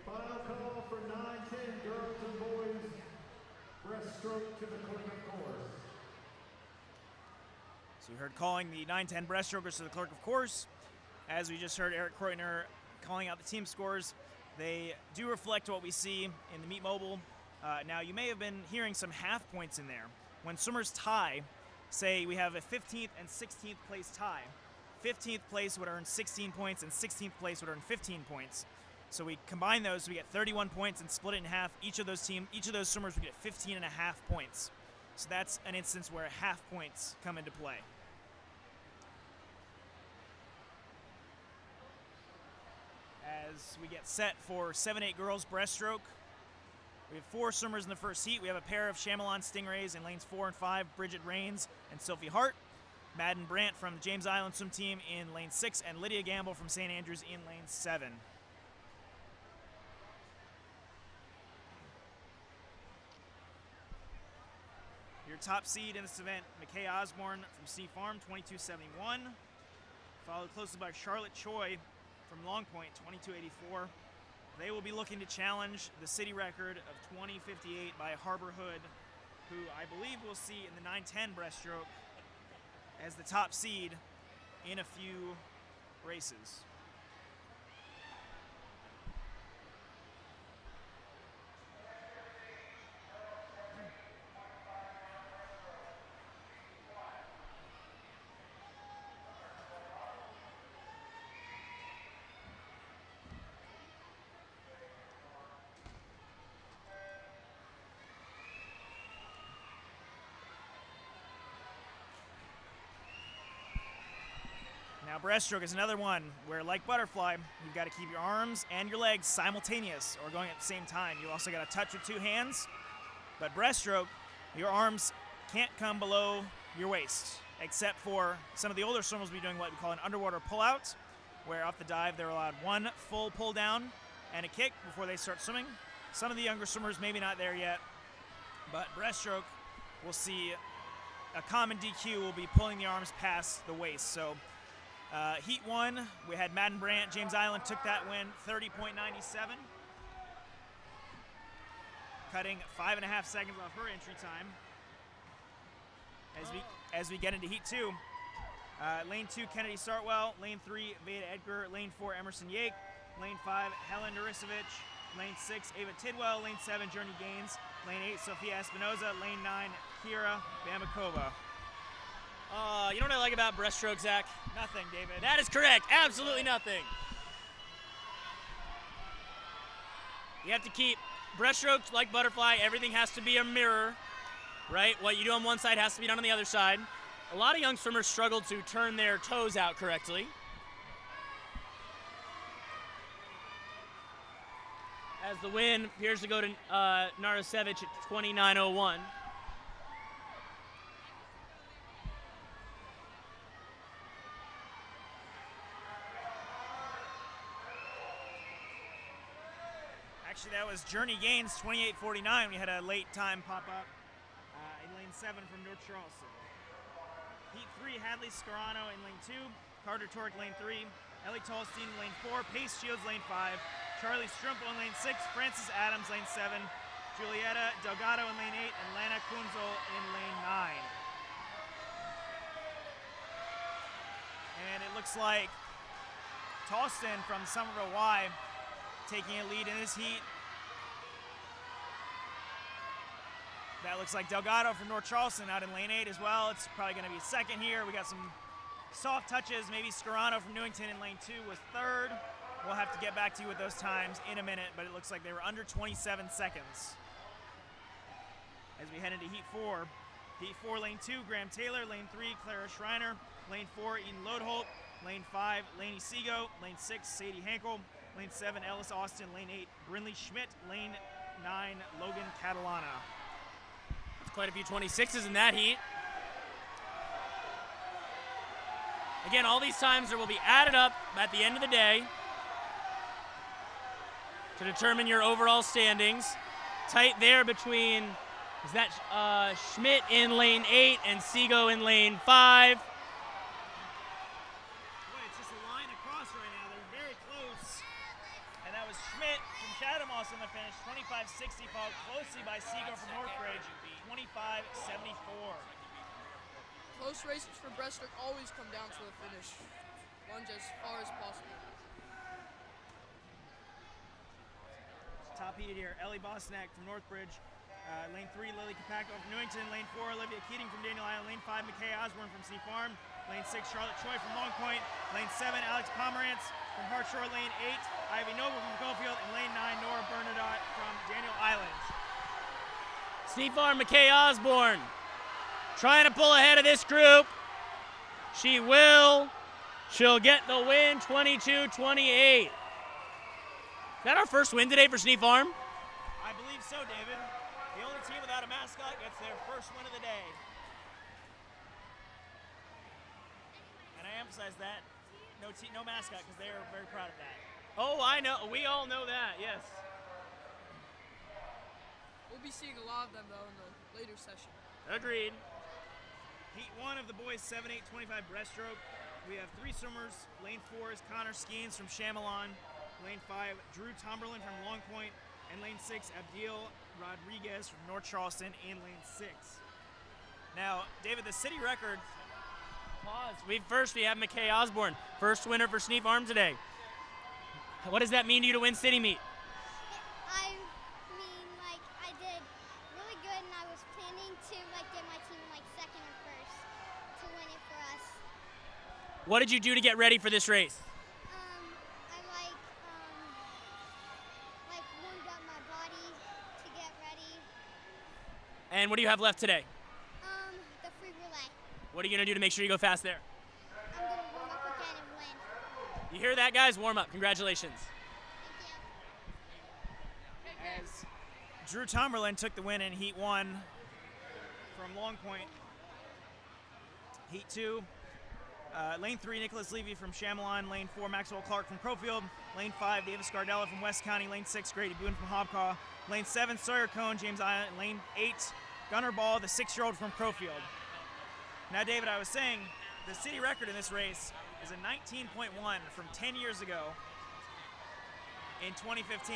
Final call for 9-10 girls and boys. Breaststroke to the clean of course. So you heard calling the 9-10 breaststrokers to the clerk of course. As we just heard Eric Kreutner calling out the team scores, they do reflect what we see in the Meet Mobile. Now you may have been hearing some half points in there. When swimmers tie, say we have a 15th and 16th place tie, 15th place would earn 16 points and 16th place would earn 15 points. So we combine those, so we get 31 points and split it in half. Each of those swimmers would get 15.5 points. So that's an instance where half points come into play. As as we get set for 7-8 girls breaststroke. We have 4 swimmers in the first heat. We have a pair of Chamelon Stingrays in lanes 4 and 5, Bridget Rains and Sophie Hart. Madden Brandt from the James Island swim team in lane 6, and Lydia Gamble from St. Andrews in lane 7. Your top seed in this event, McKay Osborne from Sea Farm, 22.71. Followed closely by Charlotte Choi from Long Point, 22.84. They will be looking to challenge the city record of 20.58 by Harbor Hood, who I believe we'll see in the 9:10 breaststroke as the top seed in a few races. Now breaststroke is another one where, like butterfly, you've got to keep your arms and your legs simultaneous or going at the same time. You also got to touch with 2 hands. But breaststroke, your arms can't come below your waist, except for some of the older swimmers will be doing what we call an underwater pull-out, where off the dive they're allowed 1 full pull down and a kick before they start swimming. Some of the younger swimmers maybe not there yet, but breaststroke we'll see a common DQ will be pulling the arms past the waist. So heat 1, we had Madden Brandt. James Island took that win, 30.97, cutting 5.5 seconds off her entry time. As we get into heat 2, lane 2, Kennedy Startwell. Lane 3, Veda Edgar. Lane 4, Emerson Yake. Lane 5, Helen Narisevich. Lane 6, Ava Tidwell. Lane 7, Journey Gaines. Lane 8, Sofia Espinoza. Lane 9, Kira Bamakova. You know what I like about breaststroke, Zach? Nothing, David. That is correct. Absolutely nothing. You have to keep breaststroke like butterfly. Everything has to be a mirror, right? What you do on one side has to be done on the other side. A lot of young swimmers struggle to turn their toes out correctly. As the win appears to go to Narasevich at 29.01. Actually, that was Journey Gaines, 28.49. We had a late time pop up in lane 7 from North Charleston. Heat 3, Hadley Scarano in lane 2, Carter Tork lane 3, Ellie Tolstein lane 4, Pace Shields lane 5, Charlie Strumpo in lane 6, Francis Adams lane 7, Julieta Delgado in lane 8, and Lana Kunzel in lane 9. And it looks like Tolston from Somerville Y taking a lead in this heat. That looks like Delgado from North Charleston out in lane 8 as well. It's probably going to be second here. We got some soft touches. Maybe Scarano from Newington in lane 2 was third. We'll have to get back to you with those times in a minute, but it looks like they were under 27 seconds. As we head into heat 4. Heat 4, lane 2, Graham Taylor. Lane 3, Clara Schreiner. Lane 4, Eden Lodholt. Lane 5, Lainey Seago. Lane 6, Sadie Hankel. Lane 7, Ellis Austin. Lane 8, Brinley Schmidt. Lane 9, Logan Catalana. That's quite a few 26s in that heat. Again, all these times will be added up at the end of the day to determine your overall standings. Tight there between, is that Schmidt in lane 8 and Seago in lane 5. It's just a line across right now. They're very close. And that was Schmidt from Shadowmoss in the finish, 25.60, followed closely by Seago from Northbridge, 25.74. Close races for breaststroke always come down to the finish. Lunge as far as possible. Top heat here, Ellie Bosnack from Northbridge. Lane 3, Lily Kapako from Newington. Lane 4, Olivia Keating from Daniel Island. Lane 5, McKay Osborne from Sea Farm. Lane 6, Charlotte Choi from Long Point. Lane 7, Alex Pomerantz from Hartshore. Lane 8, Ivy Noble from Goldfield. And Lane 9, Nora Bernadotte from Daniel Island. Sea Farm, McKay Osborne trying to pull ahead of this group. She will. She'll get the win, 22-28. Is that our first win today for Sneef Farm? I believe so, David. The only team without a mascot gets their first win of the day. And I emphasize that, no mascot, because they are very proud of that. Oh, I know. We all know that, yes. We'll be seeing a lot of them, though, in the later session. Agreed. Heat 1 of the boys 7-8-25 breaststroke. We have 3 swimmers. Lane 4 is Connor Skeens from Chamelon. Lane 5, Drew Tomberlin from Long Point. And lane 6, Abdil Rodriguez from North Charleston in lane 6. Now, David, the city record. Pause. We have McKay Osborne, first winner for Sneef Farm today. What does that mean to you to win city meet? I mean, like, I did really good, and I was planning to, like, get my team, like, second or first to win it for us. What did you do to get ready for this race? I, like, warmed up my body to get ready. And what do you have left today? The free relay. What are you going to do to make sure you go fast there? I'm going to warm up again and win. You hear that, guys? Warm up. Congratulations. Thank you. As Drew Tomberlin took the win in Heat 1 from Long Point. Heat 2, lane 3, Nicholas Levy from Chamelon. Lane 4, Maxwell Clark from Crowfield. Lane 5, Davis Gardella from West County. Lane 6, Grady Boone from Hobcaw. Lane 7, Sawyer Cone, James Island. Lane 8, Gunnar Ball, the 6-year-old from Crowfield. Now, David, I was saying the city record in this race is a 19.1 from 10 years ago in 2015.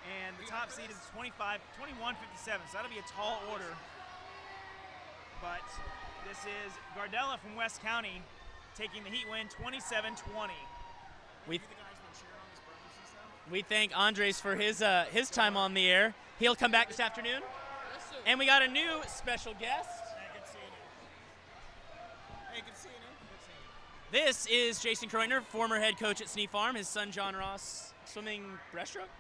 And the top seed is 21.57, so that'll be a tall order. But this is Gardella from West County taking the heat win, 27-20. We thank Andres for his time on the air. He'll come back this afternoon. Yes, sir. And we got a new special guest. Hey, good seeing you. This is Jason Kreutner, former head coach at Sneef Farm. His son, John Ross, swimming breaststroke?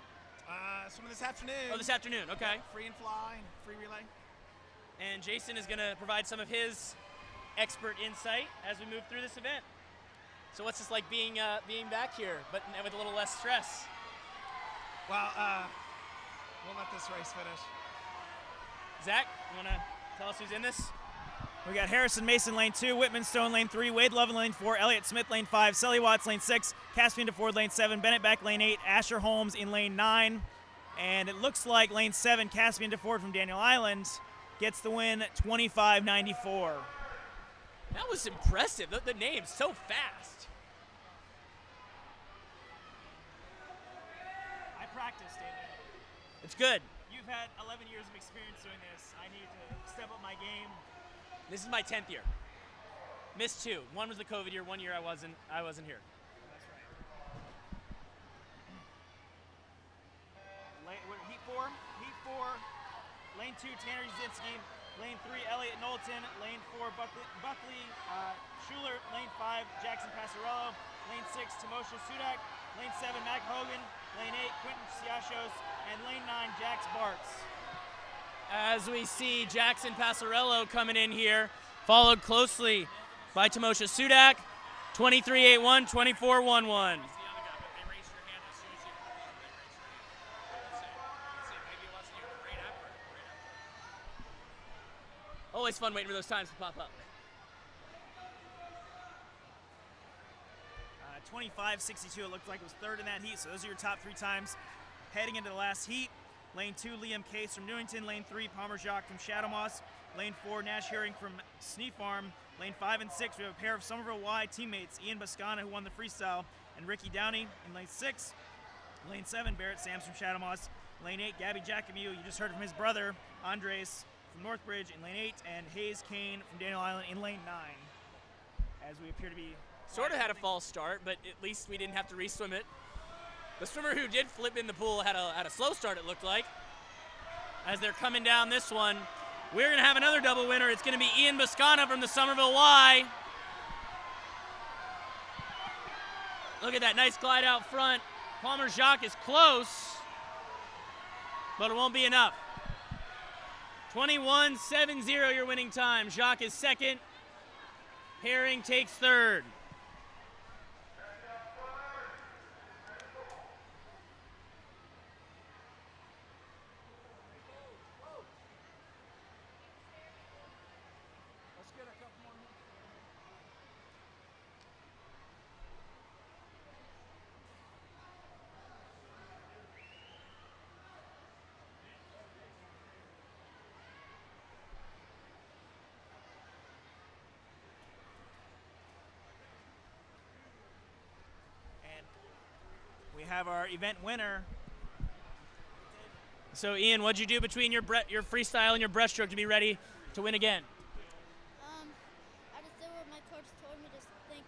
Swimming this afternoon. Oh, this afternoon, okay. Free and fly, free relay. And Jason is going to provide some of his expert insight as we move through this event. So what's this like being back here, but with a little less stress? Well, we'll let this race finish. Zach, you want to tell us who's in this? We got Harrison Mason lane 2, Whitman Stone lane 3, Wade Love lane 4, Elliott Smith lane 5, Sully Watts lane 6, Caspian DeFord lane 7, Bennett Beck lane 8, Asher Holmes in lane 9, and it looks like lane 7, Caspian DeFord from Daniel Island, gets the win 25-94. That was impressive. The name's so fast. I practiced, David. It's good. You've had 11 years of experience doing this. I need to step up my game. This is my 10th year. Missed 2. One was the COVID year. 1 year I wasn't here. That's right. Heat 4, lane 2, Tanner Uzinski, lane 3, Elliott Knowlton, lane 4, Buckley Schuler, lane 5, Jackson Passarello, lane 6, Timosha Sudak, lane 7, Mac Hogan, lane 8, Quentin Ciachos, and lane 9, Jax Bartz. As we see Jackson Passarello coming in here, followed closely by Timosha Sudak, 23-8-1, 24-1-1. Always fun waiting for those times to pop up. 25-62, it looked like it was third in that heat, so those are your top 3 times. Heading into the last heat, lane 2, Liam Case from Newington, lane 3, Palmer Jacques from Shadowmoss, lane 4, Nash Herring from Sneef Farm, lane 5 and 6, we have a pair of Somerville Y teammates, Ian Boscana, who won the freestyle, and Ricky Downey in lane 6, lane 7, Barrett Sams from Shadowmoss, lane 8, Gabby Jackamew, you just heard from his brother, Andres from Northbridge in lane 8, and Hayes Kane from Daniel Island in lane 9, as we appear to be... Sort of had a false start, but at least we didn't have to re-swim it. The swimmer who did flip in the pool had a slow start, it looked like. As they're coming down this one, we're going to have another double winner. It's going to be Ian Boscana from the Somerville Y. Look at that nice glide out front. Palmer Jacques is close, but it won't be enough. 21-7-0 your winning time. Jacques is second. Herring takes third. have our event winner. So Ian, what'd you do between your freestyle and your breaststroke to be ready to win again? I just did what my coach told me to think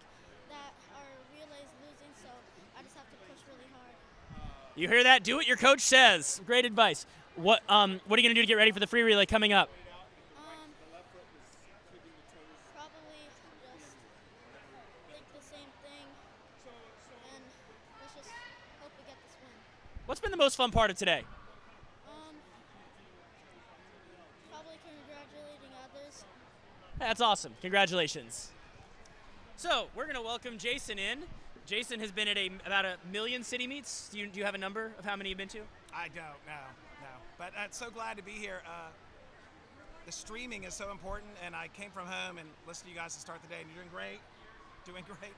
that our relay is losing, so I just have to push really hard. You hear that? Do what your coach says. Great advice. What are you gonna do to get ready for the free relay coming up? Probably just think the same thing, and let's just hope we get this win. What's been the most fun part of today? Probably congratulating others. That's awesome. Congratulations. So we're gonna welcome Jason in. Jason has been at about 1 million city meets. Do you have a number of how many you've been to? I don't, no. But I'm so glad to be here. The streaming is so important, and I came from home and listened to you guys to start the day, and you're doing great.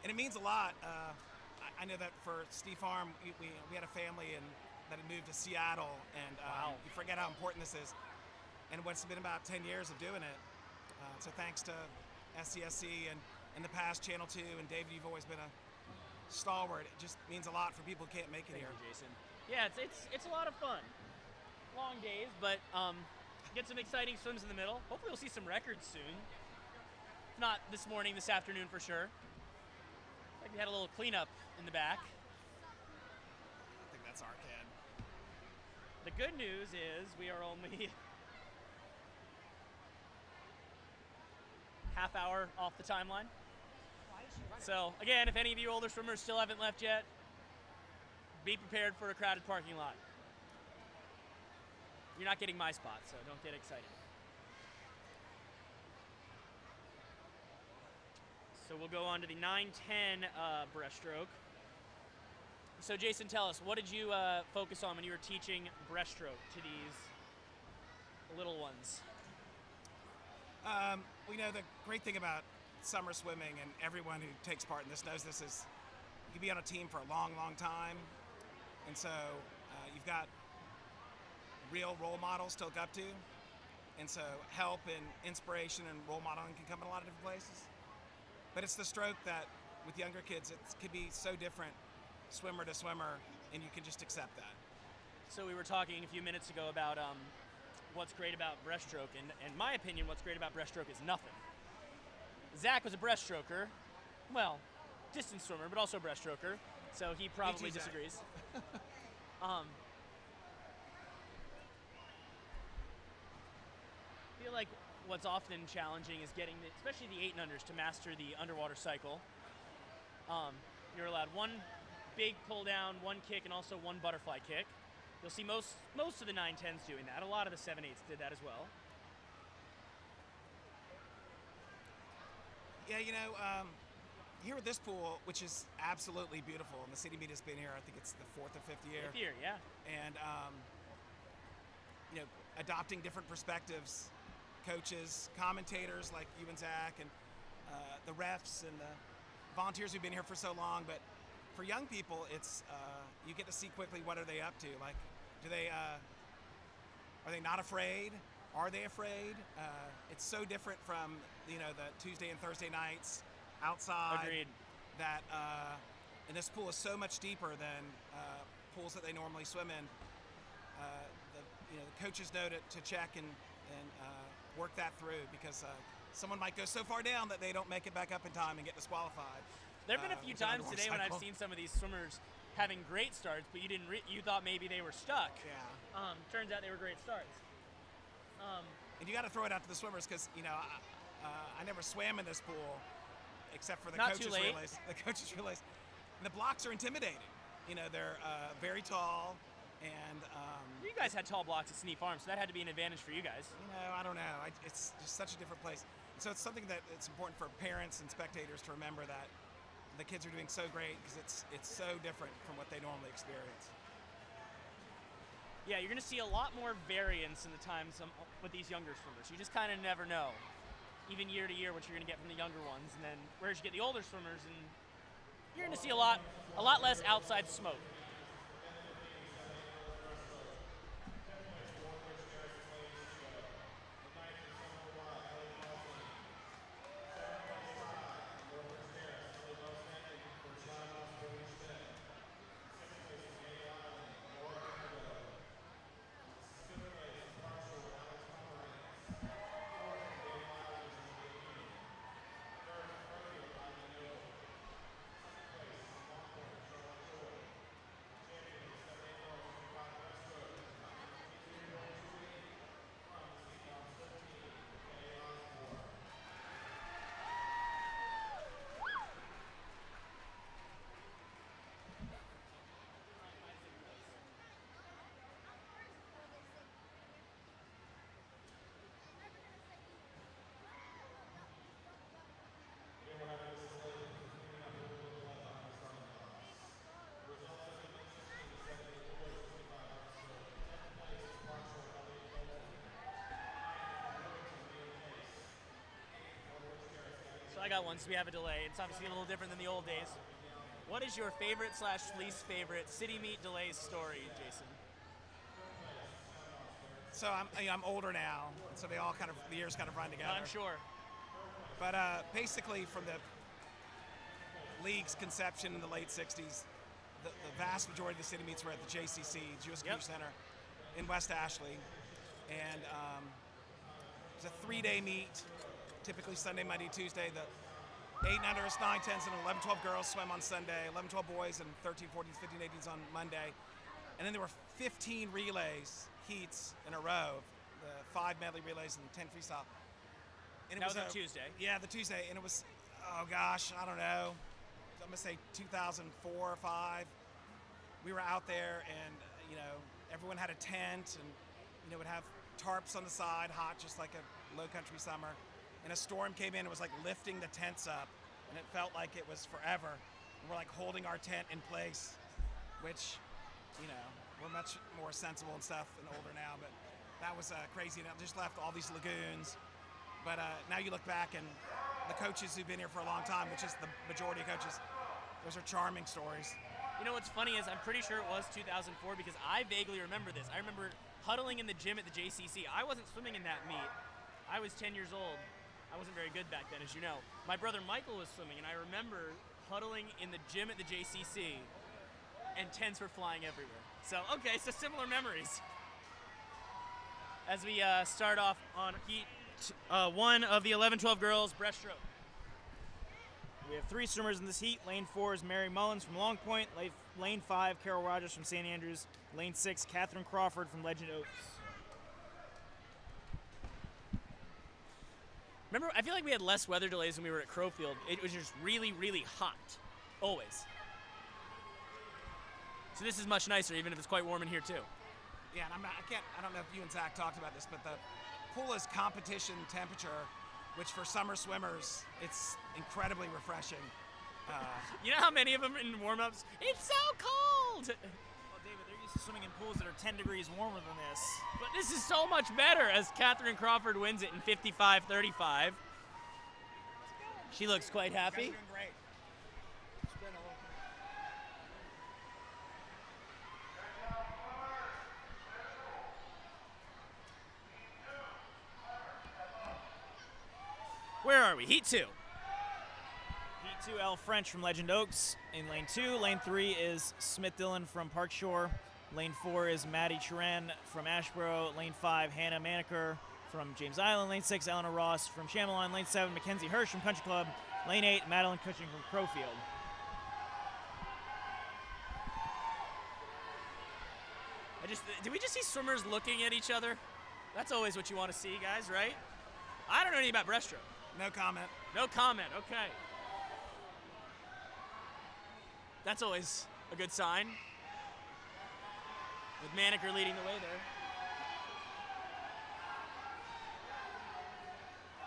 And it means a lot. I know that for Steve Farm, we had a family that had moved to Seattle, and you forget how important this is. And what's been about 10 years of doing it. So thanks to SCSC and in the past Channel 2, and David, you've always been a stalwart. It just means a lot for people who can't make it here. Thank you, Jason. Yeah, it's a lot of fun. Long days, but get some exciting swims in the middle. Hopefully we'll see some records soon. If not this morning, this afternoon for sure. Like we had a little cleanup in the back. I think that's our kid. The good news is we are only half hour off the timeline. So again, if any of you older swimmers still haven't left yet, be prepared for a crowded parking lot. You're not getting my spot, so don't get excited. So we'll go on to the 9:10 breaststroke. So Jason, tell us, what did you focus on when you were teaching breaststroke to these little ones? We know the great thing about summer swimming, and everyone who takes part in this knows this, is you can be on a team for a long, long time. And so you've got real role models to look up to. And so help and inspiration and role modeling can come in a lot of different places. But it's the stroke that, with younger kids, it can be so different, swimmer to swimmer, and you can just accept that. So we were talking a few minutes ago about what's great about breaststroke, and in my opinion, what's great about breaststroke is nothing. Zach was a breaststroker, well, distance swimmer, but also breaststroker, so he probably disagrees. I feel like what's often challenging is getting, especially the 8 and unders, to master the underwater cycle. You're allowed one big pull down, one kick, and also one butterfly kick. You'll see most of the 9-10s doing that. A lot of the 7-8s did that as well. Yeah, here at this pool, which is absolutely beautiful, and the city meet has been here, I think it's the 4th or 5th year. 5th year, yeah. And, adopting different perspectives, coaches, commentators like you and Zach, and the refs and the volunteers who've been here for so long. But for young people, it's you get to see quickly what are they up to. Like, are they not afraid? Are they afraid? It's so different from the Tuesday and Thursday nights outside. Agreed. That and this pool is so much deeper than pools that they normally swim in. The coaches know to check and work that through, because someone might go so far down that they don't make it back up in time and get disqualified. There have been a few times today when I've seen some of these swimmers having great starts, but you thought maybe they were stuck. Yeah. Turns out they were great starts. And you got to throw it out to the swimmers, because I never swam in this pool except for the Not coaches' too late. relays. The coaches' relays. And the blocks are intimidating. They're very tall, and you guys had tall blocks at Sneak Farm, so that had to be an advantage for you guys. I don't know. It's just such a different place. And so it's something that it's important for parents and spectators to remember, that the kids are doing so great, because it's so different from what they normally experience. Yeah, you're going to see a lot more variance in the times with these younger swimmers. You just kind of never know, even year to year, what you're going to get from the younger ones, and then whereas you get the older swimmers, and you're going to see a lot less outside smoke. I got one, so we have a delay. It's obviously a little different than the old days. What is your favorite / least favorite city meet delays story, Jason? So I'm older now, so they all the years kind of run together. I'm sure. But basically, from the league's conception in the late 60s, the vast majority of the city meets were at the JCC, Jewish Community Center, in West Ashley. And it was a 3-day meet, typically Sunday, Monday, Tuesday. The 8 and unders, 9, 10s, and 11, 12 girls swim on Sunday, 11, 12 boys, and 13, 14, 15, 18s on Monday. And then there were 15 relays, heats in a row, the 5 medley relays and 10 freestyle. And that was on Tuesday. Yeah, the Tuesday. And it was, oh gosh, I don't know. I'm gonna say 2004 or 5. We were out there, and everyone had a tent, and would have tarps on the side, hot, just like a low country summer. And a storm came in and was like lifting the tents up, and it felt like it was forever. And we're like holding our tent in place, which, we're much more sensible and stuff and older now, but that was crazy. And it just left all these lagoons. But now you look back, and the coaches who've been here for a long time, which is the majority of coaches, those are charming stories. You know what's funny is I'm pretty sure it was 2004 because I vaguely remember this. I remember huddling in the gym at the JCC. I wasn't swimming in that meet. I was 10 years old. I wasn't very good back then, as you know. My brother Michael was swimming, and I remember huddling in the gym at the JCC, and tents were flying everywhere. So, okay, so similar memories. As we start off on heat 1 of the 11-12 girls, breaststroke. We have 3 swimmers in this heat. Lane 4 is Mary Mullins from Long Point. Lane 5, Carol Rogers from St. Andrews. Lane 6, Catherine Crawford from Legend Oaks. Remember, I feel like we had less weather delays when we were at Crowfield. It was just really, really hot, always. So this is much nicer, even if it's quite warm in here too. Yeah, and I don't know if you and Zach talked about this, but the pool is competition temperature, which for summer swimmers, it's incredibly refreshing. You know how many of them in warm-ups, it's so cold! Well, David, they're used to swimming in pools that are 10 degrees warmer than this. But this is so much better as Catherine Crawford wins it in 55-35. She looks quite happy. You're doing great. Where are we? Heat 2. Heat 2, Elle French from Legend Oaks in lane 2. Lane 3 is Smith Dillon from Park Shore. Lane 4 is Maddie Churan from Ashboro. Lane 5, Hannah Maneker from James Island. Lane 6, Eleanor Ross from Chamelon. Lane 7, Mackenzie Hirsch from Country Club. Lane 8, Madeline Cushing from Crowfield. Did we just see swimmers looking at each other? That's always what you want to see, guys, right? I don't know anything about breaststroke. No comment. No comment, okay. That's always a good sign. With Maneker leading the way there.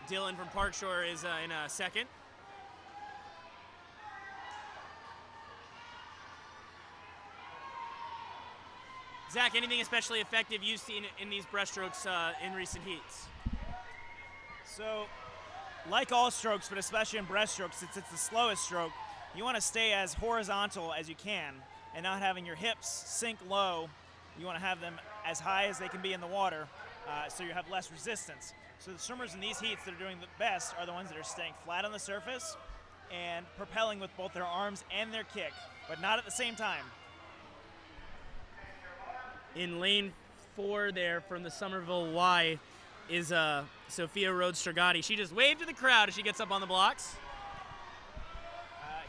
Dillon from Park Shore is in a second. Zach, anything especially effective you've seen in these breaststrokes in recent heats? So, like all strokes, but especially in breaststroke, since it's the slowest stroke, you want to stay as horizontal as you can and not having your hips sink low. You want to have them as high as they can be in the water so you have less resistance. So the swimmers in these heats that are doing the best are the ones that are staying flat on the surface and propelling with both their arms and their kick, but not at the same time. In lane 4 there from the Somerville Y is Sophia Rhodes-Stragati. She just waved to the crowd as she gets up on the blocks.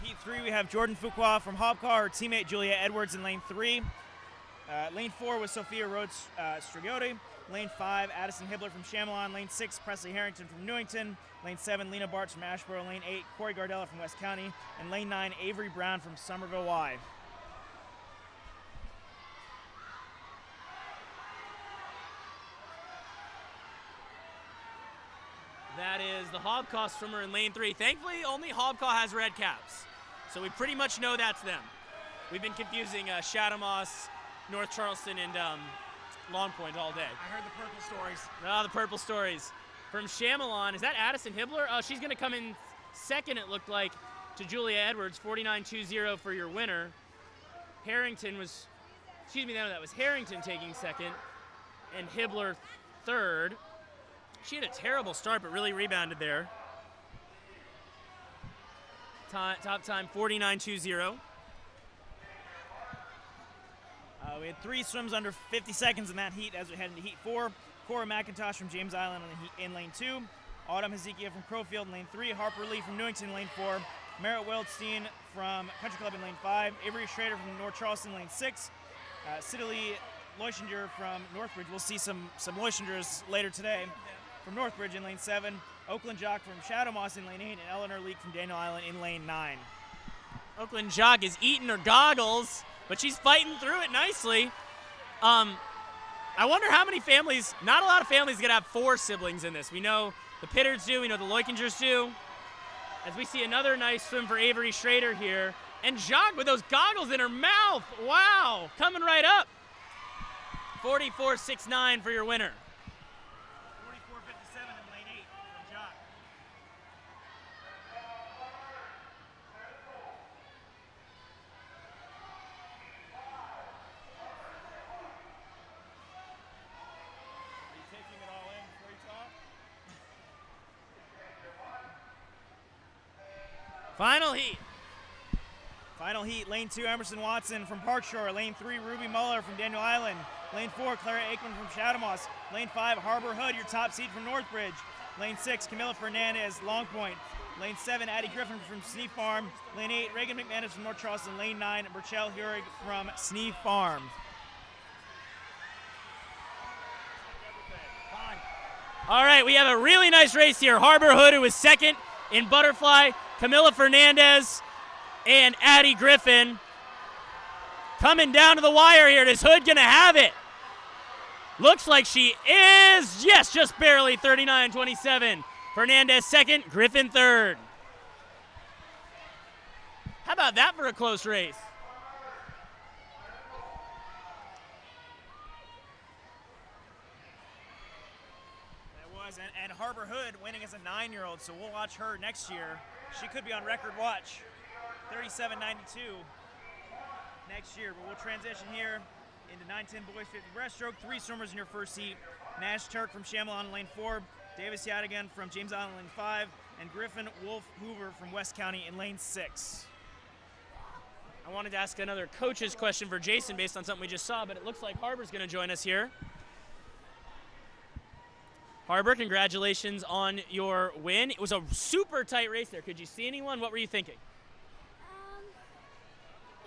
Heat 3, we have Jordan Fuqua from Hobcar, her teammate Julia Edwards in lane 3. Lane 4 was Sophia Rhodes-Stragati. Lane 5, Addison Hibbler from Chamelon. Lane 6, Presley Harrington from Newington. Lane 7, Lena Bartz from Ashboro. Lane 8, Corey Gardella from West County. And lane 9, Avery Brown from Somerville Y. That is the Hobcaw swimmer in lane 3. Thankfully, only Hobcaw has red caps. So we pretty much know that's them. We've been confusing Shadamoss, North Charleston, and Long Point all day. I heard the purple stories. Ah, the purple stories. From Chamelon, is that Addison Hibbler? Oh, she's going to come in Second, it looked like, to Julia Edwards, 49.20 for your winner. Harrington was, that was Harrington taking second, and Hibbler third. She had a terrible start, but really rebounded there. Top time, 49.20. We had 3 swims under 50 seconds in that heat as we head into heat 4. Cora McIntosh from James Island in lane 2. Autumn Hezekiah from Crowfield in lane 3. Harper Lee from Newington in lane 4. Merritt Wildstein from Country Club in lane 5. Avery Schrader from North Charleston in lane 6. Sidley Loischinger from Northbridge. We'll see some Loischingers later today. From Northbridge in lane 7. Oakland Jock from Shadow Moss in lane 8. And Eleanor Leak from Daniel Island in lane 9. Oakland Jock is eating her goggles, but she's fighting through it nicely. I wonder how many families, not a lot of families are going to have 4 siblings in this. We know the Pittards do, we know the Loichingers do. As we see another nice swim for Avery Schrader here. And Jock with those goggles in her mouth. Wow, coming right up. 44.69 for your winner. 44.57 in lane 8 from Jock. Are you taking it all in before you talk? Final heat. Final heat, lane 2, Emerson Watson from Park Shore. Lane 3, Ruby Muller from Daniel Island. Lane 4, Clara Aikman from Shadow Moss. Lane 5, Harbor Hood, your top seed from Northbridge. Lane 6, Camilla Fernandez, Long Point. Lane 7, Addie Griffin from Sneef Farm. Lane 8, Reagan McManus from North Charleston. Lane 9, Burchell Heurig from Sneef Farm. All right, we have a really nice race here. Harbor Hood, who was second in butterfly. Camilla Fernandez and Addie Griffin coming down to the wire here. Is Hood going to have it? Looks like she is. Yes, just barely. 39.27. Fernandez second, Griffin third. How about that for a close race? That was, and Harbor Hood winning as a 9-year-old, so we'll watch her next year. She could be on record watch. 37.92 next year, but we'll transition here into 9:10 boys 50 breaststroke. 3 swimmers in your first heat. Nash Turk from Chamelon in lane 4, Davis Yadigan from James Island in lane 5, and Griffin Wolf Hoover from West County in lane 6. I wanted to ask another coach's question for Jason based on something we just saw, but it looks like Harbor's going to join us here. Harbor, congratulations on your win. It was a super tight race there. Could you see anyone? What were you thinking?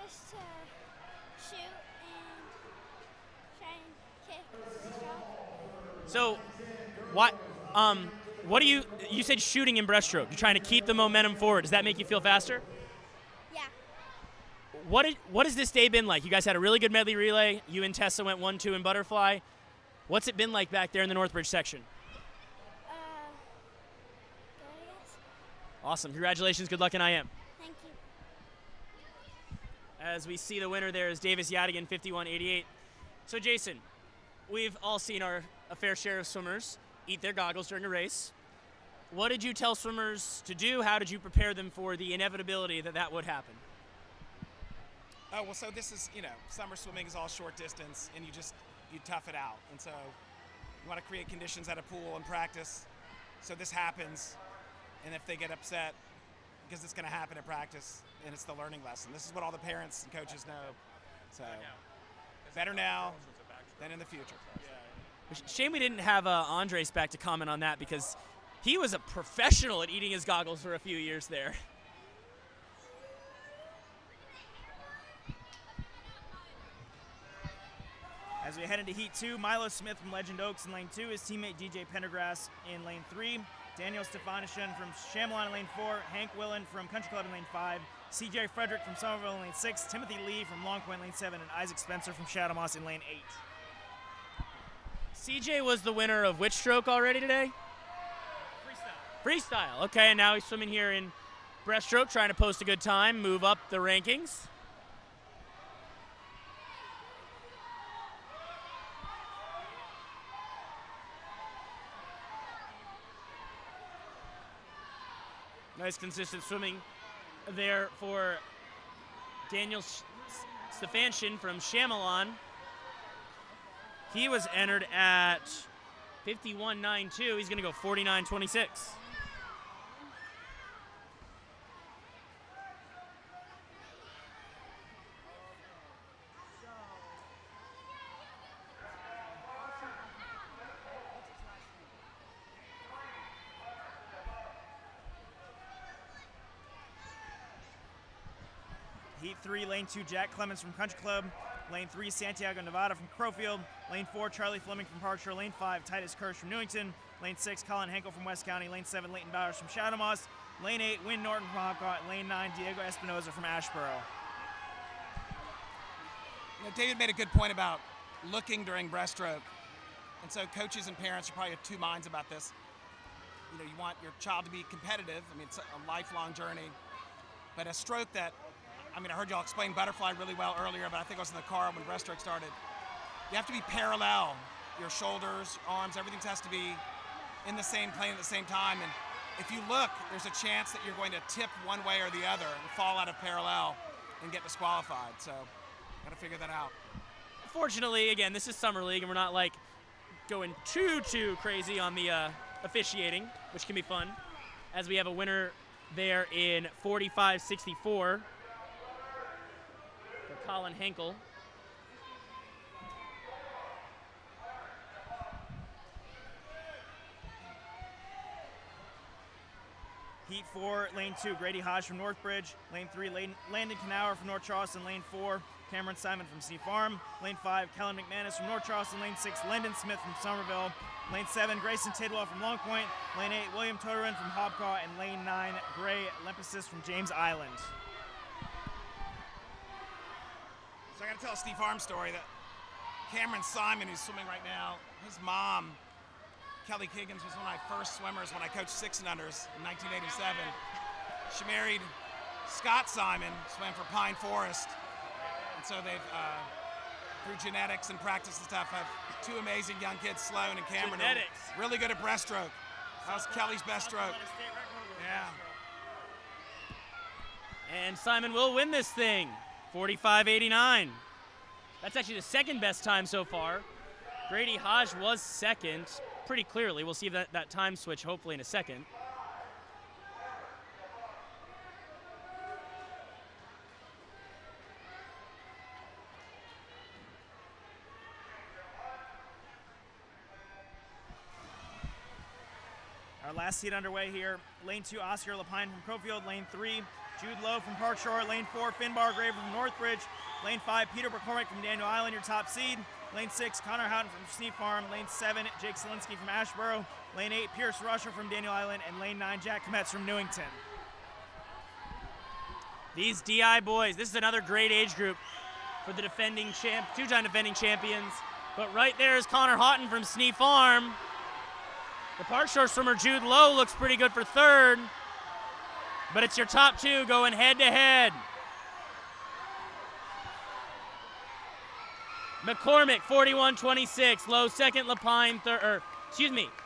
Just to shoot and try and kick the shot. So, what do you said shooting in breaststroke. You're trying to keep the momentum forward. Does that make you feel faster? Yeah. What has this day been like? You guys had a really good medley relay. You and Tessa went 1-2 in butterfly. What's it been like back there in the Northbridge section? Good, I guess. Awesome. Congratulations. Good luck in IM. Thank you. As we see the winner there is Davis Yadigan, 51.88. So, Jason, we've all seen a fair share of swimmers eat their goggles during a race. What did you tell swimmers to do? How did you prepare them for the inevitability that would happen? Oh, well, so this is, summer swimming is all short distance, and you tough it out. And so you want to create conditions at a pool and practice so this happens. And if they get upset, because it's going to happen at practice, and it's the learning lesson. This is what all the parents and coaches know. So better now than in the future. Shame we didn't have Andres back to comment on that, because he was a professional at eating his goggles for a few years there. As we head into heat 2, Milo Smith from Legend Oaks in lane 2, his teammate DJ Pendergrass in lane 3, Daniel Stefanishin from Chamelon in lane 4, Hank Willen from Country Club in lane 5, CJ Frederick from Somerville in lane 6, Timothy Lee from Long Point in lane 7, and Isaac Spencer from Shadow Moss in lane 8. CJ was the winner of which stroke already today? Freestyle. Okay, and now he's swimming here in breaststroke, trying to post a good time, move up the rankings. Nice consistent swimming there for Daniel Stefanshin from Chamelon. He was entered at 51.92. He's going to go 49.26. Heat 3, Lane 2, Jack Clemens from Country Club. Lane 3, Santiago Nevada from Crowfield. Lane 4, Charlie Fleming from Park Shore. Lane 5, Titus Kirsch from Newington. Lane 6, Colin Henkel from West County. Lane 7, Leighton Bowers from Shadow Moss. Lane 8, Wynn Norton from Hopcott. Lane 9, Diego Espinoza from Ashboro. You know, David made a good point about looking during breaststroke. And so coaches and parents are probably of two minds about this. You know, you want your child to be competitive. I mean, it's a lifelong journey. But a stroke that, I mean, I heard y'all explain butterfly really well earlier, but I think I was in the car when breaststroke started. You have to be parallel. Your shoulders, arms, everything has to be in the same plane at the same time. And if you look, there's a chance that you're going to tip one way or the other and fall out of parallel and get disqualified. So, got to figure that out. Fortunately, again, this is Summer League, and we're not like going too crazy on the officiating, which can be fun, as we have a winner there in 45.64 for Colin Henkel. Heat 4, Lane 2, Grady Hodge from Northbridge. Lane 3, Landon Knauer from North Charleston. Lane 4, Cameron Simon from Sea Farm. Lane 5, Kellen McManus from North Charleston. Lane 6, Lyndon Smith from Somerville. Lane 7, Grayson Tidwell from Long Point. Lane 8, William Toterin from Hobcaw. And Lane 9, Gray Lempesis from James Island. So I got to tell a Steve Farm story that Cameron Simon, who's swimming right now, his mom, Kelly Kiggins, was one of my first swimmers when I coached 6 and unders in 1987. She married Scott Simon, swam for Pine Forest. And so they've, through genetics and practice and stuff, have 2 amazing young kids, Sloan and Cameron, who are really good at breaststroke. That was Kelly's best stroke. Yeah. And Simon will win this thing, 45.89. That's actually the second best time so far. Grady Hodge was second, pretty clearly. We'll see that time switch hopefully in a second. Our last heat underway here. Lane 2, Oscar Lapine from Crowfield. Lane 3, Jude Lowe from Park Shore. Lane 4, Finn Bargrave from Northbridge. Lane 5, Peter McCormick from Daniel Island, your top seed. Lane 6, Connor Houghton from Sneed Farm. Lane 7, Jake Selinsky from Ashboro. Lane 8, Pierce Rusher from Daniel Island. And Lane 9, Jack Kometz from Newington. These DI boys, this is another great age group for the defending two-time defending champions. But right there is Connor Houghton from Sneed Farm. The Park Shore swimmer Jude Lowe looks pretty good for third. But it's your top 2 going head-to-head. McCormick, 41.26. Lowe second, Lapine third.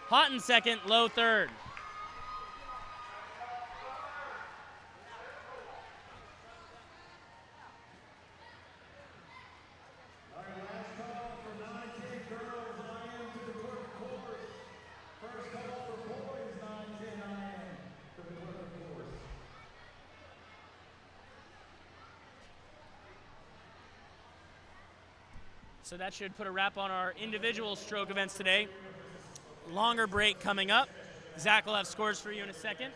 Houghton second, Lowe third. So that should put a wrap on our individual stroke events today. Longer break coming up. Zach will have scores for you in a second.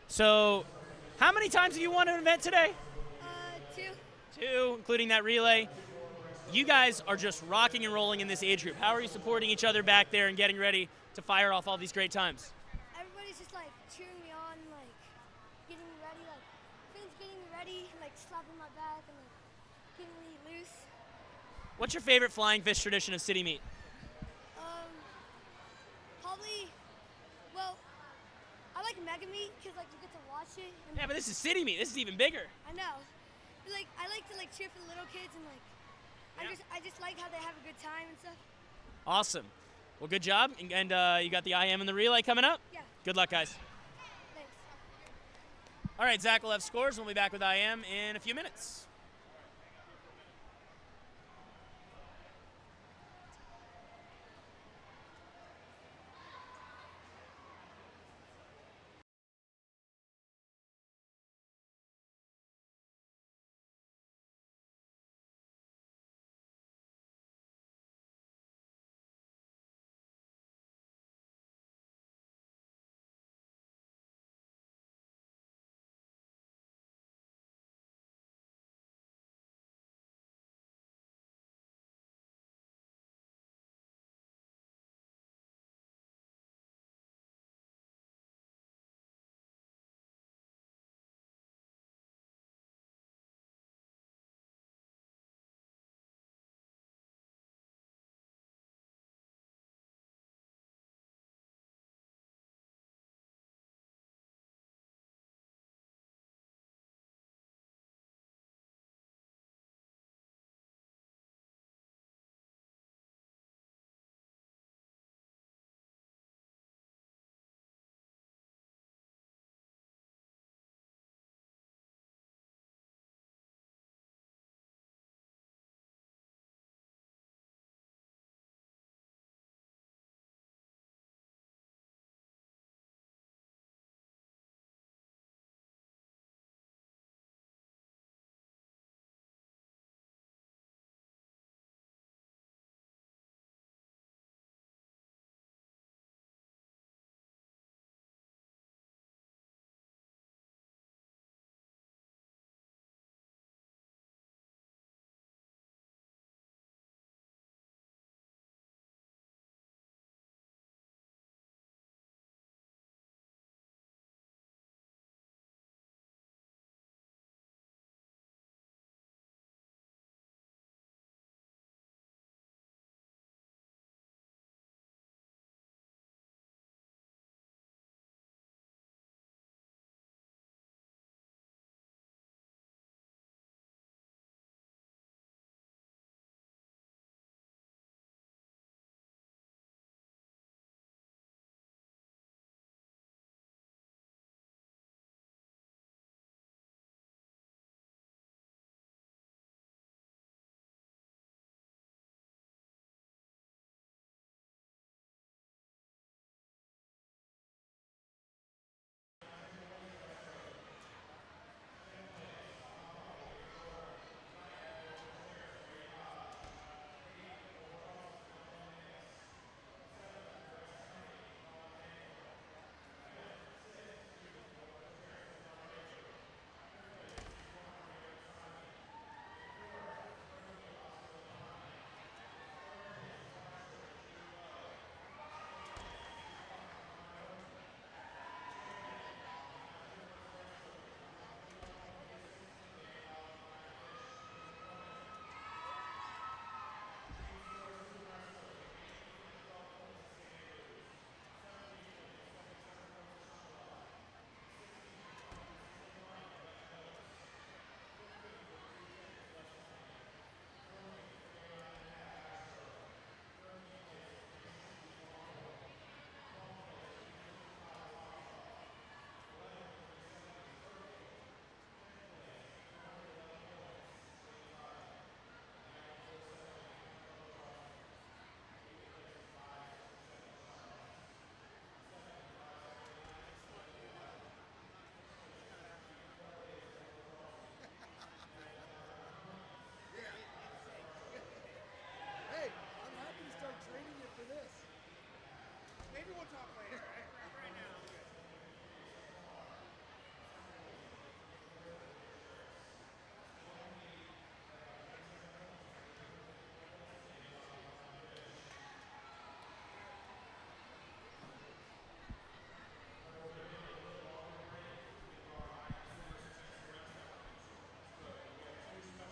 So, how many times have you won an event today? 2. 2, including that relay. You guys are just rocking and rolling in this age group. How are you supporting each other back there and getting ready to fire off all these great times? Everybody's just like cheering me on, like getting me ready, like Finn's getting me ready, like slapping my back and like getting me loose. What's your favorite flying fish tradition of City Meet? Probably, well, I like Mega Meet because like you get to watch it. And Yeah, but this is City Meet. This is even bigger. I know. But, like I like to like cheer for the little kids and like I just like how they have a good time and stuff. Awesome. Well, good job. And you got the IM and the relay coming up? Yeah. Good luck, guys. Thanks. All right, Zach will have scores. We'll be back with IM in a few minutes.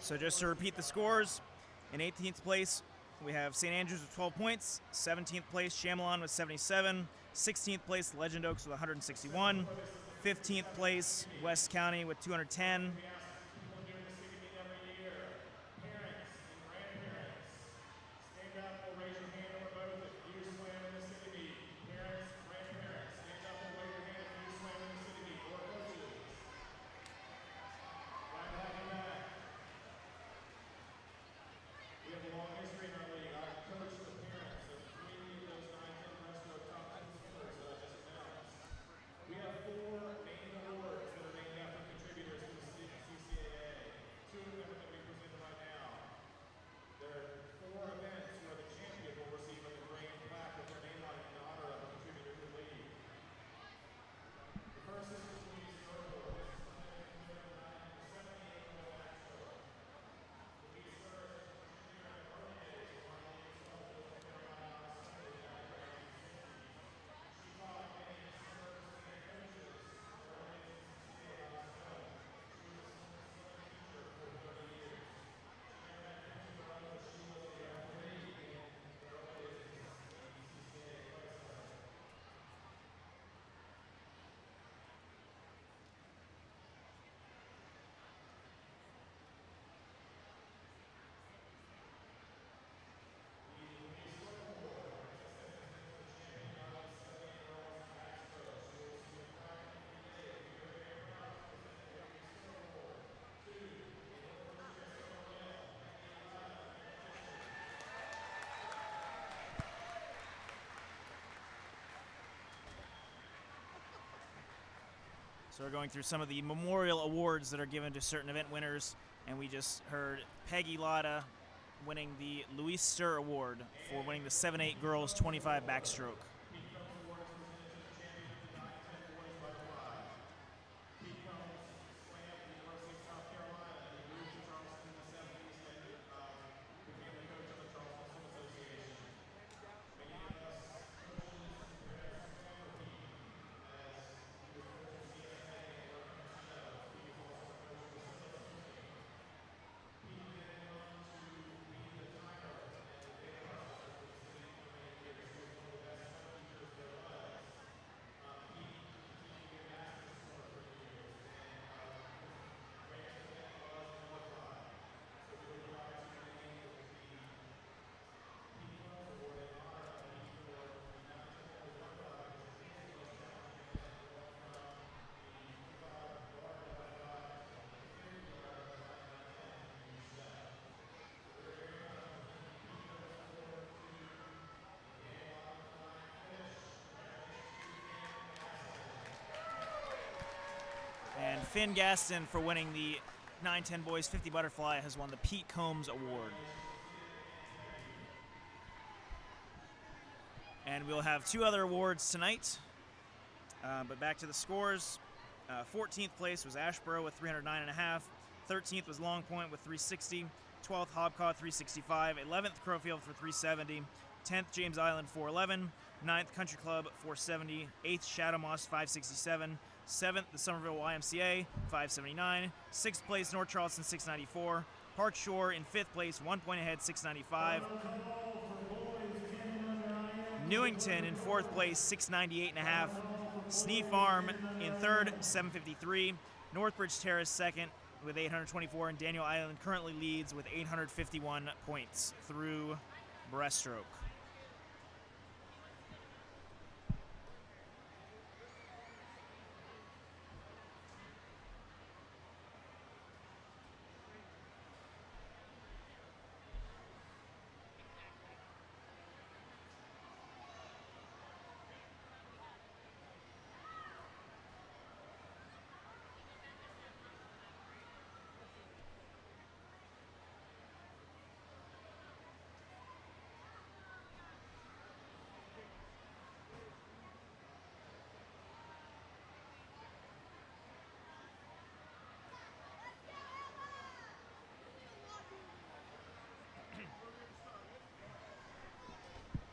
So just to repeat the scores, in 18th place, we have St. Andrews with 12 points, 17th place, Chamelon with 77, 16th place, Legend Oaks with 161, 15th place, West County with 210, Stand up or raise your hand or both if you slam So we're going through some of the memorial awards that are given to certain event winners, and we just heard Peggy Lotta winning the Louise Stir Award for winning the 7-8 girls 25 backstroke. And Finn Gaston, for winning the 9-10 boys 50 butterfly, has won the Pete Combs Award. And we'll have 2 other awards tonight. But back to the scores. 14th place was Ashboro with 309.5. 13th was Long Point with 360. 12th Hobcaw 365. 11th Crowfield for 370. 10th James Island 411. 9th Country Club 470. 8th Shadow Moss 567. 7th the Somerville YMCA 579. 6th place North Charleston 694. Park Shore in 5th place, 1 point ahead 695. Newington in 4th place 698.5. Snee Farm in 3rd 753. Northbridge Terrace 2nd with 824, and Daniel Island currently leads with 851 points through Breaststroke.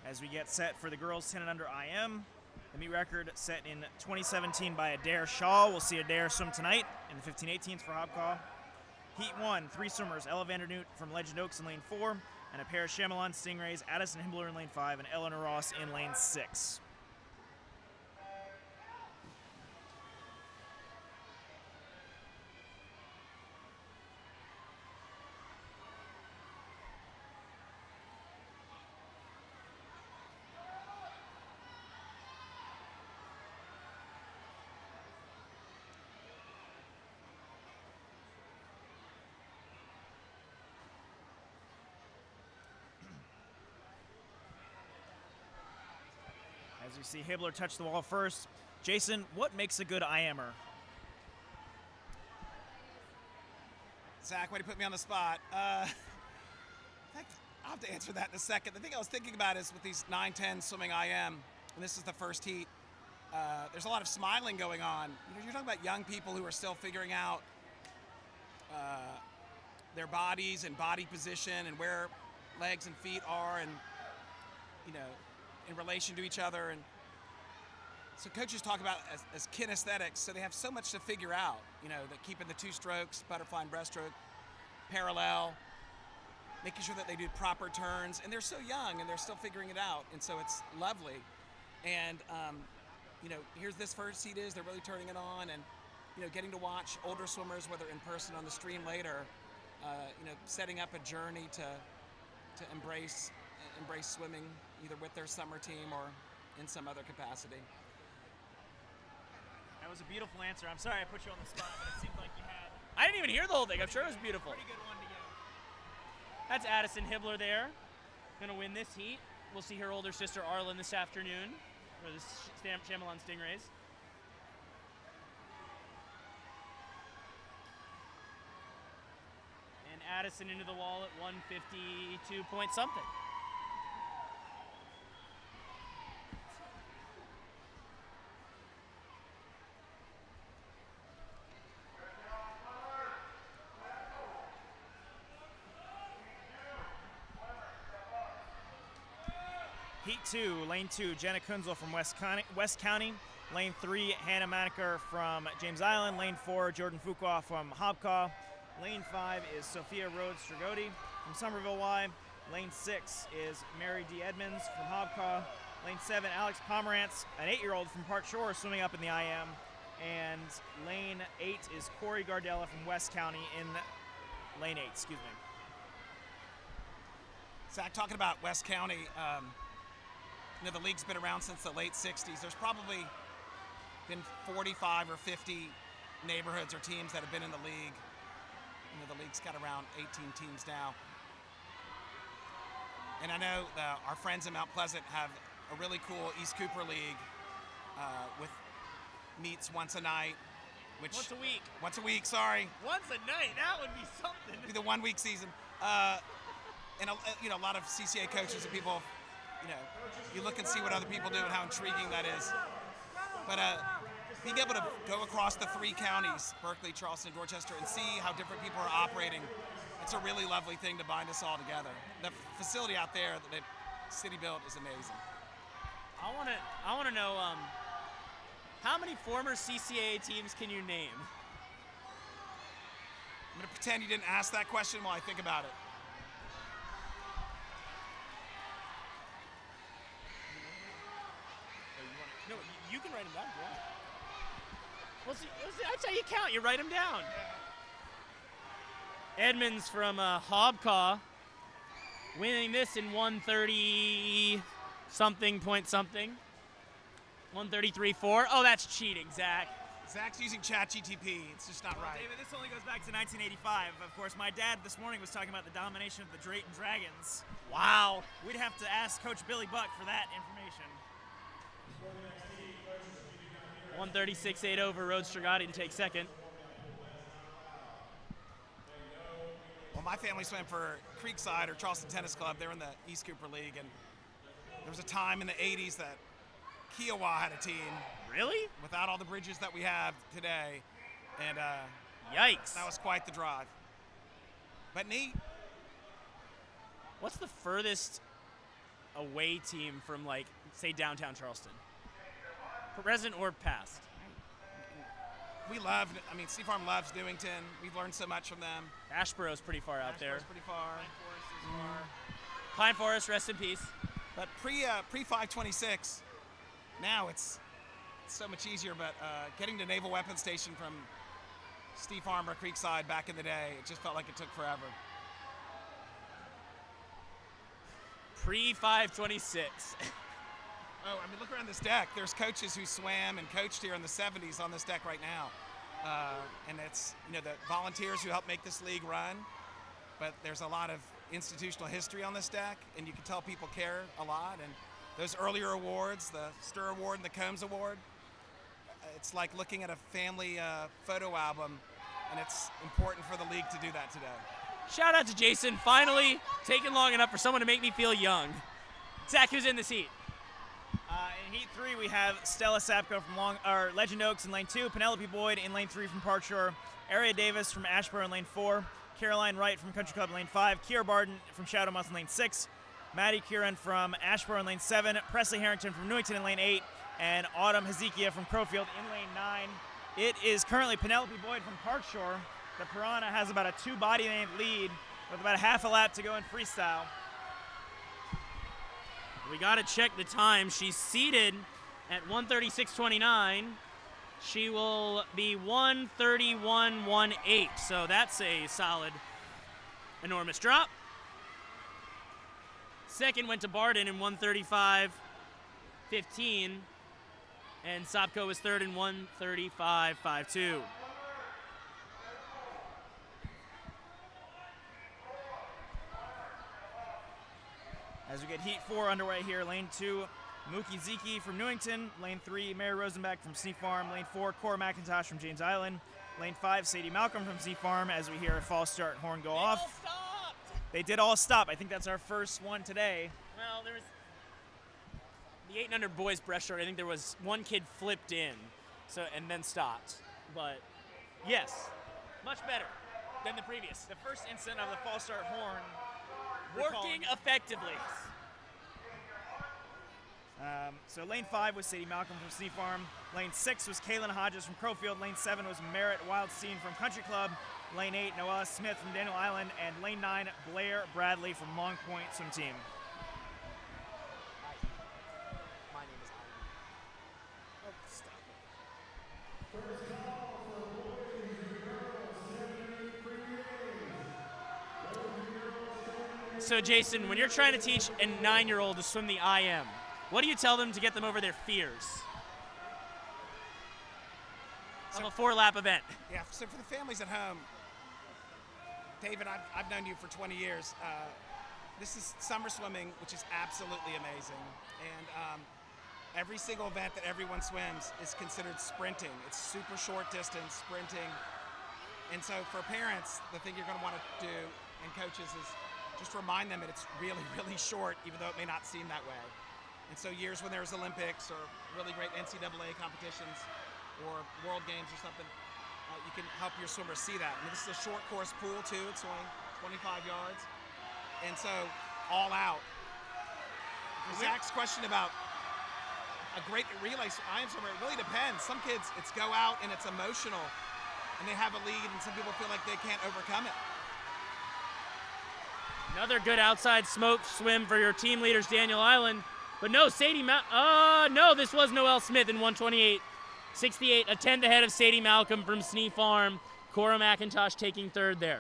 As we get set for the girls 10 and under IM, the meet record set in 2017 by Adair Shaw. We'll see Adair swim tonight in the 15/18 for Hobcaw. Heat 1, 3 swimmers, Ella Vandernewt from Legend Oaks in lane 4, and a pair of Chamelon Stingrays, Addison Himbler in lane 5, and Eleanor Ross in lane 6. As you see Hibbler touch the wall first. Jason, what makes a good IMer? Zach, way to put me on the spot. I'll have to answer that in a second. The thing I was thinking about is with these 9-10 swimming IM, and this is the first heat, there's a lot of smiling going on. You know, you're talking about young people who are still figuring out their bodies and body position and where legs and feet are, and, you know, in relation to each other. And so coaches talk about as kinesthetics, so they have so much to figure out, you know, that keeping the 2 strokes, butterfly and breaststroke, parallel, making sure that they do proper turns, and they're so young and they're still figuring it out, and so it's lovely. And you know, here's this first heat they're really turning it on, and, you know, getting to watch older swimmers, whether in person on the stream later, you know, setting up a journey to embrace swimming, either with their summer team or in some other capacity. That was a beautiful answer. I'm sorry I put you on the spot, but it seemed like you had. I didn't even hear the whole thing. I'm sure it was beautiful. Pretty good one to go. That's Addison Hibbler there. Gonna win this heat. We'll see her older sister Arlen this afternoon for the Chamelon Stingrays. Madison into the wall at 152 point something. Heat 2, Lane 2, Jenna Kunzel from West County. Lane 3, Hannah Maneker from James Island. Lane 4, Jordan Fuqua from Hobcaw. Lane 5 is Sophia Rhodes Stragoti from Somerville Y. Lane 6 is Mary D. Edmonds from Hobcaw. Lane 7, Alex Pomerantz, an 8-year-old from Park Shore, swimming up in the IM. And lane 8 is Corey Gardella from West County in lane 8, excuse me. Zach, talking about West County, the league's been around since the late 60s. There's probably been 45 or 50 neighborhoods or teams that have been in the league. The league's got around 18 teams now. And I know our friends in Mount Pleasant have a really cool East Cooper League with meets once a night. Once a week. Once a week, sorry. Once a night, that would be something. It'd be the 1 week season. And a lot of CCAA coaches and people, you look and see what other people do and how intriguing that is. But being able to go across the 3 counties, Berkeley, Charleston, Dorchester, and see how different people are operating, it's a really lovely thing to bind us all together. The facility out there that the city built is amazing. I want to know how many former CCAA teams can you name? I'm going to pretend you didn't ask that question while I think about it. No, you can write them down if you want. Well, see, that's how you count. You write them down. Edmonds from Hobcaw winning this in 130-something point something. 133.4. Oh, that's cheating, Zach. Zach's using ChatGTP. It's just not right. David, this only goes back to 1985. Of course, my dad this morning was talking about the domination of the Drayton Dragons. Wow. We'd have to ask Coach Billy Buck for that information. 136.8 over Rhodes Stragoti to take second. Well, my family swam for Creekside or Charleston Tennis Club. They're in the East Cooper League, and there was a time in the 80s that Kiowa had a team. Really? Without all the bridges that we have today. And yikes. That was quite the drive. But neat. What's the furthest away team from, like, say, downtown Charleston? Present or past? We love, Sea Farm loves Newington. We've learned so much from them. Asheboro's pretty far out there. Asheboro's pretty far. Pine Forest, rest in peace. But pre 526, now it's so much easier. But getting to Naval Weapons Station from Steve Farm or Creekside back in the day, it just felt like it took forever. Pre 526. Oh, look around this deck. There's coaches who swam and coached here in the 70s on this deck right now. And it's, the volunteers who help make this league run. But there's a lot of institutional history on this deck, and you can tell people care a lot. And those earlier awards, the Stir Award and the Combs Award, it's like looking at a family photo album, and it's important for the league to do that today. Shout out to Jason, finally taking long enough for someone to make me feel young. Zach, who's in this heat? In Heat 3, we have Stella Sapko from Legend Oaks in lane 2, Penelope Boyd in lane 3 from Park Shore, Aria Davis from Asheboro in lane 4, Caroline Wright from Country Club in lane 5, Kiera Barden from Shadow Moss in lane 6, Maddie Kieran from Asheboro in lane 7, Presley Harrington from Newington in lane 8, and Autumn Hezekiah from Crowfield in lane 9. It is currently Penelope Boyd from Park Shore. The Piranha has about a 2-body length lead with about a half a lap to go in freestyle. We got to check the time. She's seated at 136.29. She will be 131.18. So that's a solid, enormous drop. Second went to Barden in 135.15. And Sopko was third in 135.52. As we get Heat 4 underway here, lane 2, Mookie Ziki from Newington. Lane 3, Mary Rosenbach from Sneak Farm. Lane 4, Cora McIntosh from James Island. Lane 5, Sadie Malcolm from Z Farm, as we hear a false start horn go off. All stopped. They did all stop. I think that's our first one today. Well, there was the 8 and under boys breaststroke. I think there was one kid flipped in, and then stopped. But yes, much better than the previous. The first instant of the false start horn Working effectively. So lane 5 was Sadie Malcolm from Sea Farm. Lane 6 was Kaylin Hodges from Crowfield. Lane 7 was Merritt Wildstein from Country Club. Lane 8, Noella Smith from Daniel Island. And lane 9, Blair Bradley from Long Point Swim Team. My name is Ivy. Oh, stop it. So Jason, when you're trying to teach a 9-year-old to swim the IM, what do you tell them to get them over their fears of a 4-lap event? Yeah, so for the families at home, David, I've known you for 20 years. This is summer swimming, which is absolutely amazing. And every single event that everyone swims is considered sprinting. It's super short distance sprinting. And so for parents, the thing you're going to want to do, and coaches, is just remind them that it's really, really short, even though it may not seem that way. And so years when there was Olympics or really great NCAA competitions or World Games or something, you can help your swimmers see that. I mean, this is a short course pool too. It's only 25 yards. And so all out. Zach's question about a great relay IM swimmer, it really depends. Some kids, it's go out and it's emotional and they have a lead, and some people feel like they can't overcome it. Another good outside smoke swim for your team leaders, Daniel Island. But no, no, this was Noelle Smith in 128.68, a 10th ahead of Sadie Malcolm from Snee Farm. Cora McIntosh taking third there.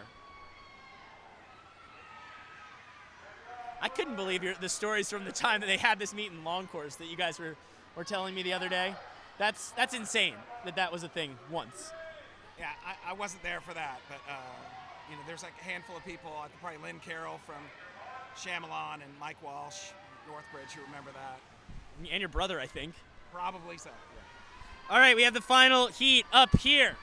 I couldn't believe the stories from the time that they had this meet in long course that you guys were telling me the other day. That's insane that was a thing once. Yeah, I wasn't there for that, but you know, there's like a handful of people, probably Lynn Carroll from Chamelon and Mike Walsh, Northbridge, who remember that. And your brother, I think. Probably so, yeah. All right, we have the final heat up here.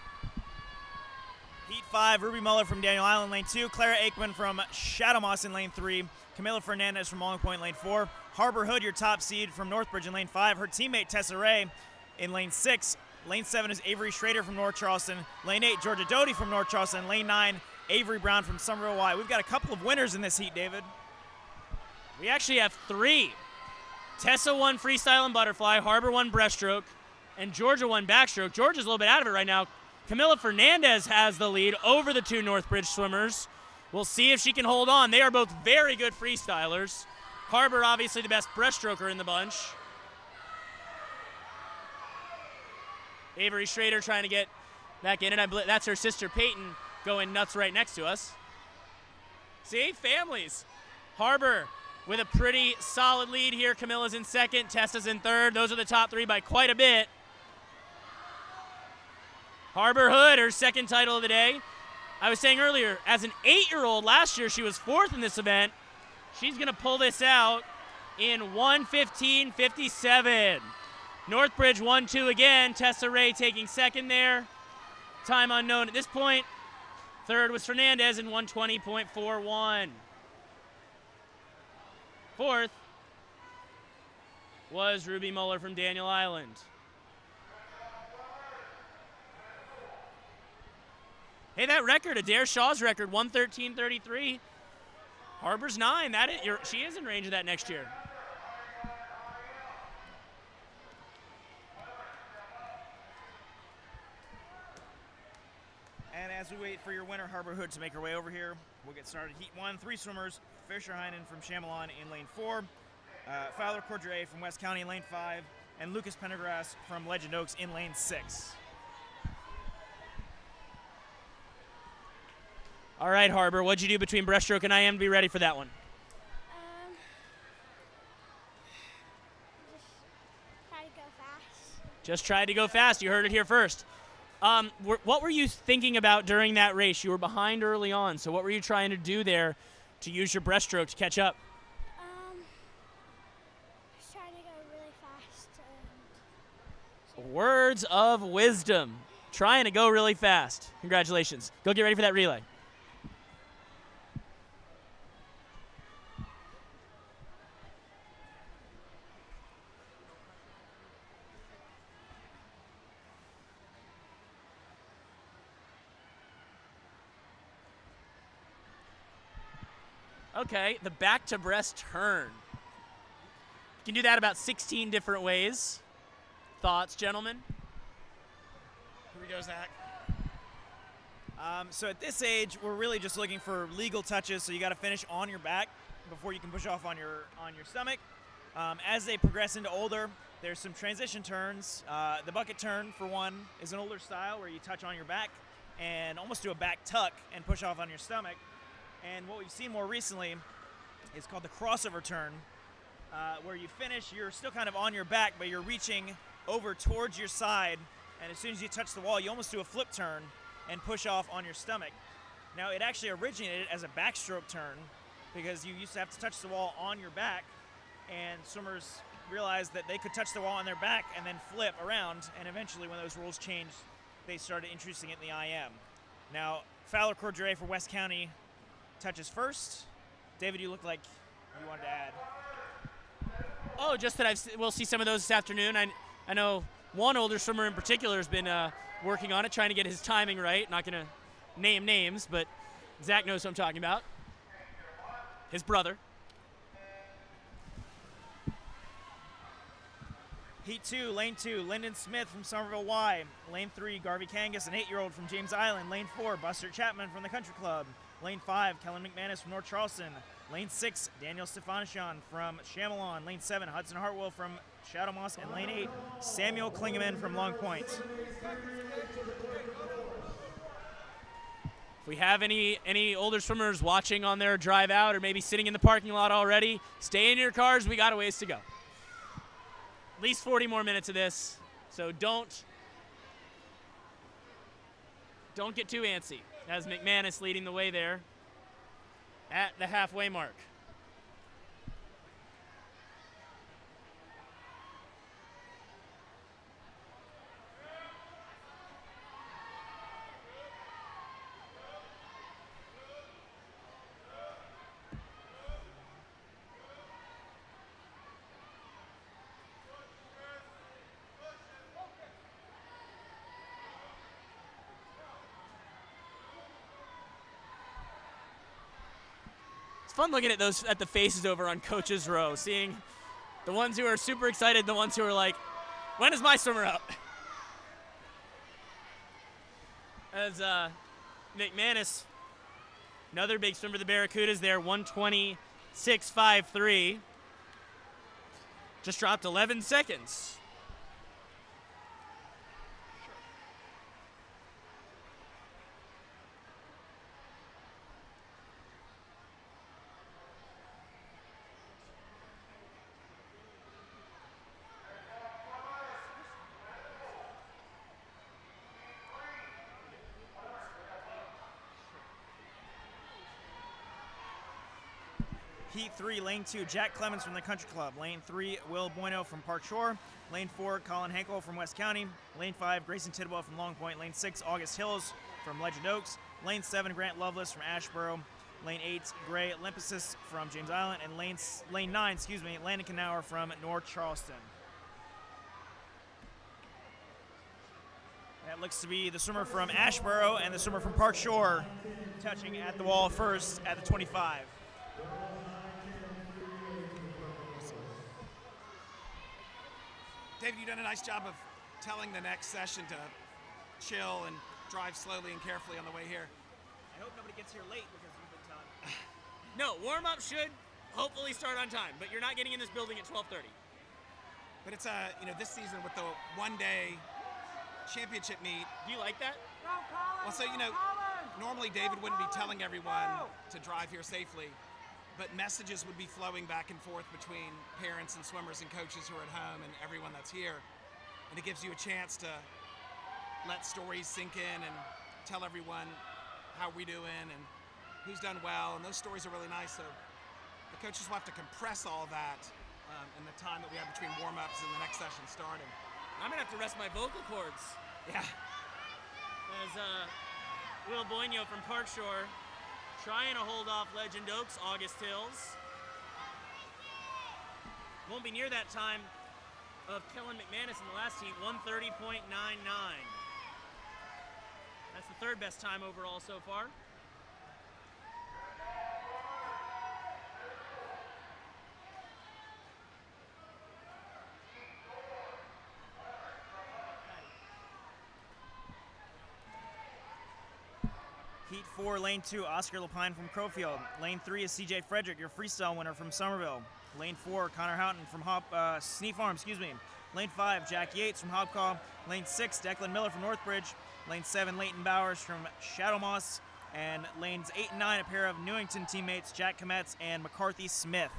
Heat 5, Ruby Muller from Daniel Island, lane 2. Clara Aikman from Shadow Moss in lane 3. Camila Fernandez from Long Point, lane 4. Harbor Hood, your top seed from Northbridge in lane 5. Her teammate Tessa Ray in lane 6. Lane 7 is Avery Schrader from North Charleston. Lane 8, Georgia Doty from North Charleston. Lane 9, Avery Brown from Somerville Y. We've got a couple of winners in this heat, David. We actually have 3. Tessa won freestyle and butterfly, Harbor won breaststroke, and Georgia won backstroke. Georgia's a little bit out of it right now. Camila Fernandez has the lead over the 2 Northbridge swimmers. We'll see if she can hold on. They are both very good freestylers. Harbor, obviously the best breaststroker in the bunch. Avery Schrader trying to get back in, and that's her sister Peyton going nuts right next to us. See, families. Harbor with a pretty solid lead here. Camilla's in second, Tessa's in third. Those are the top 3 by quite a bit. Harbor Hood, her second title of the day. I was saying earlier, as an 8-year-old last year, she was 4th in this event. She's going to pull this out in 1:15.57. Northbridge 1-2 again. Tessa Ray taking second there. Time unknown at this point. Third was Fernandez in 1:20.41. Fourth was Ruby Muller from Daniel Island. Hey, that record, Adair Shaw's record, 1:13.33. Harbor's 9. She is in range of that next year. And as we wait for your winner, Harbor Hood, to make her way over here, we'll get started. Heat 1, 3 swimmers. Fisher Heinen from Chamelon in lane 4. Fowler Cordray from West County in lane 5. And Lucas Pendergrass from Legend Oaks in lane 6. All right, Harbor, what'd you do between breaststroke and IM to be ready for that one? Try to go fast. Just tried to go fast. You heard it here first. What were you thinking about during that race? You were behind early on, so what were you trying to do there to use your breaststroke to catch up? Just trying to go really fast. Words of wisdom. trying to go really fast. Congratulations. Go get ready for that relay. Okay, the back to breast turn. You can do that about 16 different ways. Thoughts, gentlemen? Here we go, Zach. So at this age, we're really just looking for legal touches. So you got to finish on your back before you can push off on your stomach. As they progress into older, there's some transition turns. The bucket turn, for one, is an older style where you touch on your back and almost do a back tuck and push off on your stomach. And what we've seen more recently is called the crossover turn, where you finish, you're still kind of on your back, but you're reaching over towards your side, and as soon as you touch the wall, you almost do a flip turn and push off on your stomach. Now, it actually originated as a backstroke turn because you used to have to touch the wall on your back, and swimmers realized that they could touch the wall on their back and then flip around, and eventually when those rules changed, they started introducing it in the IM. Now, Fowler Cordray for West County touches first. David, you look like you wanted to add. Oh, just that we'll see some of those this afternoon. I know one older swimmer in particular has been working on it, trying to get his timing right. Not going to name names, but Zach knows who I'm talking about. His brother. Heat 2, Lane 2, Lyndon Smith from Somerville Y. Lane 3, Garvey Kangas, an 8-year-old from James Island. Lane 4, Buster Chapman from the Country Club. Lane 5, Kellen McManus from North Charleston. Lane 6, Daniel Stefanishan from Chamelon. Lane 7, Hudson Hartwell from Shadow Moss. And Lane 8, Samuel Klingeman from Long Point. If we have any older swimmers watching on their drive out or maybe sitting in the parking lot already, stay in your cars. We got a ways to go. At least 40 more minutes of this, so don't get too antsy. As McManus leading the way there at the halfway mark. Fun looking at the faces over on coach's row, seeing the ones who are super excited, the ones who are like, when is my swimmer up? As McManus, another big swimmer for the Barracudas there, 1:26.53. Just dropped 11 seconds. Heat 3, Lane 2, Jack Clemens from the Country Club. Lane 3, Will Bueno from Park Shore. Lane 4, Colin Hankel from West County. Lane 5, Grayson Tidwell from Long Point. Lane 6, August Hills from Legend Oaks. Lane 7, Grant Lovelace from Ashboro. Lane 8, Gray Limpesis from James Island. And Lane 9, Landon Knauer from North Charleston. That looks to be the swimmer from Ashboro and the swimmer from Park Shore touching at the wall first at the 25. David, you've done a nice job of telling the next session to chill and drive slowly and carefully on the way here. I hope nobody gets here late because you've been telling. No, warm-up should hopefully start on time, but you're not getting in this building at 12:30. But it's this season with the one-day championship meet. Do you like that? Well, so normally David wouldn't be telling everyone to drive here safely, but messages would be flowing back and forth between parents and swimmers and coaches who are at home and everyone that's here. And it gives you a chance to let stories sink in and tell everyone how we're doing and who's done well. And those stories are really nice. So the coaches will have to compress all of that in the time that we have between warm-ups and the next session starting. I'm going to have to rest my vocal cords. Yeah. As Will Boigno from Park Shore trying to hold off Legend Oaks, August Hills. Won't be near that time of Kellen McManus in the last heat, 1:30.99. That's the third best time overall so far. Heat 4, Lane 2, Oscar Lapine from Crowfield. Lane 3 is CJ Frederick, your freestyle winner from Somerville. Lane 4, Connor Houghton from Sneak Farm, Lane 5, Jack Yates from Hobcaw. Lane 6, Declan Miller from Northbridge. Lane 7, Leighton Bowers from Shadow Moss. And lanes 8 and 9, a pair of Newington teammates, Jack Kometz and McCarthy Smith.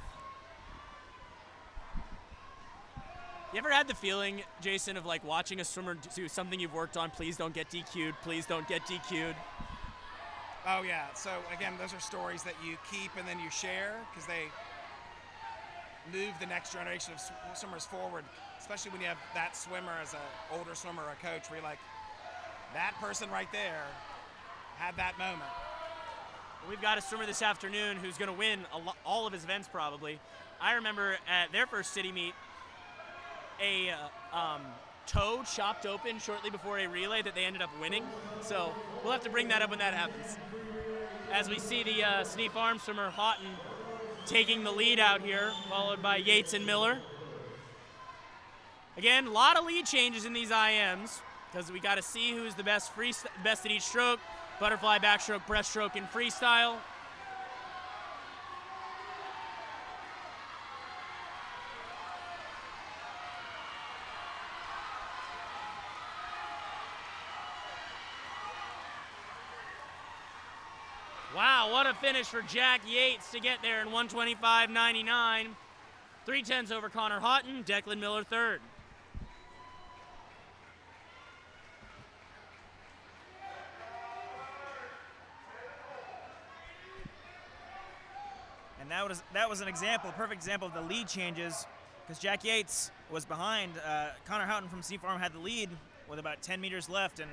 You ever had the feeling, Jason, of like watching a swimmer do something you've worked on, please don't get DQ'd, please don't get DQ'd? Oh yeah, so again, those are stories that you keep and then you share because they move the next generation of swimmers forward, especially when you have that swimmer as an older swimmer or a coach where you're like, that person right there had that moment. We've got a swimmer this afternoon who's going to win all of his events probably. I remember at their first city meet, a toe chopped open shortly before a relay that they ended up winning. So we'll have to bring that up when that happens. As we see the Sneak Farm swimmer Houghton taking the lead out here, followed by Yates and Miller. Again, a lot of lead changes in these IMs because we got to see who's the best at each stroke. Butterfly, backstroke, breaststroke, and freestyle. Wow, what a finish for Jack Yates to get there in 1:25.99. 3:10s over Connor Houghton, Declan Miller third. And that was an example, a perfect example of the lead changes because Jack Yates was behind. Connor Houghton from Sneak Farm had the lead with about 10 meters left, and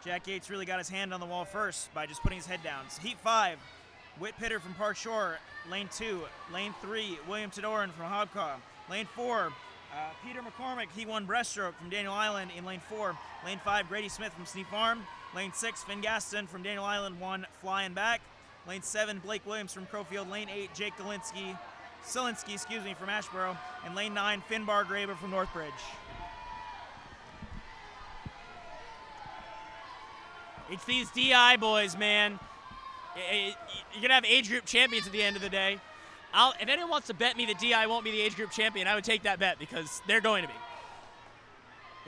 Jack Yates really got his hand on the wall first by just putting his head down. So Heat 5, Whit Pitter from Park Shore, Lane 2. Lane 3, William Tedoran from Hobcaw. Lane 4, Peter McCormick, he won breaststroke from Daniel Island in Lane 4. Lane 5, Grady Smith from Sneak Farm. Lane 6, Finn Gaston from Daniel Island won flying back. Lane 7, Blake Williams from Crowfield. Lane 8, Jake Selinsky, from Ashboro. And Lane 9, Finn Bargraber from Northbridge. It's these DI boys, man. You're going to have age group champions at the end of the day. If anyone wants to bet me that DI won't be the age group champion, I would take that bet because they're going to be.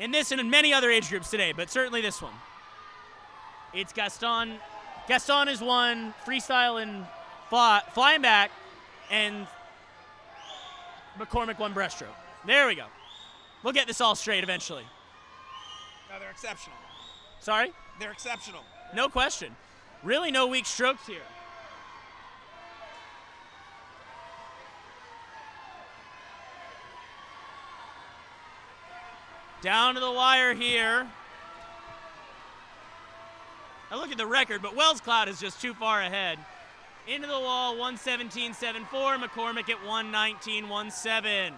In this and in many other age groups today, but certainly this one. It's Gaston. Gaston has won freestyle and flying back, and McCormick won breaststroke. There we go. We'll get this all straight eventually. No, they're exceptional. Sorry? They're exceptional. No question. Really no weak strokes here. Down to the wire here. I look at the record, but Wells Cloud is just too far ahead. Into the wall, 1:17.74. McCormick at 1:19.17.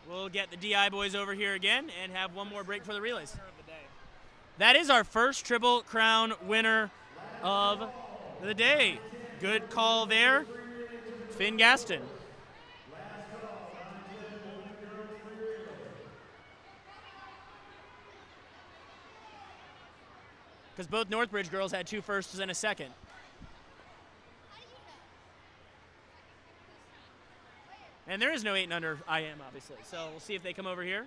We'll get the DI boys over here again and have one more break for the relays. That is our first Triple Crown winner of the day. Good call there, Finn Gaston. Because both Northbridge girls had 2 firsts and a second. And there is no 8 and under IM, obviously. So we'll see if they come over here.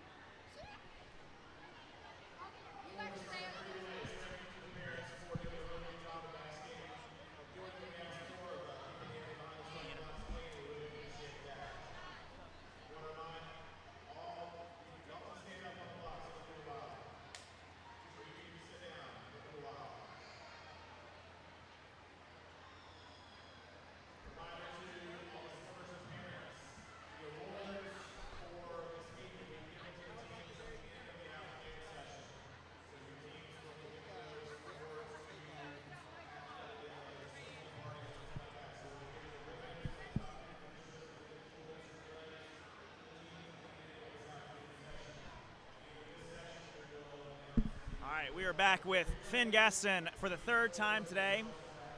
right, we are back with Finn Gaston for the third time today.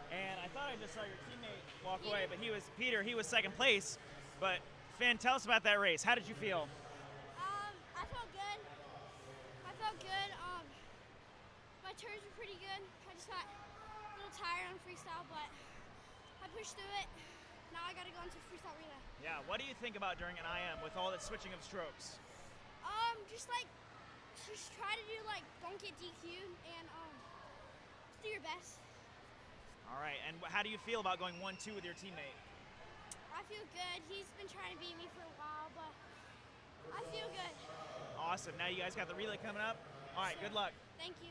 And I thought I just saw your teammate walk away, but he was second place. But Finn, tell us about that race. How did you feel? I felt good. My turns were pretty good. I just got a little tired on freestyle, but I pushed through it. Now I got to go into freestyle relay. Yeah, what do you think about during an IM with all the switching of strokes? Just try to do don't get DQ'd and do your best. All right, and how do you feel about going 1-2 with your teammate? I feel good. He's been trying to beat me for a while, but I feel good. Awesome. Now you guys got the relay coming up. All right, good luck. Thank you.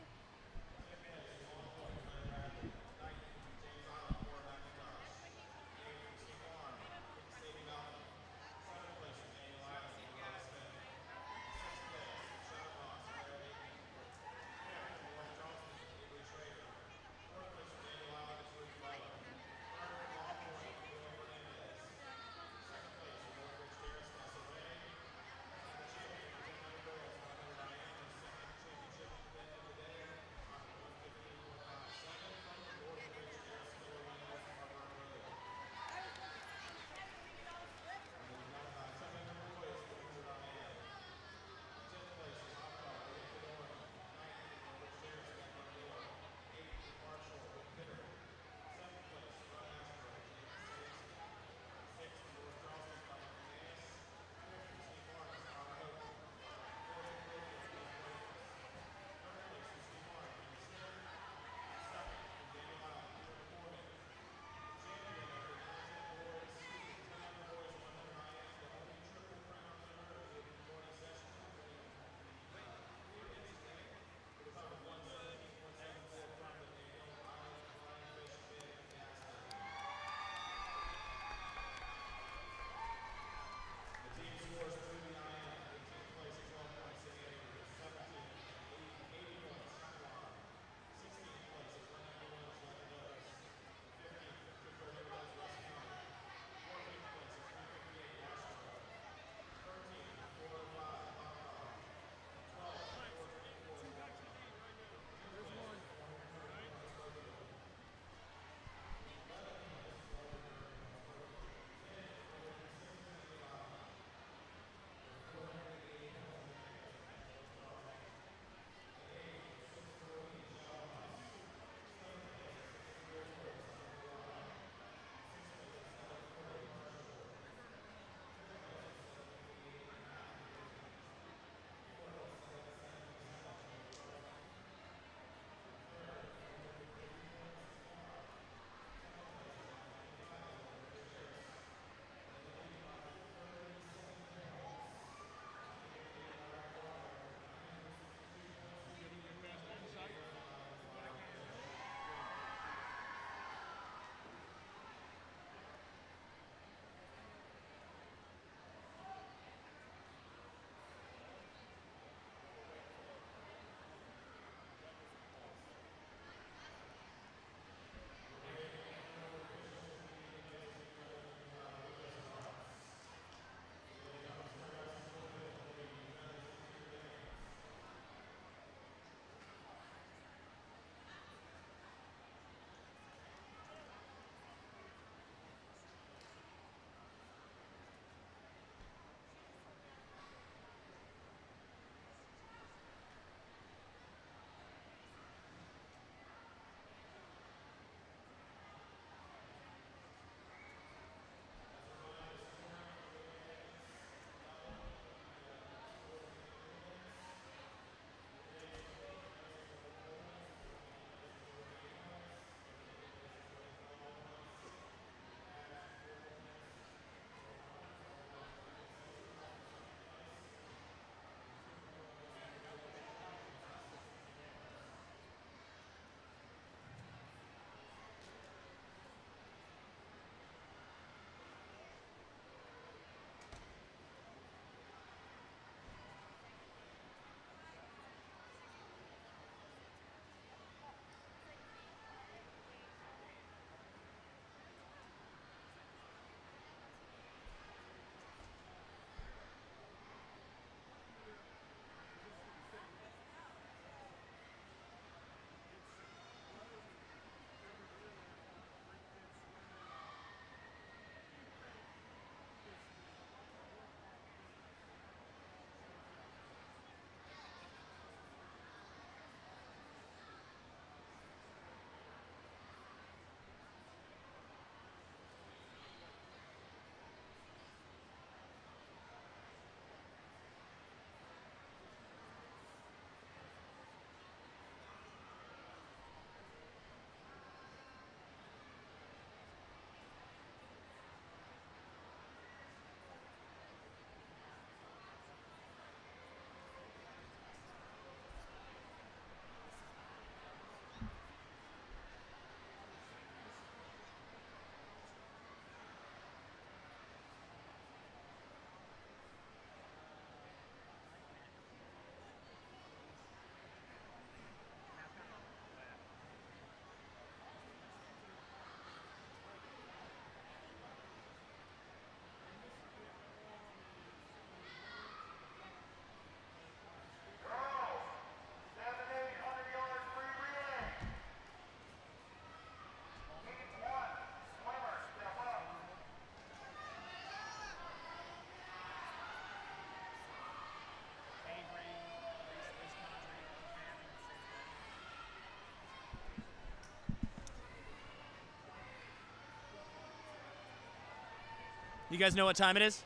You guys know what time it is?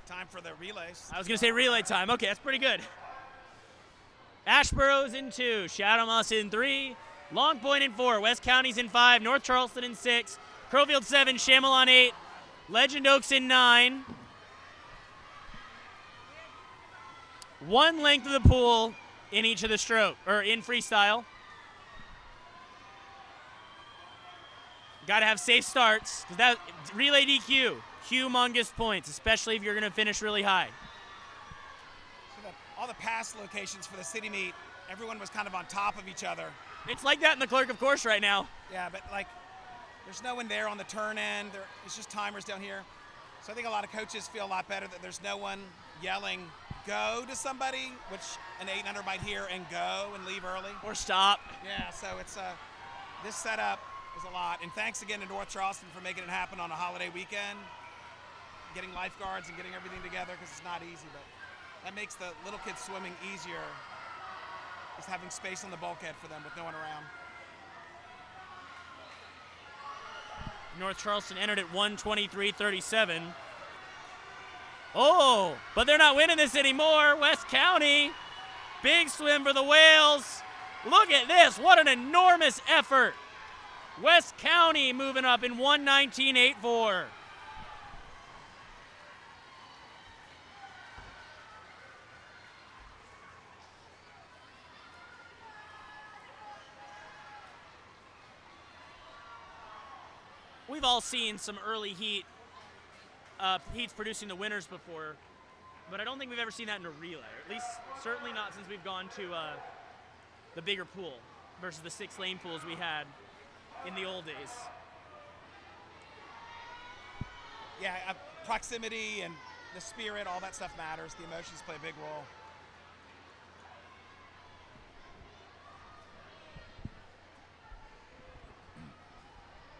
Time for the relays. I was going to say relay time. Okay, that's pretty good. Ashboro's in 2, Shadow Moss in 3, Long Point in 4, West County's in 5, North Charleston in 6, Crowfield 7, Chamelon 8, Legend Oaks in 9. One length of the pool in each of the stroke, or in freestyle. Got to have safe starts, because that relay DQ, humongous points, especially if you're going to finish really high. So all the past locations for the city meet, everyone was kind of on top of each other. It's like that in the Clerk of Course right now. Yeah, but like, there's no one there on the turn end. It's just timers down here. So I think a lot of coaches feel a lot better that there's no one yelling go to somebody, which an 8-under might hear and go and leave early. Or stop. Yeah, so it's this setup is a lot. And thanks again to North Charleston for making it happen on a holiday weekend, getting lifeguards and getting everything together, because it's not easy, but that makes the little kids swimming easier, just having space on the bulkhead for them with no one around. North Charleston entered at 1:23.37. Oh, but they're not winning this anymore. West County, big swim for the Whales. Look at this, what an enormous effort. West County moving up in 1:19.84. We've all seen some early heats producing the winners before, but I don't think we've ever seen that in a relay, or at least certainly not since we've gone to the bigger pool versus the 6-lane pools we had in the old days. Yeah, proximity and the spirit, all that stuff matters. The emotions play a big role.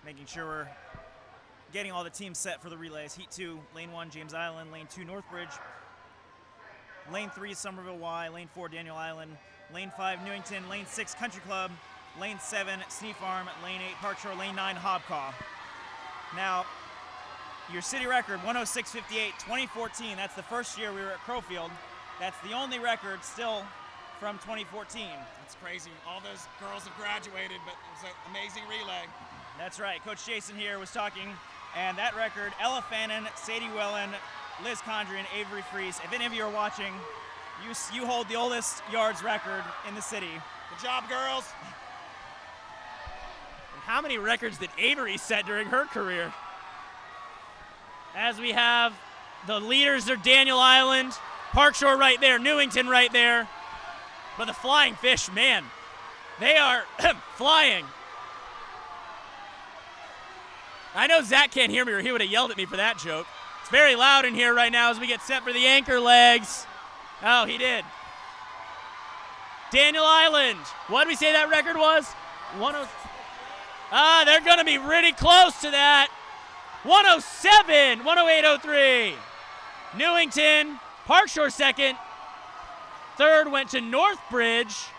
Making sure we're getting all the teams set for the relays. Heat 2, Lane 1, James Island. Lane 2, Northbridge. Lane 3, Somerville Y. Lane 4, Daniel Island. Lane 5, Newington. Lane 6, Country Club. Lane 7, Sneak Farm. Lane 8, Park Shore. Lane 9, Hobcaw. Now, your city record, 106.58, 2014. That's the first year we were at Crowfield. That's the only record still from 2014. That's crazy. All those girls have graduated, but it was an amazing relay. That's right. Coach Jason here was talking, and that record, Ella Fannin, Sadie Wellen, Liz Condry, and Avery Freese. If any of you are watching, you hold the oldest yards record in the city. Good job, girls. And how many records did Avery set during her career? As we have the leaders are Daniel Island, Park Shore right there, Newington right there. But the Flying Fish, man, they are flying. I know Zach can't hear me, or he would have yelled at me for that joke. It's very loud in here right now as we get set for the anchor legs. Oh, he did. Daniel Island. What did we say that record was? 107. They're going to be really close to that. 107, 108.03. Newington, Park Shore second. Third went to Northbridge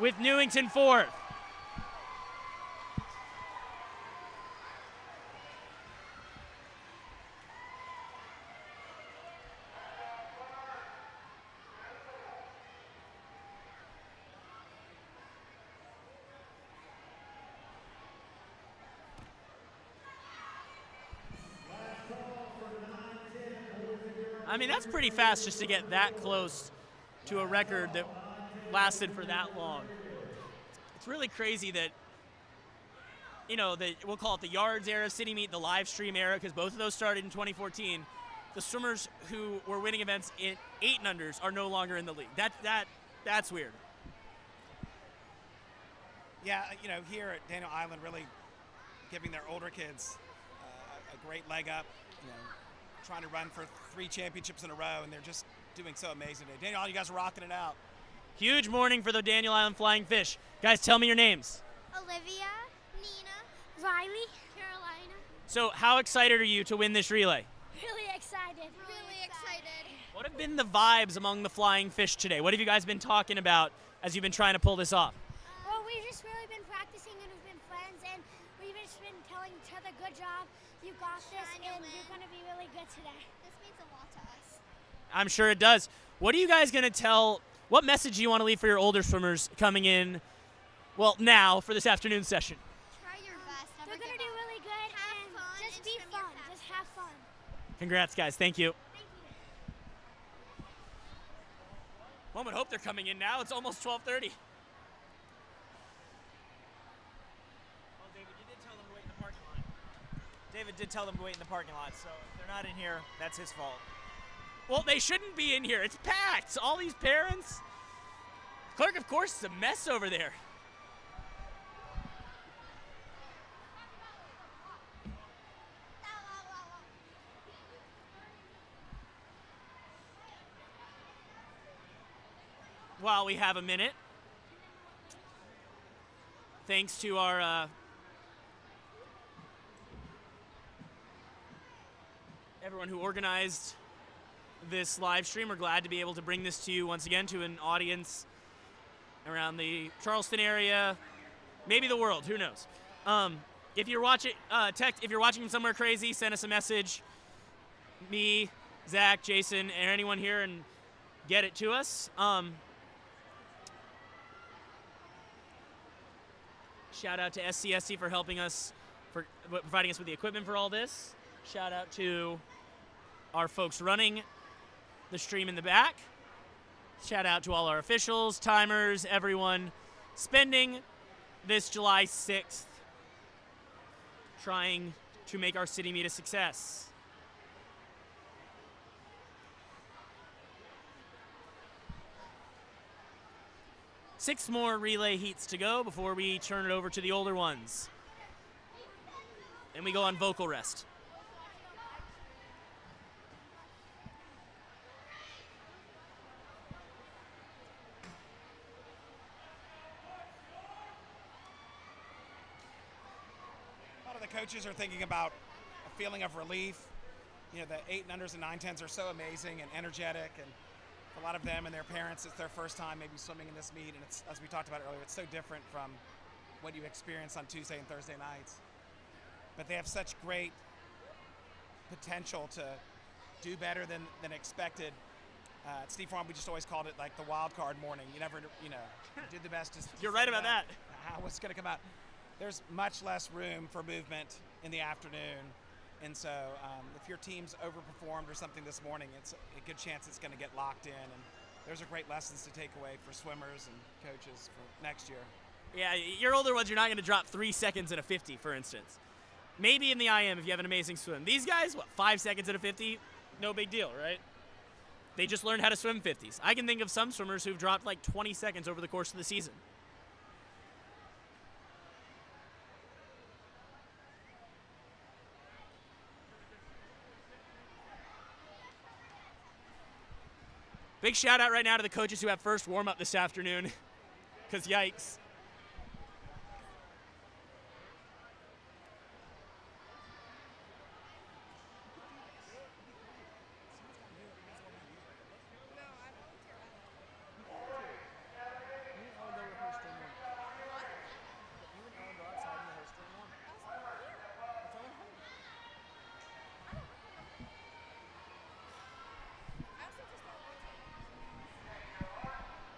with Newington fourth. I mean, that's pretty fast just to get that close to a record that lasted for that long. It's really crazy that, you know, we'll call it the yards era, city meet, the live stream era, because both of those started in 2014. The swimmers who were winning events in 8-unders are no longer in the league. That's weird. Yeah, you know, here at Daniel Island, really giving their older kids a great leg up. You know, trying to run for 3 championships in a row, and they're just doing so amazing today. Daniel Island, you guys are rocking it out. Huge morning for the Daniel Island Flying Fish. Guys, tell me your names. Olivia, Nina, Riley, Carolina. So how excited are you to win this relay? Really excited. Really excited. What have been the vibes among the Flying Fish today? What have you guys been talking about as you've been trying to pull this off? Well, we've just really been practicing, and we've been friends, and we've just been telling each other, good job. You got this, and you're going to be really good today. This means a lot to us. I'm sure it does. What are you guys going to tell? What message do you want to leave for your older swimmers coming in, well, now for this afternoon session? Try your best. They're going to do really good, and just be fun. Just have fun. Congrats, guys. Thank you. Thank you. One would hope they're coming in now. It's almost 12:30. Well, David, you did tell them to wait in the parking lot. David did tell them to wait in the parking lot, so if they're not in here, that's his fault. Well, they shouldn't be in here. It's packed. All these parents. Clerk, of course, is a mess over there. While we have a minute, thanks to our everyone who organized this live stream, we're glad to be able to bring this to you once again, to an audience around the Charleston area, maybe the world, who knows. If you're watching, if you're watching from somewhere crazy, send us a message. Me, Zach, Jason, or anyone here, and get it to us. Shout out to SCSC for helping us, for providing us with the equipment for all this. Shout out to our folks running the stream in the back. Shout out to all our officials, timers, everyone spending this July 6th trying to make our city meet a success. 6 more relay heats to go before we turn it over to the older ones. And we go on vocal rest. A lot of the coaches are thinking about a feeling of relief. You know, the 8 and unders and 9-10s are so amazing and energetic, and for a lot of them and their parents, it's their first time maybe swimming in this meet, and it's, as we talked about earlier, it's so different from what you experience on Tuesday and Thursday nights. But they have such great potential to do better than expected. At Steve Farm, we just always called it like the wild card morning. You never, you did the best. You're right about that. What's going to come out? There's much less room for movement in the afternoon. And so if your team's overperformed or something this morning, it's a good chance it's going to get locked in. And those are great lessons to take away for swimmers and coaches for next year. Yeah, your older ones, you're not going to drop 3 seconds at a 50, for instance. Maybe in the IM if you have an amazing swim. These guys, what, 5 seconds at a 50? No big deal, right? They just learned how to swim 50s. I can think of some swimmers who've dropped like 20 seconds over the course of the season. Big shout out right now to the coaches who have first warm up this afternoon, because yikes.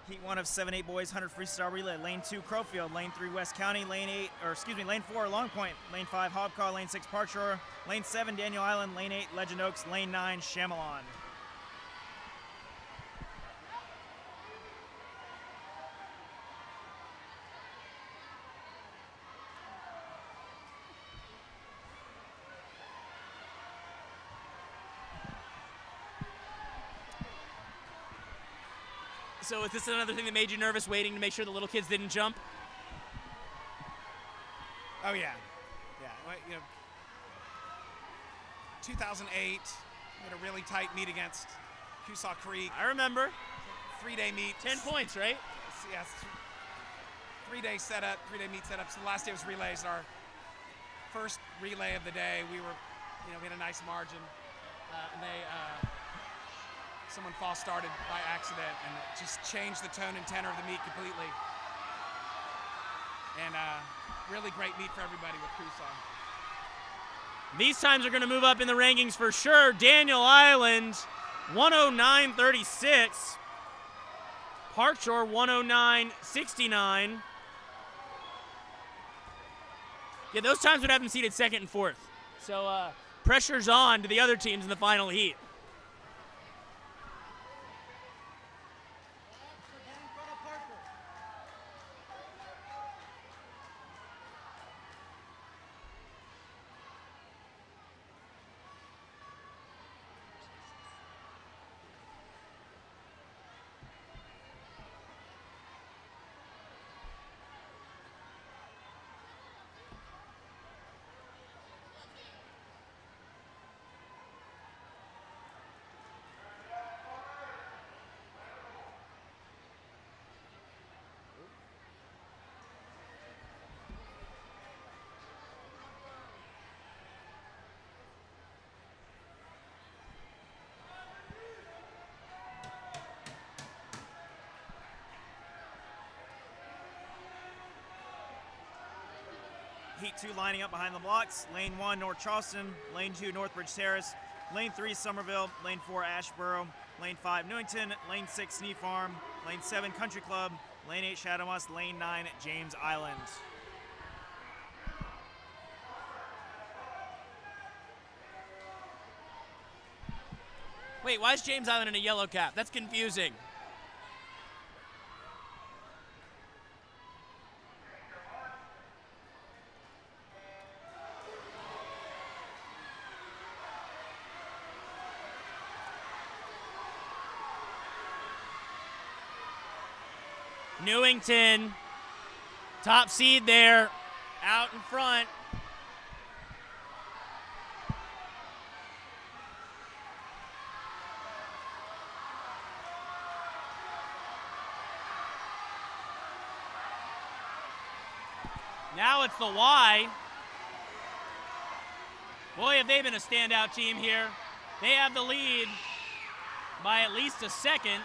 Heat 1 of 7-8 boys 100 freestyle relay. Lane 2 Crowfield, lane 3 West County, lane 4 Long Point, lane 5 Hobcaw, lane 6 Park Shore, lane 7 Daniel Island, lane 8 Legend Oaks, lane 9 Chamalon. So is this another thing that made you nervous, waiting to make sure the little kids didn't jump? Oh yeah, yeah. Well, 2008, we had a really tight meet against Coosaw Creek. I remember. 3-day meet. 10 points, right? Yes. 3-day setup, 3-day meet setup. So the last day was relays. Our first relay of the day, we were, we had a nice margin, and someone false started by accident, and it just changed the tone and tenor of the meet completely. And really great meet for everybody with Coosaw. These times are going to move up in the rankings for sure. Daniel Island, 109.36. Park Shore, 109.69. Yeah, those times would have them seated second and fourth. So pressure's on to the other teams in the final heat. Heat 2 lining up behind the blocks. Lane 1, North Charleston. Lane 2, Northbridge Terrace. Lane 3, Somerville. Lane 4, Ashboro. Lane 5, Newington. Lane 6, Snee Farm. Lane 7, Country Club. Lane 8, Shadow Moss. Lane 9, James Island. Wait, why is James Island in a yellow cap? That's confusing. Newington, top seed there, out in front. Now it's the Y. Boy, have they been a standout team here. They have the lead by at least a second.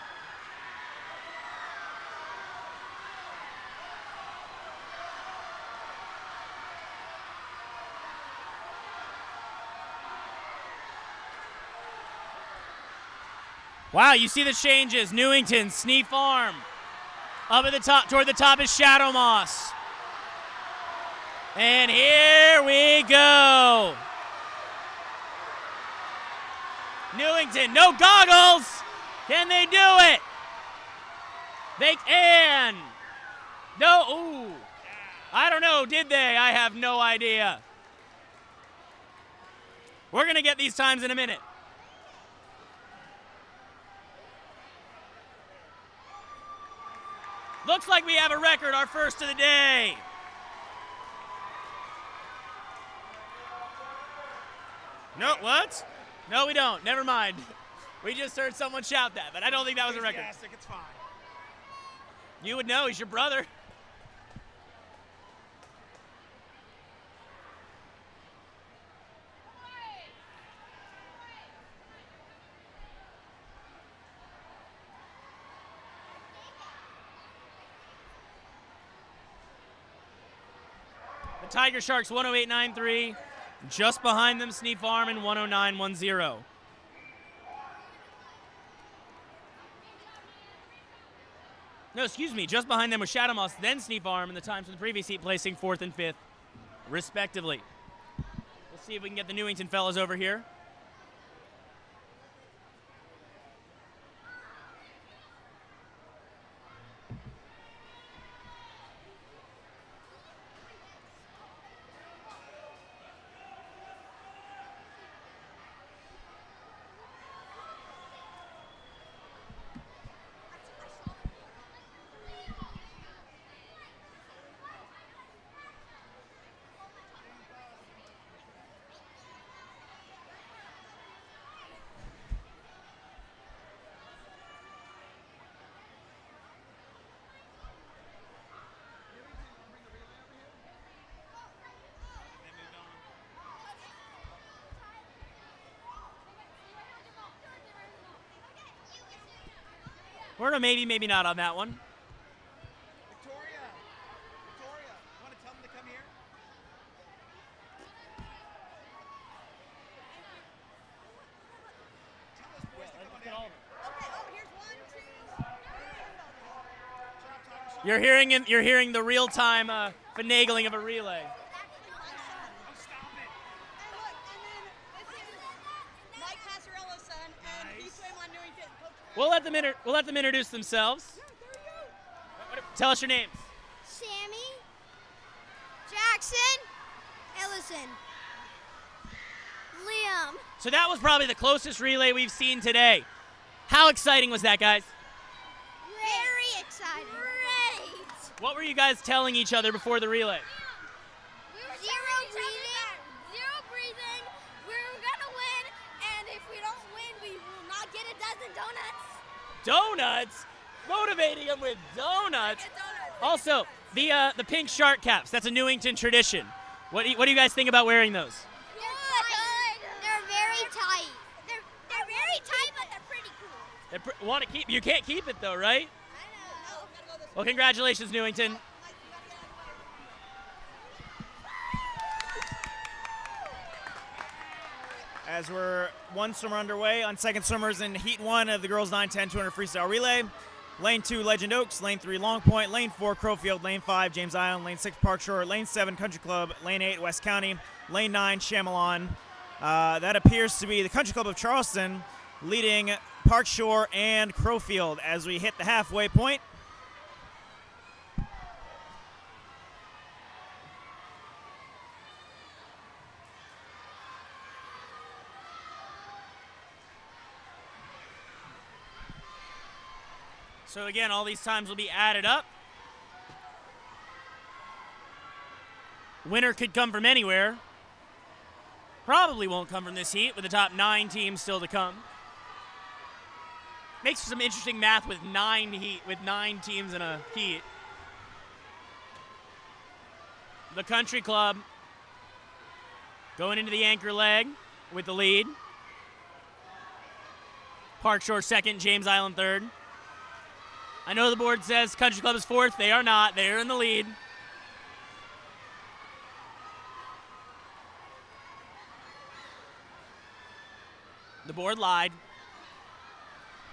Wow, you see the changes. Newington, Snee Farm. Up at the top, toward the top is Shadow Moss. And here we go. Newington, no goggles. Can they do it? They can. No, ooh. I don't know, did they? I have no idea. We're going to get these times in a minute. Looks like we have a record, our first of the day. No, what? No, we don't. Never mind. We just heard someone shout that, but I don't think that was a record. It's fine. You would know. He's your brother. The Tiger Sharks 108.93. Just behind them, Snee Farm and 109.10. No, excuse me. Just behind them was Shadow Moss, then Snee Farm, and the times from the previous heat placing 4th and 5th, respectively. We'll see if we can get the Newington fellas over here. We're in a maybe, maybe not on that one. Victoria, want to tell them to come here? You're hearing the real-time finagling of a relay. We'll let them introduce themselves. Tell us your names. Sammy, Jackson, Ellison, Liam. So that was probably the closest relay we've seen today. How exciting was that, guys? Very exciting. Great. What were you guys telling each other before the relay? Zero breathing. We're gonna win, and if we don't win, we will not get a dozen donuts. Donuts? Motivating them with donuts. Also, the pink shark caps. That's a Newington tradition. What do you guys think about wearing those? They're very tight. They're very tight, but they're pretty cool. You can't keep it though, right? I know. Well, congratulations, Newington. As we're one swimmer underway on second swimmers in heat 1 of the girls 9-10 200 freestyle relay. Lane 2, Legend Oaks. Lane 3, Long Point. Lane 4, Crowfield. Lane 5, James Island. Lane 6, Park Shore. Lane 7, Country Club. Lane 8, West County. Lane 9, Chamalon. That appears to be the Country Club of Charleston leading Park Shore and Crowfield as we hit the halfway point. So again, all these times will be added up. Winner could come from anywhere. Probably won't come from this heat with the top 9 teams still to come. Makes for some interesting math with 9 teams in a heat. The Country Club going into the anchor leg with the lead. Park Shore second, James Island third. I know the board says Country Club is fourth. They are not. They are in the lead. The board lied.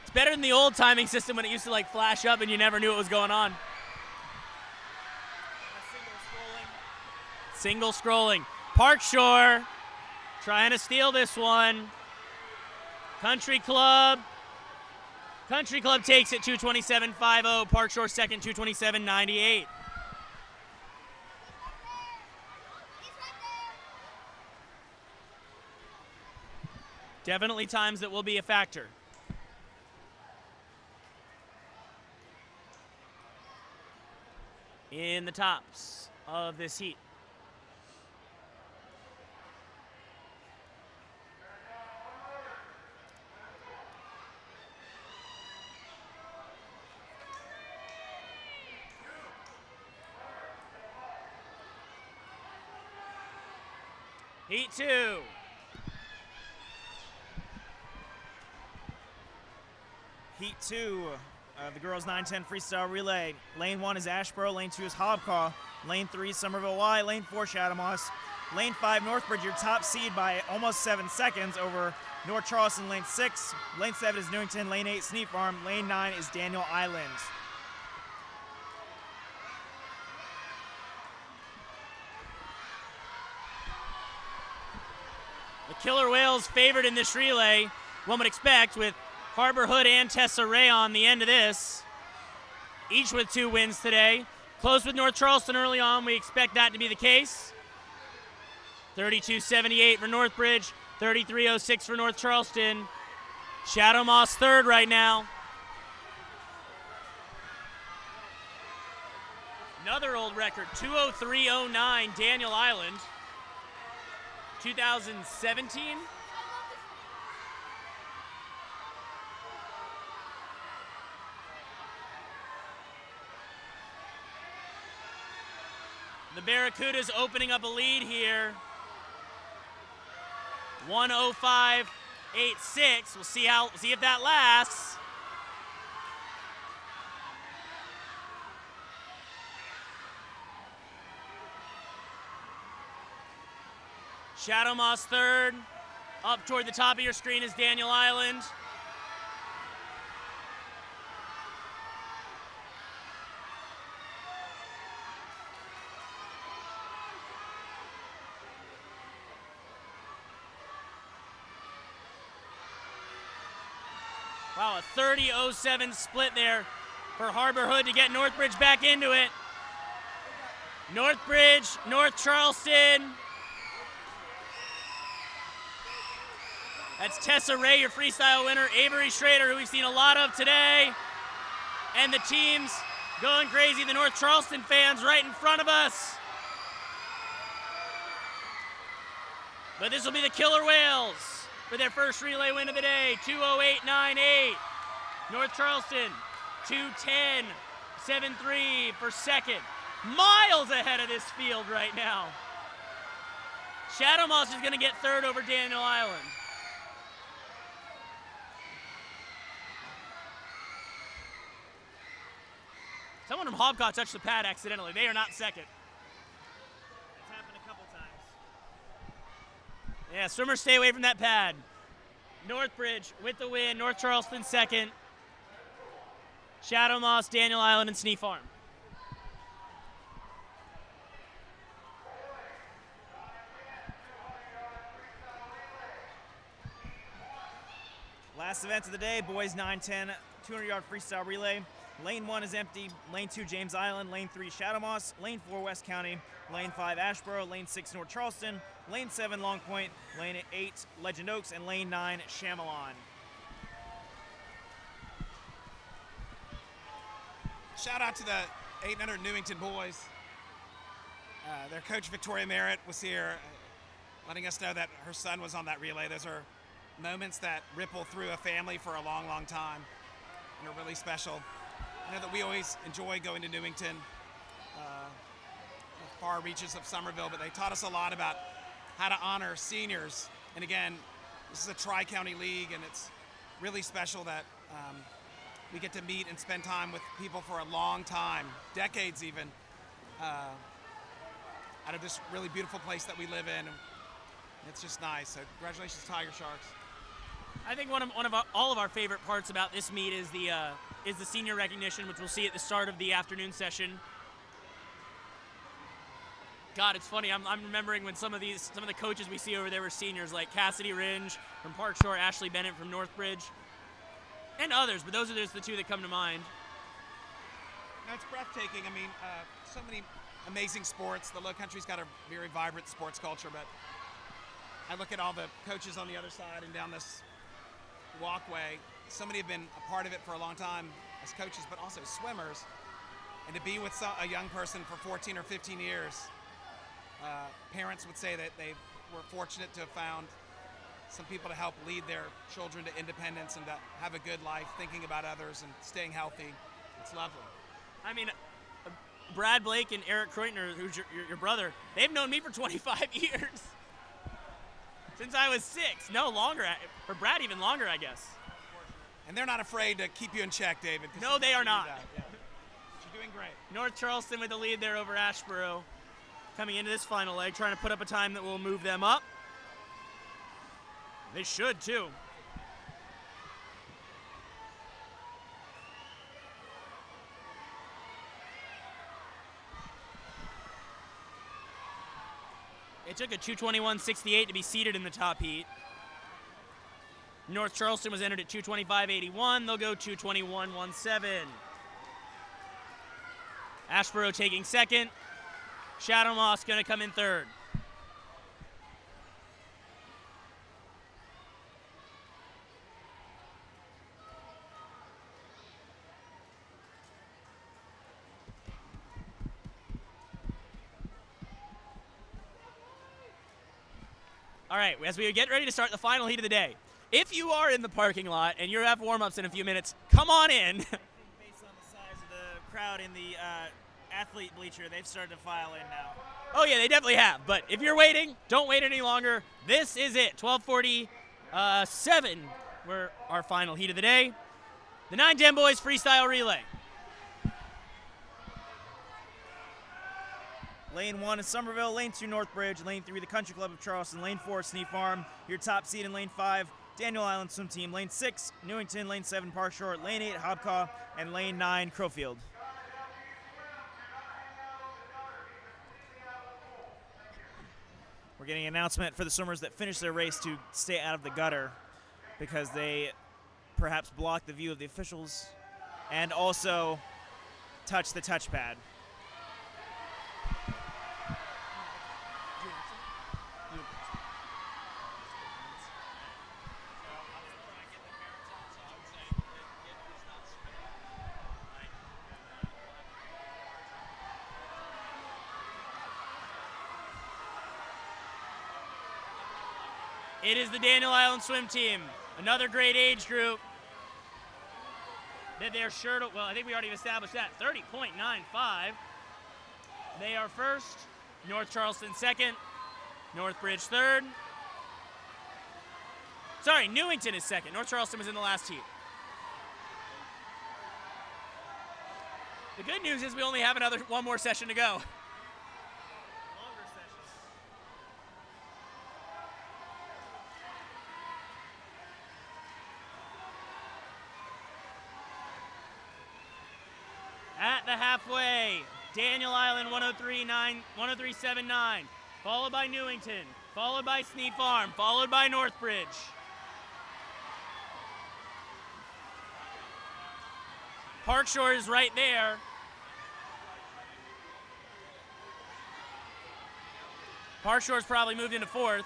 It's better than the old timing system when it used to like flash up and you never knew what was going on. Single scrolling. Park Shore trying to steal this one. Country Club takes it 227.50. Park Shore second, 227.98. Definitely times that will be a factor. In the tops of this heat. Heat 2. Heat 2 of the girls 9-10 freestyle relay. Lane 1 is Ashboro. Lane 2 is Hobcaw. Lane 3, Somerville Y. Lane 4, Shadamoss. Lane 5, Northbridge, your top seed by almost 7 seconds over North Charleston. Lane 6. Lane 7 is Newington. Lane 8, Sneap Farm. Lane 9 is Daniel Island. The Killer Whales favored in this relay, one would expect, with Harbor Hood and Tessa Ray on the end of this, each with 2 wins today. Close with North Charleston early on. We expect that to be the case. 32.78 for Northbridge, 33.06 for North Charleston. Shadow Moss third right now. Another old record, 2:03.09, Daniel Island. 2017? The Barracudas opening up a lead here. 1:05.86. We'll see if that lasts. Shadow Moss third. Up toward the top of your screen is Daniel Island. Wow, a 30-07 split there for Harbor Hood to get Northbridge back into it. Northbridge, North Charleston. That's Tessa Ray, your freestyle winner. Avery Schrader, who we've seen a lot of today. And the teams going crazy. The North Charleston fans right in front of us. But this will be the Killer Whales for their first relay win of the day. 2:08.98. North Charleston, 2:10.73 for second. Miles ahead of this field right now. Shadow Moss is going to get third over Daniel Island. Someone from Hobcott touched the pad accidentally. They are not second. It's happened a couple times. Yeah, swimmers stay away from that pad. Northbridge with the win. North Charleston second. Shadow Moss, Daniel Island, and Snee Farm. Last event of the day, boys 9-10, 200-yard freestyle relay. Lane 1 is empty. Lane 2, James Island. Lane 3, Shadow Moss. Lane 4, West County. Lane 5, Asheboro. Lane 6, North Charleston. Lane 7, Long Point. Lane 8, Legend Oaks. And Lane 9, Chamelon. Shout out to the 800 Newington boys. Their coach, Victoria Merritt, was here letting us know that her son was on that relay. Those are moments that ripple through a family for a long, long time and are really special. I know that we always enjoy going to Newington, the far reaches of Somerville, but they taught us a lot about how to honor seniors. And again, this is a tri-county league, and it's really special that we get to meet and spend time with people for a long time, decades even, out of this really beautiful place that we live in. It's just nice. So congratulations, Tiger Sharks. I think one of all of our favorite parts about this meet is the senior recognition, which we'll see at the start of the afternoon session. God, it's funny. I'm remembering when some of the coaches we see over there were seniors, like Cassidy Ringe from Park Shore, Ashley Bennett from Northbridge, and others. But those are just the two that come to mind. No, it's breathtaking. I mean, so many amazing sports. The Low Country's got a very vibrant sports culture, but I look at all the coaches on the other side and down this walkway. So many have been a part of it for a long time as coaches, but also swimmers. And to be with a young person for 14 or 15 years, parents would say that they were fortunate to have found some people to help lead their children to independence and to have a good life, thinking about others and staying healthy. It's lovely. I mean, Brad Blake and Eric Kreutner, who's your brother, they've known me for 25 years. Since I was 6. No, longer. For Brad, even longer, I guess. And they're not afraid to keep you in check, David. No, they are not. Yeah. You're doing great. North Charleston with the lead there over Asheboro. Coming into this final leg, trying to put up a time that will move them up. They should, too. It took a 2:21.68 to be seated in the top heat. North Charleston was entered at 2:25.81. They'll go 2:21.17. Asheboro taking second. Shadow Moss going to come in third. All right, as we get ready to start the final heat of the day, if you are in the parking lot and you're at warm-ups in a few minutes, come on in. Based on the size of the crowd in the athlete bleacher, they've started to file in now. Oh, yeah, they definitely have. But if you're waiting, don't wait any longer. This is it, 12:47, we're our final heat of the day. The 9-10 boys freestyle relay. Lane 1 is Somerville, Lane 2 Northbridge, Lane 3 the Country Club of Charleston, Lane 4 Snee Farm, your top seed in Lane 5, Daniel Island Swim Team, Lane 6 Newington, Lane 7 Park Shore, Lane 8 Hobcaw, and Lane 9 Crowfield. We're getting an announcement for the swimmers that finished their race to stay out of the gutter because they perhaps block the view of the officials, and also touch the touchpad. It is the Daniel Island swim team, another great age group. That they're sure to, well, I think we already established that, 30.95. They are first, North Charleston second, Northbridge third. Sorry, Newington is second. North Charleston was in the last heat. The good news is we only have one more session to go. At the halfway, Daniel Island 103.79, followed by Newington, followed by Sneed Farm, followed by Northbridge. Park Shore is right there. Park Shore's probably moved into fourth.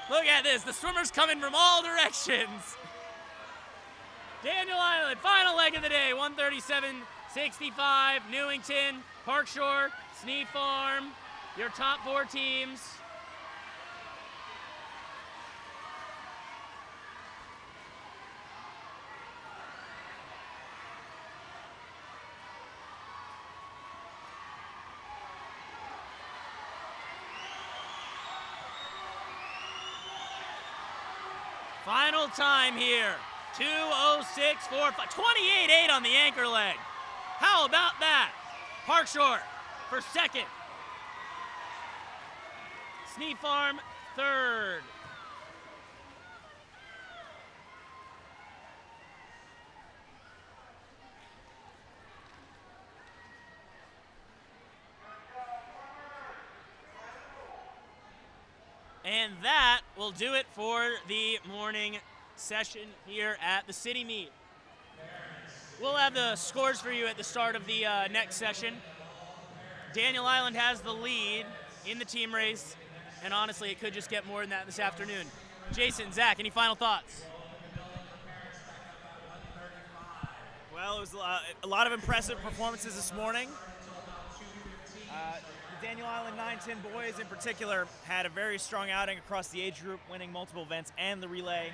Look at this, the swimmers coming from all directions. Daniel Island, final leg of the day, 137.65, Newington, Park Shore, Sneed Farm, your top four teams. Final time here, 2:06.45, 28.8 on the anchor leg. How about that? Park Shore for second. Sneed Farm third. And that will do it for the morning session here at the City Meet. We'll have the scores for you at the start of the next session. Daniel Island has the lead in the team race, and honestly, it could just get more than that this afternoon. Jason, Zach, any final thoughts? Well, it was a lot of impressive performances this morning. The Daniel Island 9-10 boys in particular had a very strong outing across the age group, winning multiple events and the relay.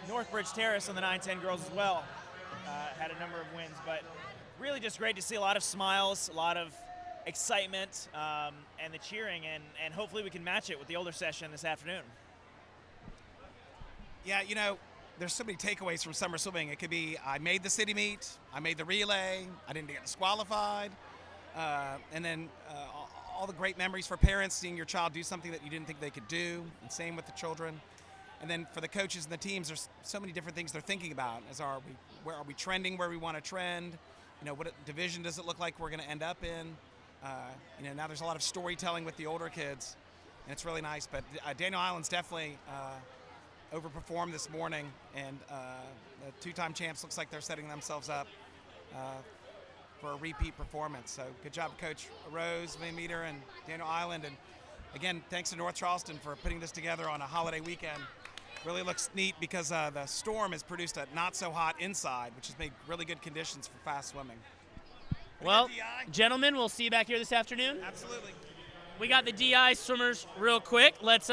Northbridge Terrace on the 9-10 girls as well had a number of wins, but really just great to see a lot of smiles, a lot of excitement, and the cheering, and hopefully we can match it with the older session this afternoon. Yeah, you know, there's so many takeaways from summer swimming. It could be I made the City Meet, I made the relay, I didn't get disqualified, and then all the great memories for parents, seeing your child do something that you didn't think they could do, and same with the children. And then for the coaches and the teams, there's so many different things they're thinking about. Where are we trending where we want to trend? You know, what division does it look like we're going to end up in? You know, now there's a lot of storytelling with the older kids, and it's really nice. But Daniel Island's definitely overperformed this morning, and the two-time champs looks like they're setting themselves up for a repeat performance. So good job, Coach Rose, Van Meter, and Daniel Island. And again, thanks to North Charleston for putting this together on a holiday weekend. Really looks neat because the storm has produced a not so hot inside, which has made really good conditions for fast swimming. Well, gentlemen, we'll see you back here this afternoon. Absolutely. We got the DI swimmers real quick. Let's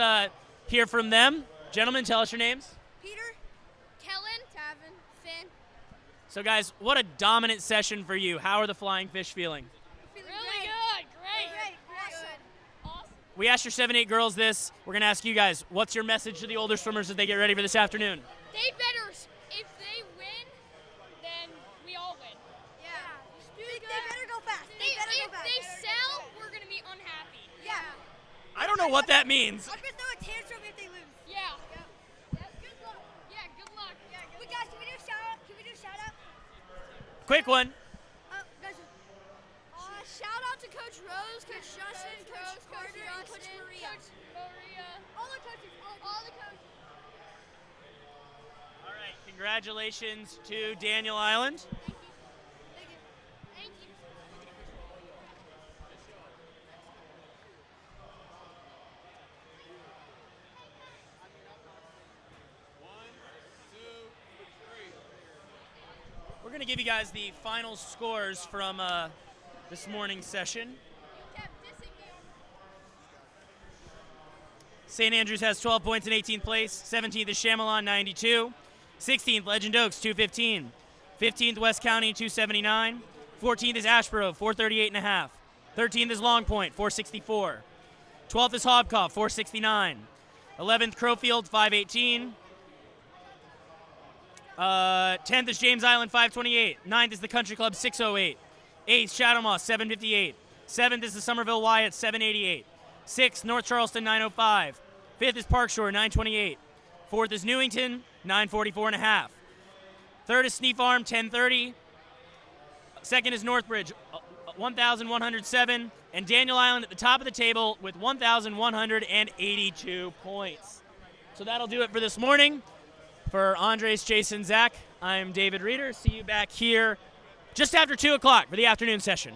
hear from them. Gentlemen, tell us your names. Peter, Kellen, Tavin, Finn. So guys, what a dominant session for you. How are the Flying Fish feeling? Really good. Great. Awesome. We asked your 7-8 girls this. We're going to ask you guys, what's your message to the older swimmers as they get ready for this afternoon? They better, if they win, then we all win. Yeah. They better go fast. If they sell, we're going to be unhappy. Yeah. I don't know what that means. I'm going to throw a tantrum if they lose. Yeah. Good luck. Yeah, good luck. Wait, guys, can we do a shout out? Quick one. Guys, shout out to Coach Rose. Coach Carter and Coach Maria. All the coaches. All the coaches. All right, congratulations to Daniel Island. Thank you. Thank you. Thank you. We're going to give you guys the final scores from this morning's session. St. Andrews has 12 points in 18th place. 17th is Chamelon, 92. 16th, Legend Oaks, 215. 15th, West County, 279. 14th is Ashboro, 438.5. 13th is Long Point, 464. 12th is Hobcoff, 469. 11th, Crowfield, 518. 10th is James Island, 528. 9th is the Country Club, 608. 8th, Shadow Moss, 758. 7th is the Somerville Wyatt, 788. 6th, North Charleston, 905. 5th is Park Shore, 928. 4th is Newington, 944.5. 3rd is Sneak Farm, 1030. 2nd is Northbridge, 1,107. And Daniel Island at the top of the table with 1,182 points. So that'll do it for this morning. For Andres, Jason, Zach, I'm David Reeder. See you back here just after 2 o'clock for the afternoon session.